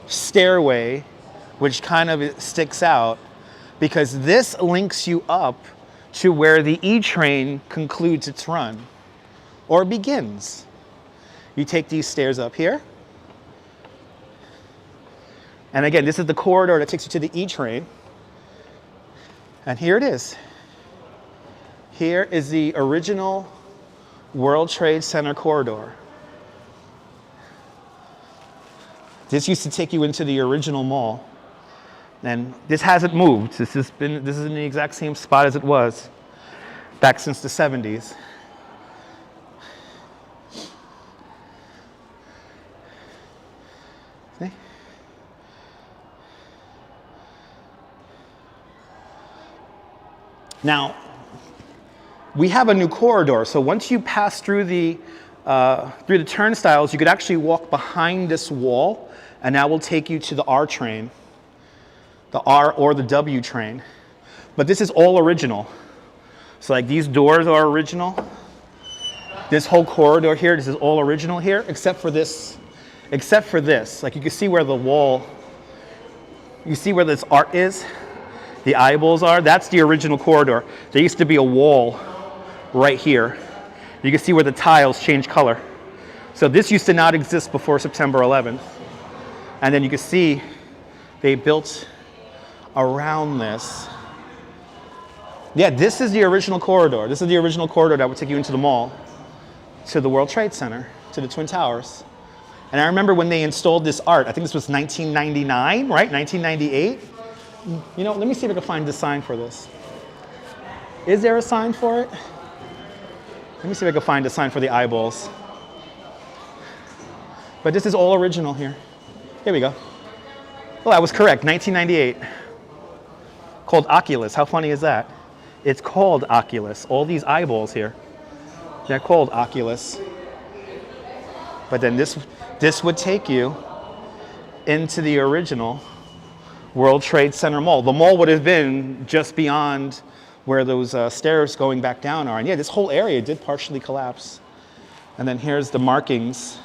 stairway, which kind of sticks out, because this links you up to where the E train concludes its run, or begins. You take these stairs up here. And again, this is the corridor that takes you to the E train. And here it is. Here is the original World Trade Center corridor. This used to take you into the original mall. And this hasn't moved. This is in the exact same spot as it was back since the 70s. See? Now, we have a new corridor, so once you pass through the turnstiles, you could actually walk behind this wall, and that will take you to the R train, the R or the W train. But this is all original. So like these doors are original. This whole corridor here, this is all original here, except for this. Like you can see where the wall, you see where this art is? The eyeballs are, that's the original corridor. There used to be a wall right here. You can see where the tiles change color. So this used to not exist before September 11th. And then you can see they built around this. Yeah, this is the original corridor. This is the original corridor that would take you into the mall, to the World Trade Center, to the Twin Towers. And I remember when they installed this art, I think this was 1999, right? 1998. You know, let me see if I can find the sign for this. Is there a sign for it? Let me see if I can find a sign for the eyeballs. But this is all original here. Here we go. Well, I was correct, 1998. Called Oculus. How funny is that? It's called Oculus. All these eyeballs here, they're called Oculus. But then this would take you into the original World Trade Center Mall. The mall would have been just beyond where those stairs going back down are. And yeah, this whole area did partially collapse. And then here's the markings.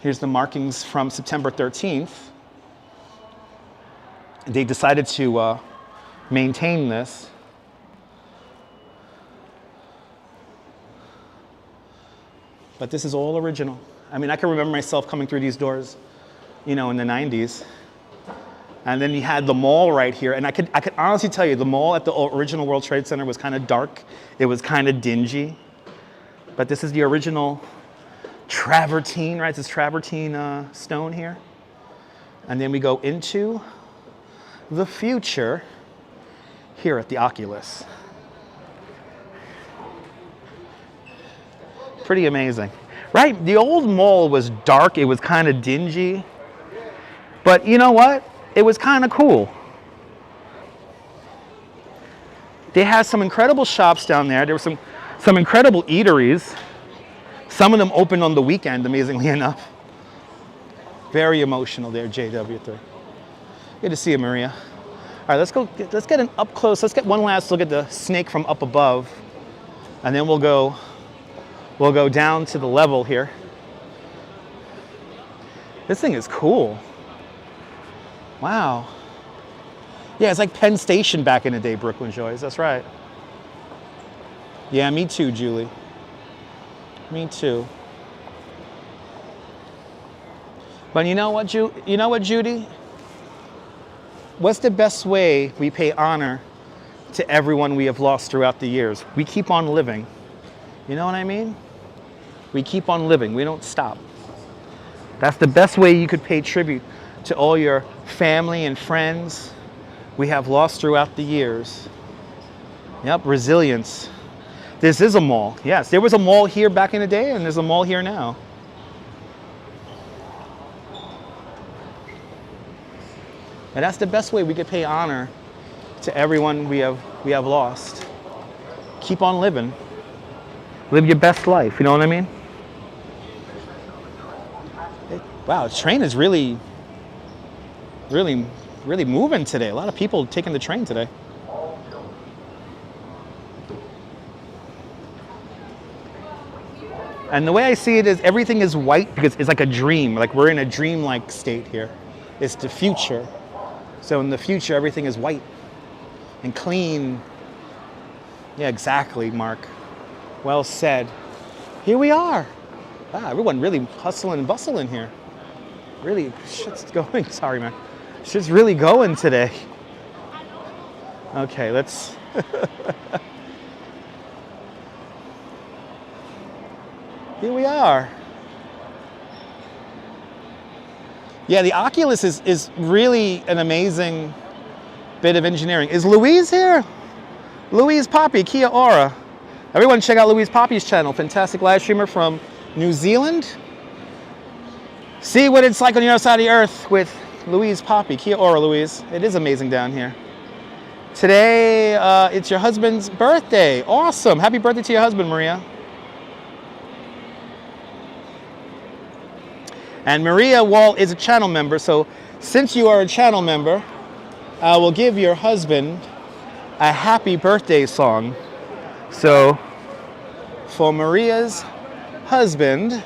Here's the markings from September 13th. they decided to maintain this. But this is all original. I mean, I can remember myself coming through these doors, you know, in the 90s. And then you had the mall right here. And I could honestly tell you, the mall at the original World Trade Center was kind of dark. It was kind of dingy. But this is the original travertine, right? This travertine stone here. And then we go into the future here at the Oculus. Pretty amazing, right? The old mall was dark. It was kind of dingy. But you know what? It was kind of cool. They had some incredible shops down there. There were some incredible eateries. Some of them opened on the weekend, amazingly enough. Very emotional there, JW3. Good to see you, Maria. All right, let's get an up close. Let's get one last look at the snake from up above. And then we'll go down to the level here. This thing is cool. Wow. Yeah, it's like Penn Station back in the day, Brooklyn Joys. That's right. Yeah, me too, Julie. Me too. But you know what, Judy? What's the best way we pay honor to everyone we have lost throughout the years? We keep on living. You know what I mean? We keep on living. We don't stop. That's the best way you could pay tribute to all your family and friends we have lost throughout the years. Yep, resilience. This is a mall. Yes, there was a mall here back in the day, and there's a mall here now. And that's the best way we could pay honor to everyone we have lost. Keep on living. Live your best life, you know what I mean? Wow, the train is really moving today. A lot of people taking the train today. And the way I see it is everything is white because it's like a dream. Like we're in a dream-like state here. It's the future. So in the future, everything is white and clean. Yeah, exactly, Mark. Well said. Here we are. Wow, everyone really hustling and bustling here. Really, shit's going. Sorry, man. Shit's really going today. Okay, let's. Here we are. Yeah, the Oculus is really an amazing bit of engineering. Is Louise here? Louise Poppy, Kia Ora. Everyone check out Louise Poppy's channel. Fantastic live streamer from New Zealand. See what it's like on the other side of the earth with Louise Poppy. Kia Ora, Louise. It is amazing down here. Today, it's your husband's birthday. Awesome. Happy birthday to your husband, Maria. And Maria Wall is a channel member, so since you are a channel member, I will give your husband a happy birthday song. So, for Maria's husband,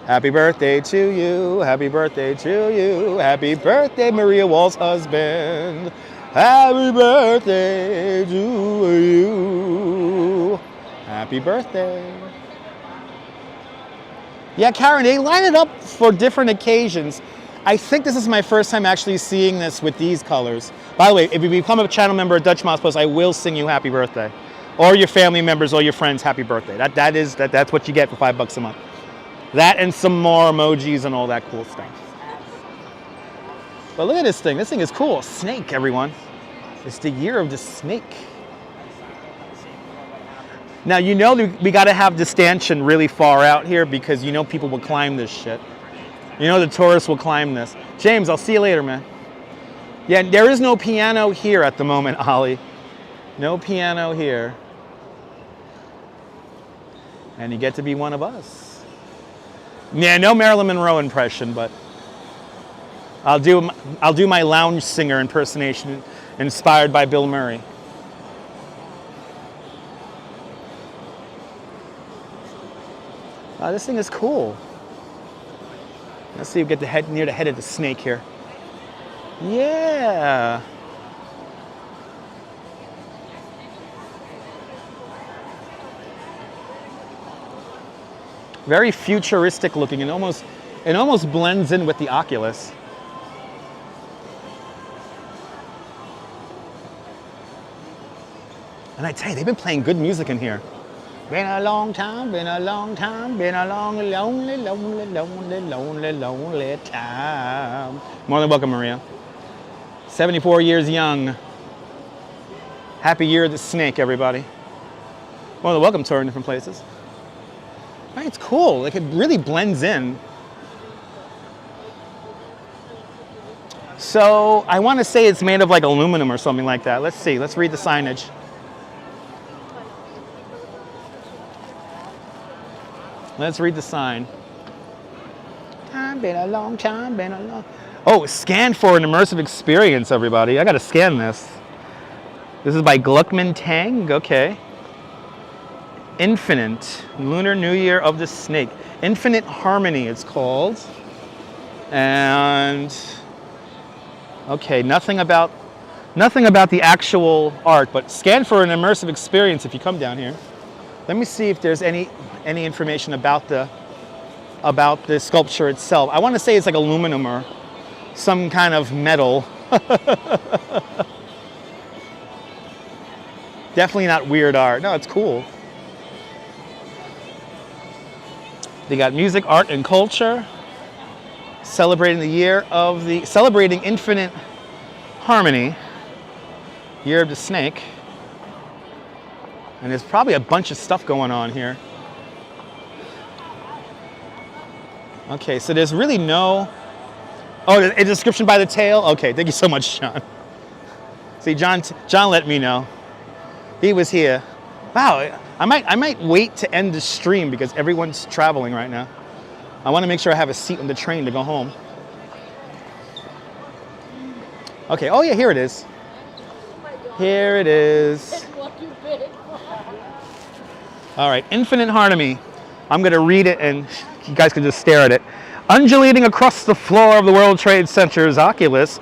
happy birthday to you, happy birthday to you, happy birthday, Maria Wall's husband. Happy birthday to you. Happy birthday. Yeah, Karen, they line it up for different occasions. I think this is my first time actually seeing this with these colors. By the way, if you become a channel member at Dutch Mouse Post, I will sing you happy birthday. Or your family members or your friends happy birthday. That's what you get for $5 a month. That and some more emojis and all that cool stuff. But look at this thing. This thing is cool. Snake, everyone. It's the year of the snake. Now, you know we got to have the stanchion really far out here because you know people will climb this shit. You know the tourists will climb this. James, I'll see you later, man. Yeah, there is no piano here at the moment, Ollie. No piano here. And you get to be one of us. Yeah, no Marilyn Monroe impression, but I'll do my lounge singer impersonation inspired by Bill Murray. This thing is cool. Let's see if we get near the head of the snake here. Yeah. Very futuristic looking, and it almost blends in with the Oculus. And I tell you, they've been playing good music in here. Been a long time, been a long time, been a long, lonely, lonely, lonely, lonely, lonely time. More than welcome, Maria. 74 years young. Happy year of the snake, everybody. More than welcome, touring different places. Right, it's cool. Like, it really blends in. So I want to say it's made of like aluminum or something like that. Let's see. Let's read the signage. Let's read the sign. Time, been a long time, been a long... Oh, scan for an immersive experience, everybody. I got to scan this. This is by Gluckman Tang. Okay. Infinite. Lunar New Year of the Snake. Infinite Harmony, it's called. And... Okay, nothing about the actual art, but scan for an immersive experience if you come down here. Let me see if there's any information about the sculpture itself. I want to say it's like aluminum or some kind of metal. Definitely not weird art. No, it's cool. They got music, art, and culture. Celebrating infinite harmony. Year of the Snake. And there's probably a bunch of stuff going on here. Okay, so there's really no... Oh, a description by the tail? Okay, thank you so much, John. See, John let me know. He was here. Wow, I might wait to end the stream because everyone's traveling right now. I want to make sure I have a seat on the train to go home. Okay, oh yeah, here it is. Here it is. All right, Infinite Harmony. I'm going to read it and you guys can just stare at it. Undulating across the floor of the World Trade Center's Oculus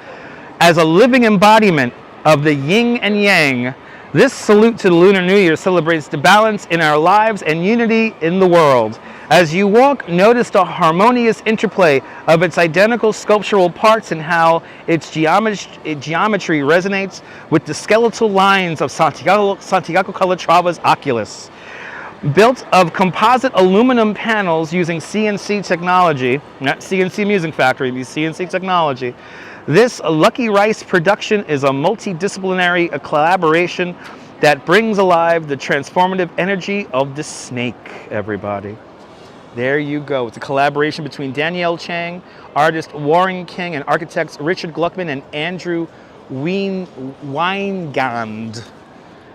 as a living embodiment of the yin and yang, this salute to the Lunar New Year celebrates the balance in our lives and unity in the world. As you walk, notice the harmonious interplay of its identical sculptural parts and how its geometry resonates with the skeletal lines of Santiago Calatrava's Oculus. Built of composite aluminum panels using CNC technology, not CNC Music Factory, but CNC technology, this Lucky Rice production is a multidisciplinary collaboration that brings alive the transformative energy of the snake, everybody. There you go. It's a collaboration between Danielle Chang, artist Warren King, and architects Richard Gluckman and Andrew Weingand.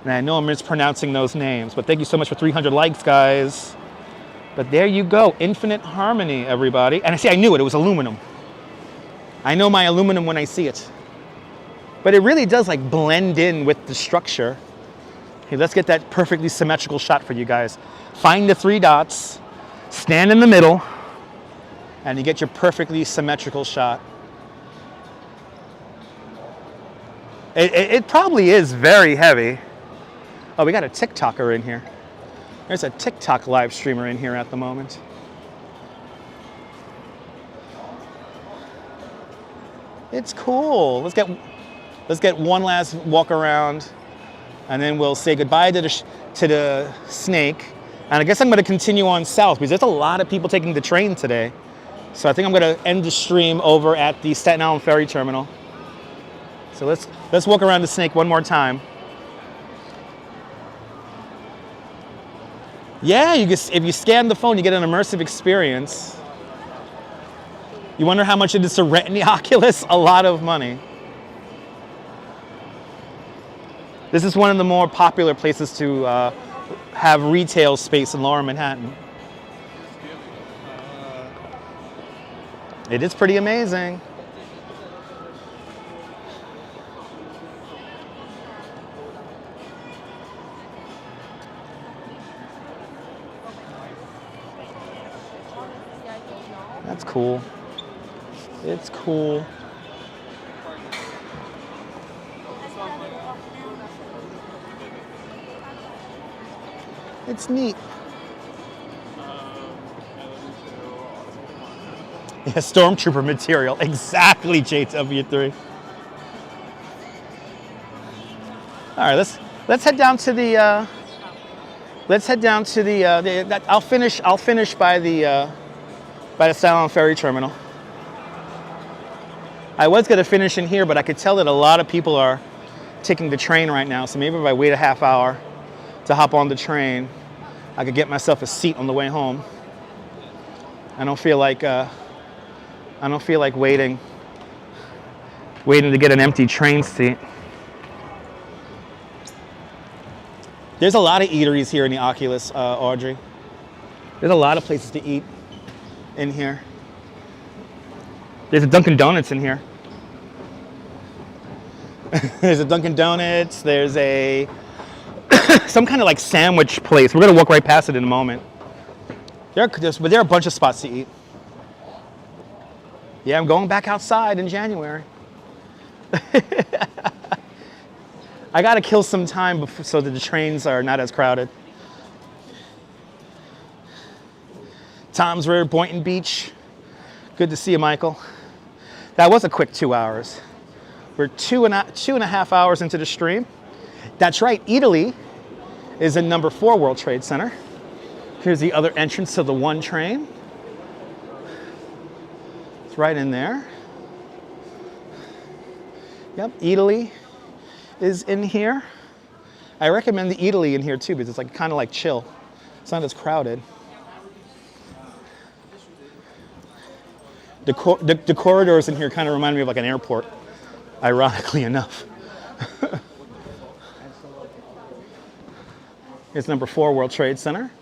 And I know I'm mispronouncing those names, but thank you so much for 300 likes, guys. But there you go. Infinite Harmony, everybody. And I knew it. It was aluminum. I know my aluminum when I see it. But it really does like blend in with the structure. Okay, let's get that perfectly symmetrical shot for you guys. Find the 3 dots, stand in the middle, and you get your perfectly symmetrical shot. It probably is very heavy. Oh, we got a TikToker in here. There's a TikTok live streamer in here at the moment. It's cool. Let's get one last walk around, and then we'll say goodbye to the snake. And I guess I'm going to continue on south because there's a lot of people taking the train today. So I think I'm going to end the stream over at the Staten Island Ferry Terminal. So let's walk around the snake one more time. Yeah, if you scan the phone, you get an immersive experience. You wonder how much it is to rent in the Oculus? A lot of money. This is one of the more popular places to have retail space in Lower Manhattan. It is pretty amazing. That's cool. It's cool. It's neat. Yeah, stormtrooper material. Exactly, JW3. All right, let's head down to the. I'll finish by the Flatiron ferry terminal. I was gonna finish in here, but I could tell that a lot of people are taking the train right now. So maybe if I wait a half hour to hop on the train, I could get myself a seat on the way home. I don't feel like waiting to get an empty train seat. There's a lot of eateries here in the Oculus, Audrey. There's a lot of places to eat in here. There's a Dunkin' Donuts in here. There's a Dunkin' Donuts. There's a some kind of like sandwich place. We're gonna walk right past it in a moment. But there are a bunch of spots to eat. Yeah, I'm going back outside in January. I gotta kill some time so that the trains are not as crowded. Tom's River, Boynton Beach. Good to see you, Michael. That was a quick 2 hours. We're two and a half hours into the stream. That's right, Italy is in number 4 World Trade Center. Here's the other entrance to the 1 train. It's right in there. Yep, Italy is in here. I recommend the Italy in here too because it's like kind of like chill. It's not as crowded. The corridors in here kind of remind me of like an airport, ironically enough. Here's number 4 World Trade Center.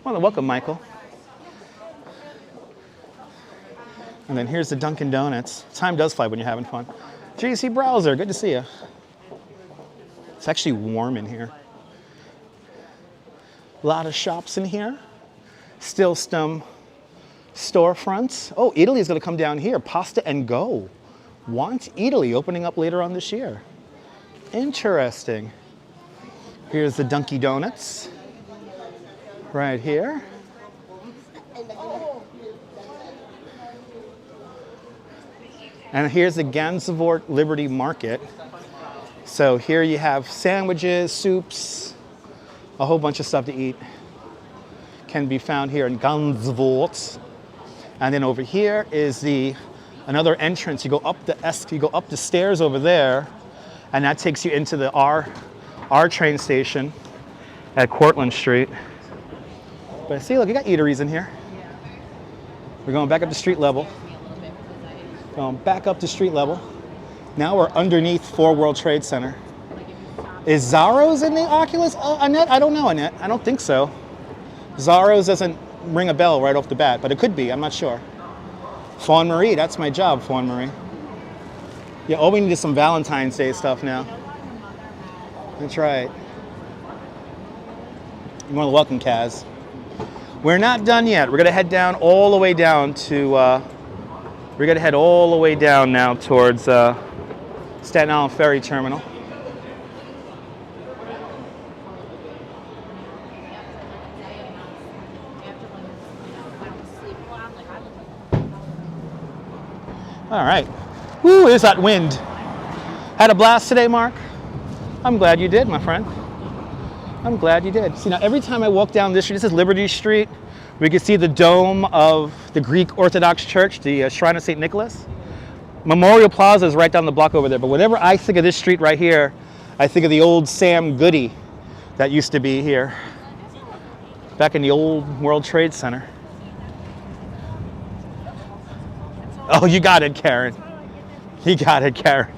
Well, welcome, Michael. And then here's the Dunkin' Donuts. Time does fly when you're having fun. GC Browser, good to see you. It's actually warm in here. A lot of shops in here. Still some storefronts. Oh, Italy is going to come down here. Pasta and Go. Want Italy opening up later on this year. Interesting. Here's the Dunkin' Donuts. Right here. And here's the Gansevoort Liberty Market. So here you have sandwiches, soups, a whole bunch of stuff to eat. Can be found here in Gansevoort. And then over here is another entrance. You go up the stairs over there, and that takes you into the our train station at Cortlandt Street. But see, look, you got eateries in here. We're going back up to street level. Going back up to street level. Now we're underneath 4 World Trade Center. Is Zaro's in the Oculus? Annette? I don't know, Annette. I don't think so. Zaro's doesn't ring a bell right off the bat, but it could be. I'm not sure. Fawn Marie, that's my job, Fawn Marie. Yeah, all we need is some Valentine's Day stuff now. That's right. You want to welcome Kaz. We're not done yet. We're going to head down all the way down to, we're going to head all the way down now towards Staten Island Ferry Terminal. All right. Woo, is that wind. Had a blast today, Mark? I'm glad you did, my friend. I'm glad you did. See, now every time I walk down this street, this is Liberty Street, we can see the dome of the Greek Orthodox Church, the Shrine of St. Nicholas. Memorial Plaza is right down the block over there, but whenever I think of this street right here, I think of the old Sam Goody that used to be here, back in the old World Trade Center. Oh, you got it, Karen. You got it, Karen.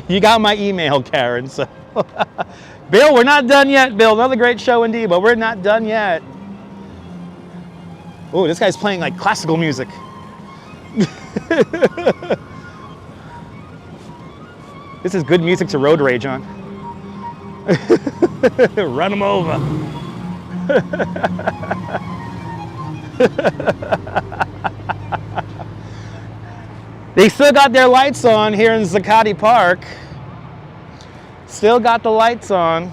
You got my email, Karen. So, Bill, we're not done yet, Bill. Another great show indeed, but we're not done yet. Oh, this guy's playing like classical music. This is good music to road rage on. Run him over. They still got their lights on here in Zuccotti Park. Still got the lights on.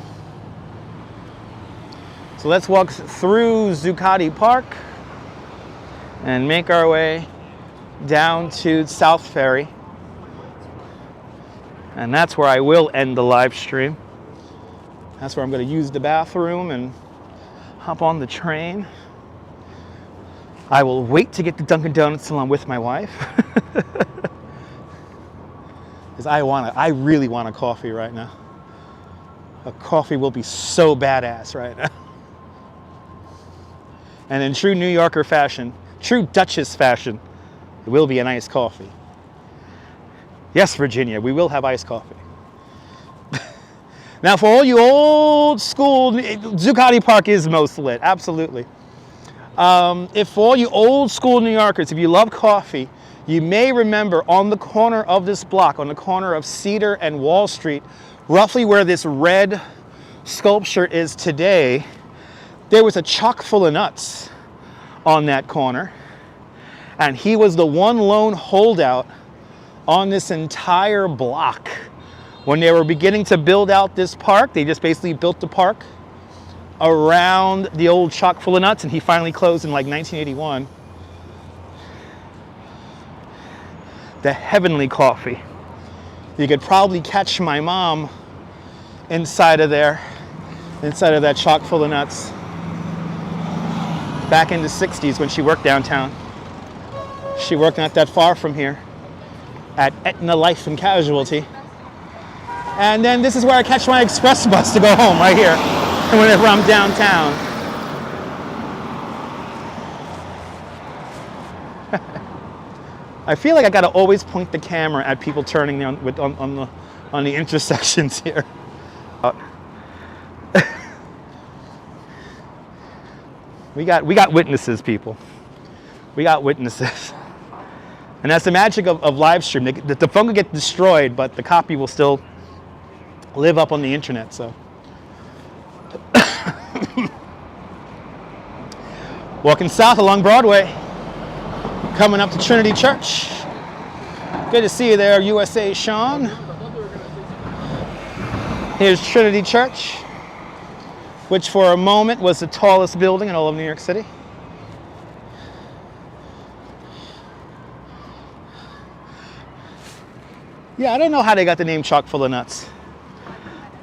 So let's walk through Zuccotti Park and make our way down to South Ferry. And that's where I will end the live stream. That's where I'm going to use the bathroom and hop on the train. I will wait to get to Dunkin' Donuts till I'm with my wife. Because I really want a coffee right now. A coffee will be so badass right now. And in true New Yorker fashion, true Duchess fashion, it will be an iced coffee. Yes, Virginia, we will have iced coffee. Now, for all you old school, Zuccotti Park is most lit, absolutely. If for all you old school New Yorkers, if you love coffee, you may remember on the corner of this block, on the corner of Cedar and Wall Street, roughly where this red sculpture is today, there was a chock full of nuts on that corner. And he was the one lone holdout on this entire block. When they were beginning to build out this park, they just basically built the park around the old chock full of nuts, and he finally closed in like 1981. The heavenly coffee. You could probably catch my mom inside of there, inside of that chock full of nuts, back in the 60s when she worked downtown. She worked not that far from here at Aetna Life and Casualty. And then this is where I catch my express bus to go home, right here, whenever I'm downtown. I feel like I gotta always point the camera at people turning on the intersections here. We got witnesses, people. We got witnesses. And that's the magic of live stream. The phone will get destroyed, but the copy will still live up on the internet. So, walking south along Broadway, coming up to Trinity Church. Good to see you there, USA Sean. Here's Trinity Church, which for a moment was the tallest building in all of New York City. Yeah, I don't know how they got the name chock full of nuts.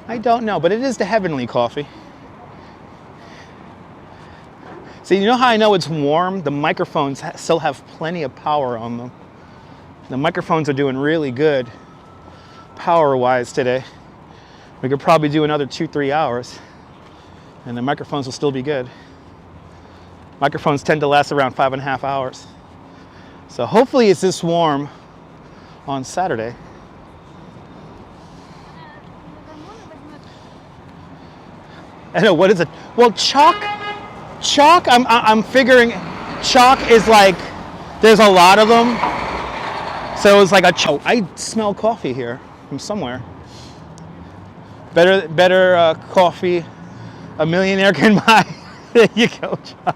I don't know, but it is the heavenly coffee. See, you know how I know it's warm? The microphones still have plenty of power on them. The microphones are doing really good power-wise today. We could probably do another 2-3 hours, and the microphones will still be good. Microphones tend to last around 5.5 hours. So hopefully it's this warm on Saturday. I know, what is it? Well, chalk, I'm figuring chalk is like, there's a lot of them. So it's like a chalk. I smell coffee here from somewhere. Better coffee a millionaire can buy. There you go, chalk.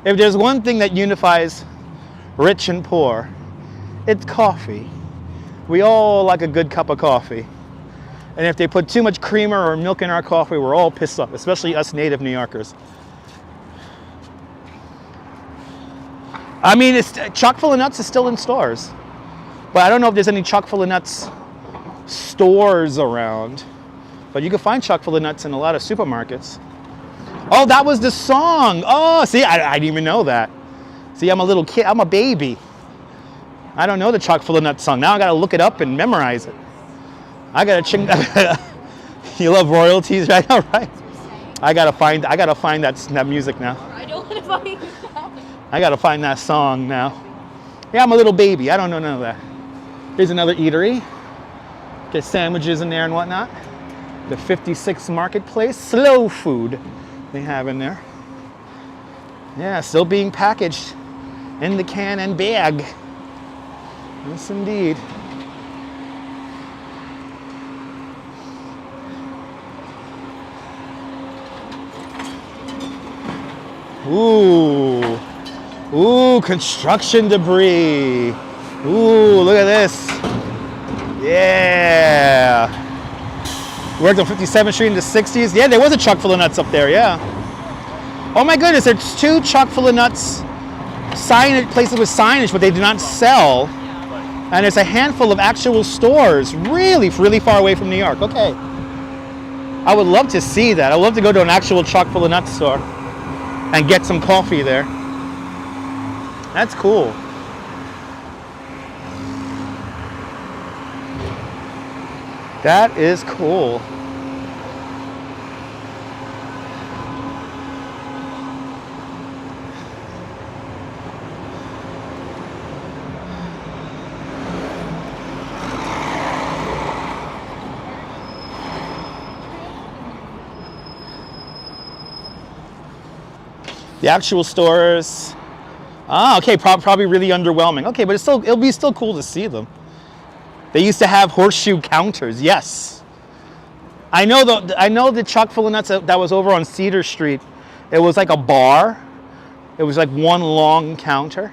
If there's one thing that unifies rich and poor, it's coffee. We all like a good cup of coffee. And if they put too much creamer or milk in our coffee, we're all pissed off, especially us native New Yorkers. I mean, it's chock full of nuts is still in stores. But I don't know if there's any chock full of nuts stores around. But you can find chock full of nuts in a lot of supermarkets. Oh, that was the song. Oh, see, I didn't even know that. See, I'm a little kid. I'm a baby. I don't know the chock full of nuts song. Now I got to look it up and memorize it. I gotta you love royalties, right? All right. I gotta find that music now. I don't want to find that. I gotta find that song now. Yeah, I'm a little baby. I don't know none of that. Here's another eatery. Get sandwiches in there and whatnot. The 56 Marketplace, slow food they have in there. Yeah, still being packaged in the can and bag. Yes, indeed. Ooh, construction debris. Ooh, look at this. Yeah. Worked on 57th Street in the 60s. Yeah, there was a truck full of nuts up there, yeah. Oh my goodness, there's 2 truck full of nuts signage, places with signage, but they do not sell. And there's a handful of actual stores really, really far away from New York. Okay. I would love to see that. I would love to go to an actual truck full of nuts store and get some coffee there. That's cool. That is cool. The actual stores, okay, probably really underwhelming. Okay, but it'll be still cool to see them. They used to have horseshoe counters, yes. I know the truck full of nuts that was over on Cedar Street. It was like a bar. It was like one long counter.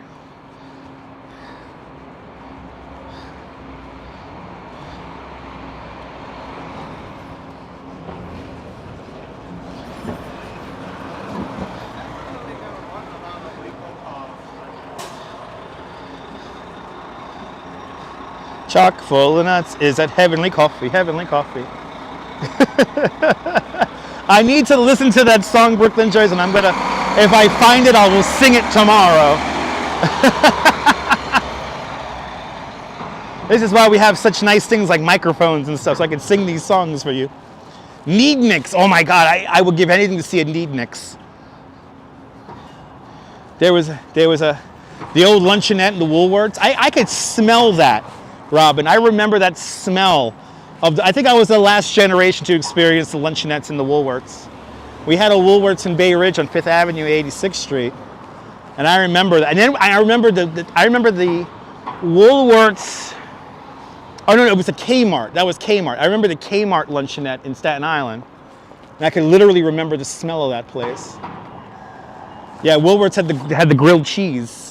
Chock full of nuts is at Heavenly Coffee, Heavenly Coffee. I need to listen to that song, Brooklyn Joys, and I'm gonna, if I find it, I will sing it tomorrow. This is why we have such nice things like microphones and stuff, so I can sing these songs for you. Needniks, oh my God, I would give anything to see a Needniks. There was the old luncheonette in the Woolworths. I could smell that. Robin, I remember that smell of I think I was the last generation to experience the luncheonettes in the Woolworths. We had a Woolworths in Bay Ridge on 5th Avenue, 86th Street. And I remember that. And then I remember the Woolworths. Oh no, it was a Kmart. That was Kmart. I remember the Kmart luncheonette in Staten Island. And I can literally remember the smell of that place. Yeah, Woolworths had the grilled cheese.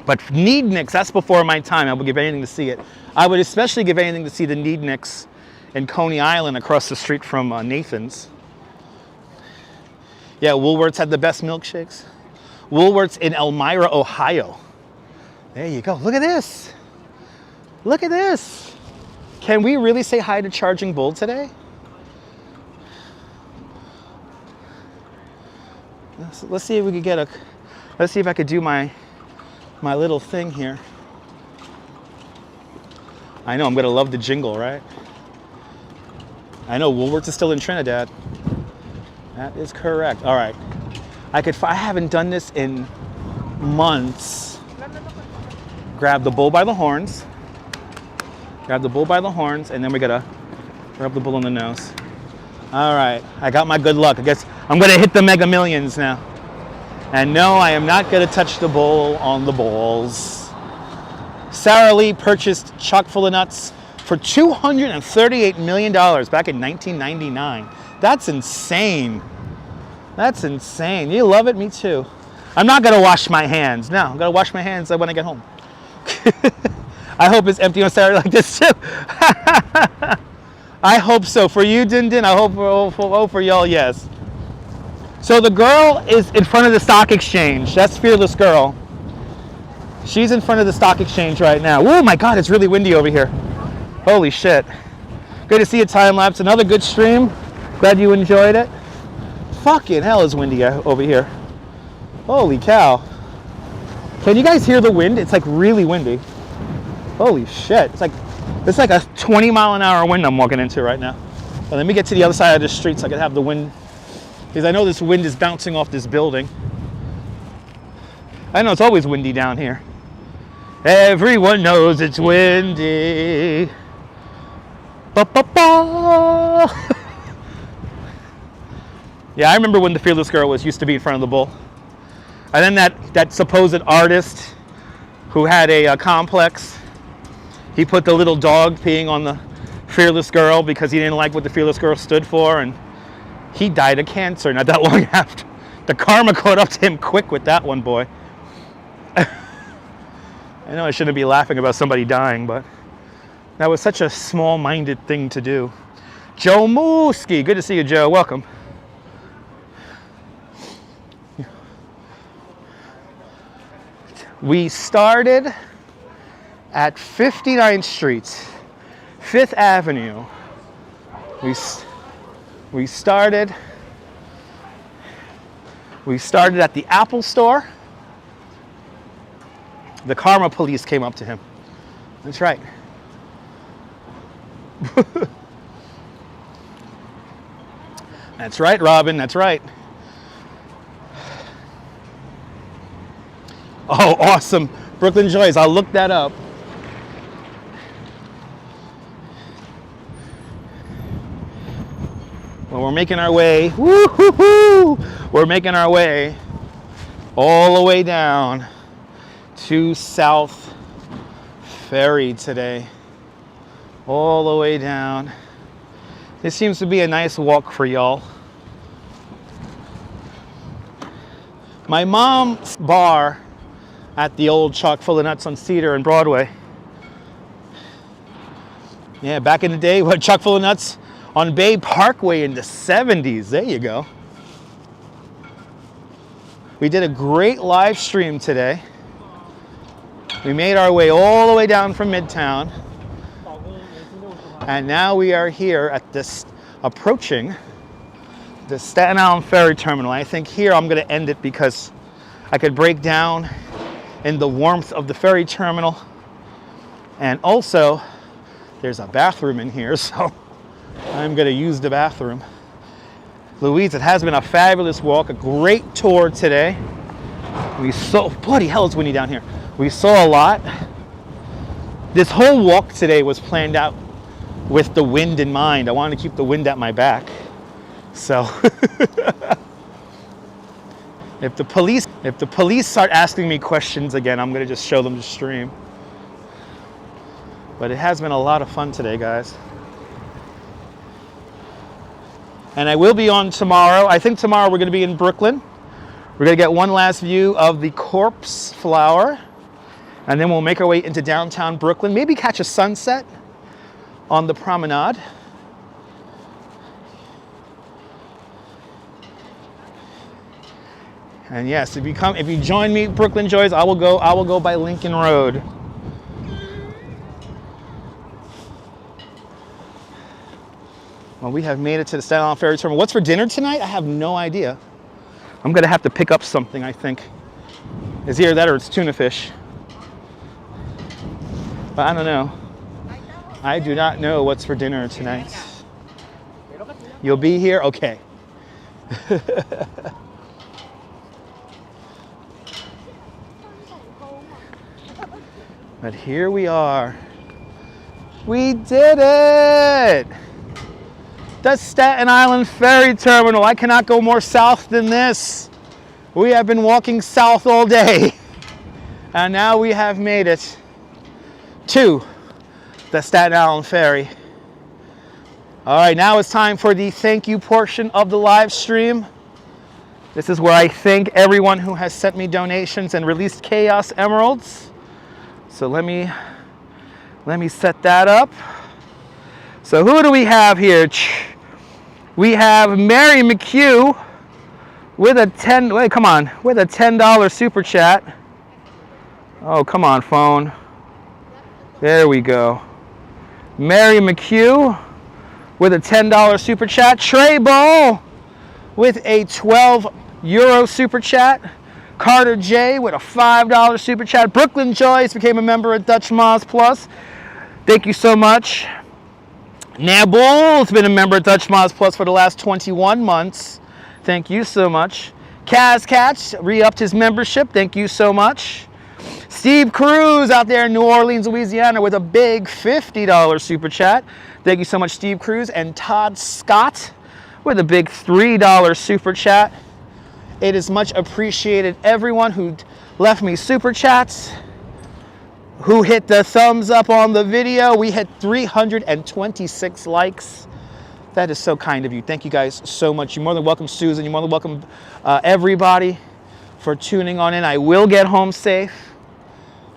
But Needniks, that's before my time. I would give anything to see it. I would especially give anything to see the Needniks in Coney Island across the street from Nathan's. Yeah, Woolworths had the best milkshakes. Woolworths in Elmira, Ohio. There you go. Look at this. Look at this. Can we really say hi to Charging Bull today? Let's see if we could get let's see if I could do my little thing here. I know I'm gonna love the jingle, right? I know Woolworths is still in Trinidad. That is correct. All right, I haven't done this in months. Grab the bull by the horns. Grab the bull by the horns, and then we gotta rub the bull on the nose. All right, I got my good luck. I guess I'm gonna hit the Mega Millions now. And no, I am not going to touch the bull on the balls. Sarah Lee purchased chock full of nuts for $238 million back in 1999. That's insane. That's insane. You love it? Me too. I'm not going to wash my hands. No, I'm going to wash my hands when I get home. I hope it's empty on Saturday like this too. I hope so. For you, Din Din, I hope for y'all, yes. So the girl is in front of the stock exchange. That's Fearless Girl. She's in front of the stock exchange right now. Oh my God, it's really windy over here. Holy shit. Good to see a time lapse. Another good stream. Glad you enjoyed it. Fucking hell is windy over here. Holy cow. Can you guys hear the wind? It's like really windy. Holy shit. It's like a 20 mile an hour wind I'm walking into right now. Well, let me get to the other side of the street so I can have the wind. Because I know this wind is bouncing off this building. I know it's always windy down here. Everyone knows it's windy. Ba, ba, ba. Yeah, I remember when the Fearless Girl used to be in front of the bull. And then that supposed artist who had a complex, he put the little dog peeing on the Fearless Girl because he didn't like what the Fearless Girl stood for, and he died of cancer not that long after. The karma caught up to him quick with that one, boy. I know I shouldn't be laughing about somebody dying, but That was such a small-minded thing to do. Joe Mooski, good to see you, Joe. Welcome. We started at 59th Street, 5th Avenue. We started at the Apple Store. The Karma Police came up to him. That's right. That's right, Robin, that's right. Oh, awesome. Brooklyn Joyce, I'll look that up. Well, we're making our way, woo-hoo-hoo! We're making our way all the way down to South Ferry today. All the way down. This seems to be a nice walk for y'all. My mom's bar at the old Chock full of nuts on Cedar and Broadway. Yeah, back in the day, what, Chock full of nuts on Bay Parkway in the 70s. There you go. We did a great live stream today. We made our way all the way down from Midtown. And now we are here at this, approaching the Staten Island Ferry Terminal. I think here I'm going to end it because I could break down in the warmth of the ferry terminal. And also, there's a bathroom in here, so I'm going to use the bathroom. Louise, it has been a fabulous walk, a great tour today. We saw, bloody hell, it's windy down here. We saw a lot. This whole walk today was planned out with the wind in mind. I wanted to keep the wind at my back. So if the police start asking me questions again, I'm going to just show them the stream. But it has been a lot of fun today, guys. And I will be on tomorrow. I think tomorrow we're going to be in Brooklyn. We're going to get one last view of the Corpse Flower. And then we'll make our way into downtown Brooklyn. Maybe catch a sunset on the promenade. And yes, if you join me, Brooklyn Joys, I will go by Lincoln Road. Well, we have made it to the Staten Island Ferry Terminal. What's for dinner tonight? I have no idea. I'm gonna have to pick up something, I think. It's either that or it's tuna fish. But I don't know. I do not know what's for dinner tonight. You'll be here? Okay. But here we are. We did it! The Staten Island Ferry Terminal. I cannot go more south than this. We have been walking south all day. And now we have made it to the Staten Island Ferry. All right, now it's time for the thank you portion of the live stream. This is where I thank everyone who has sent me donations and released Chaos Emeralds. So let me set that up. So who do we have here? We have Mary McHugh with a $10 super chat. Oh, come on, phone. There we go. Mary McHugh with a $10 super chat. Trey Ball with a €12 super chat. Carter J with a $5 super chat. Brooklyn Joyce became a member of Dutch Moz Plus. Thank you so much. Nabull's been a member of Dutch Moz Plus for the last 21 months. Thank you so much. Kaz Catch re-upped his membership. Thank you so much. Steve Cruz out there in New Orleans, Louisiana with a big $50 super chat. Thank you so much, Steve Cruz. And Todd Scott with a big $3 super chat. It is much appreciated. Everyone who left me super chats, who hit the thumbs up on the video. We hit 326 likes. That is so kind of you. Thank you guys so much. You're more than welcome, Susan. You're more than welcome, everybody, for tuning on in. I will get home safe.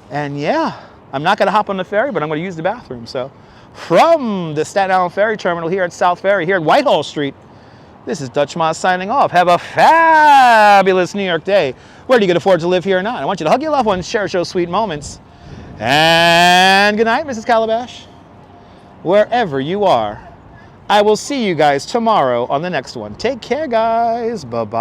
And yeah, I'm not going to hop on the ferry, but I'm going to use the bathroom. So from the Staten Island Ferry Terminal here at South Ferry, here at Whitehall Street, this is Dutch Moz signing off. Have a fabulous New York day. Whether you can afford to live here or not. I want you to hug your loved ones, cherish those sweet moments. And good night, Mrs. Calabash. Wherever you are. I will see you guys tomorrow on the next one. Take care, guys. Bye-bye.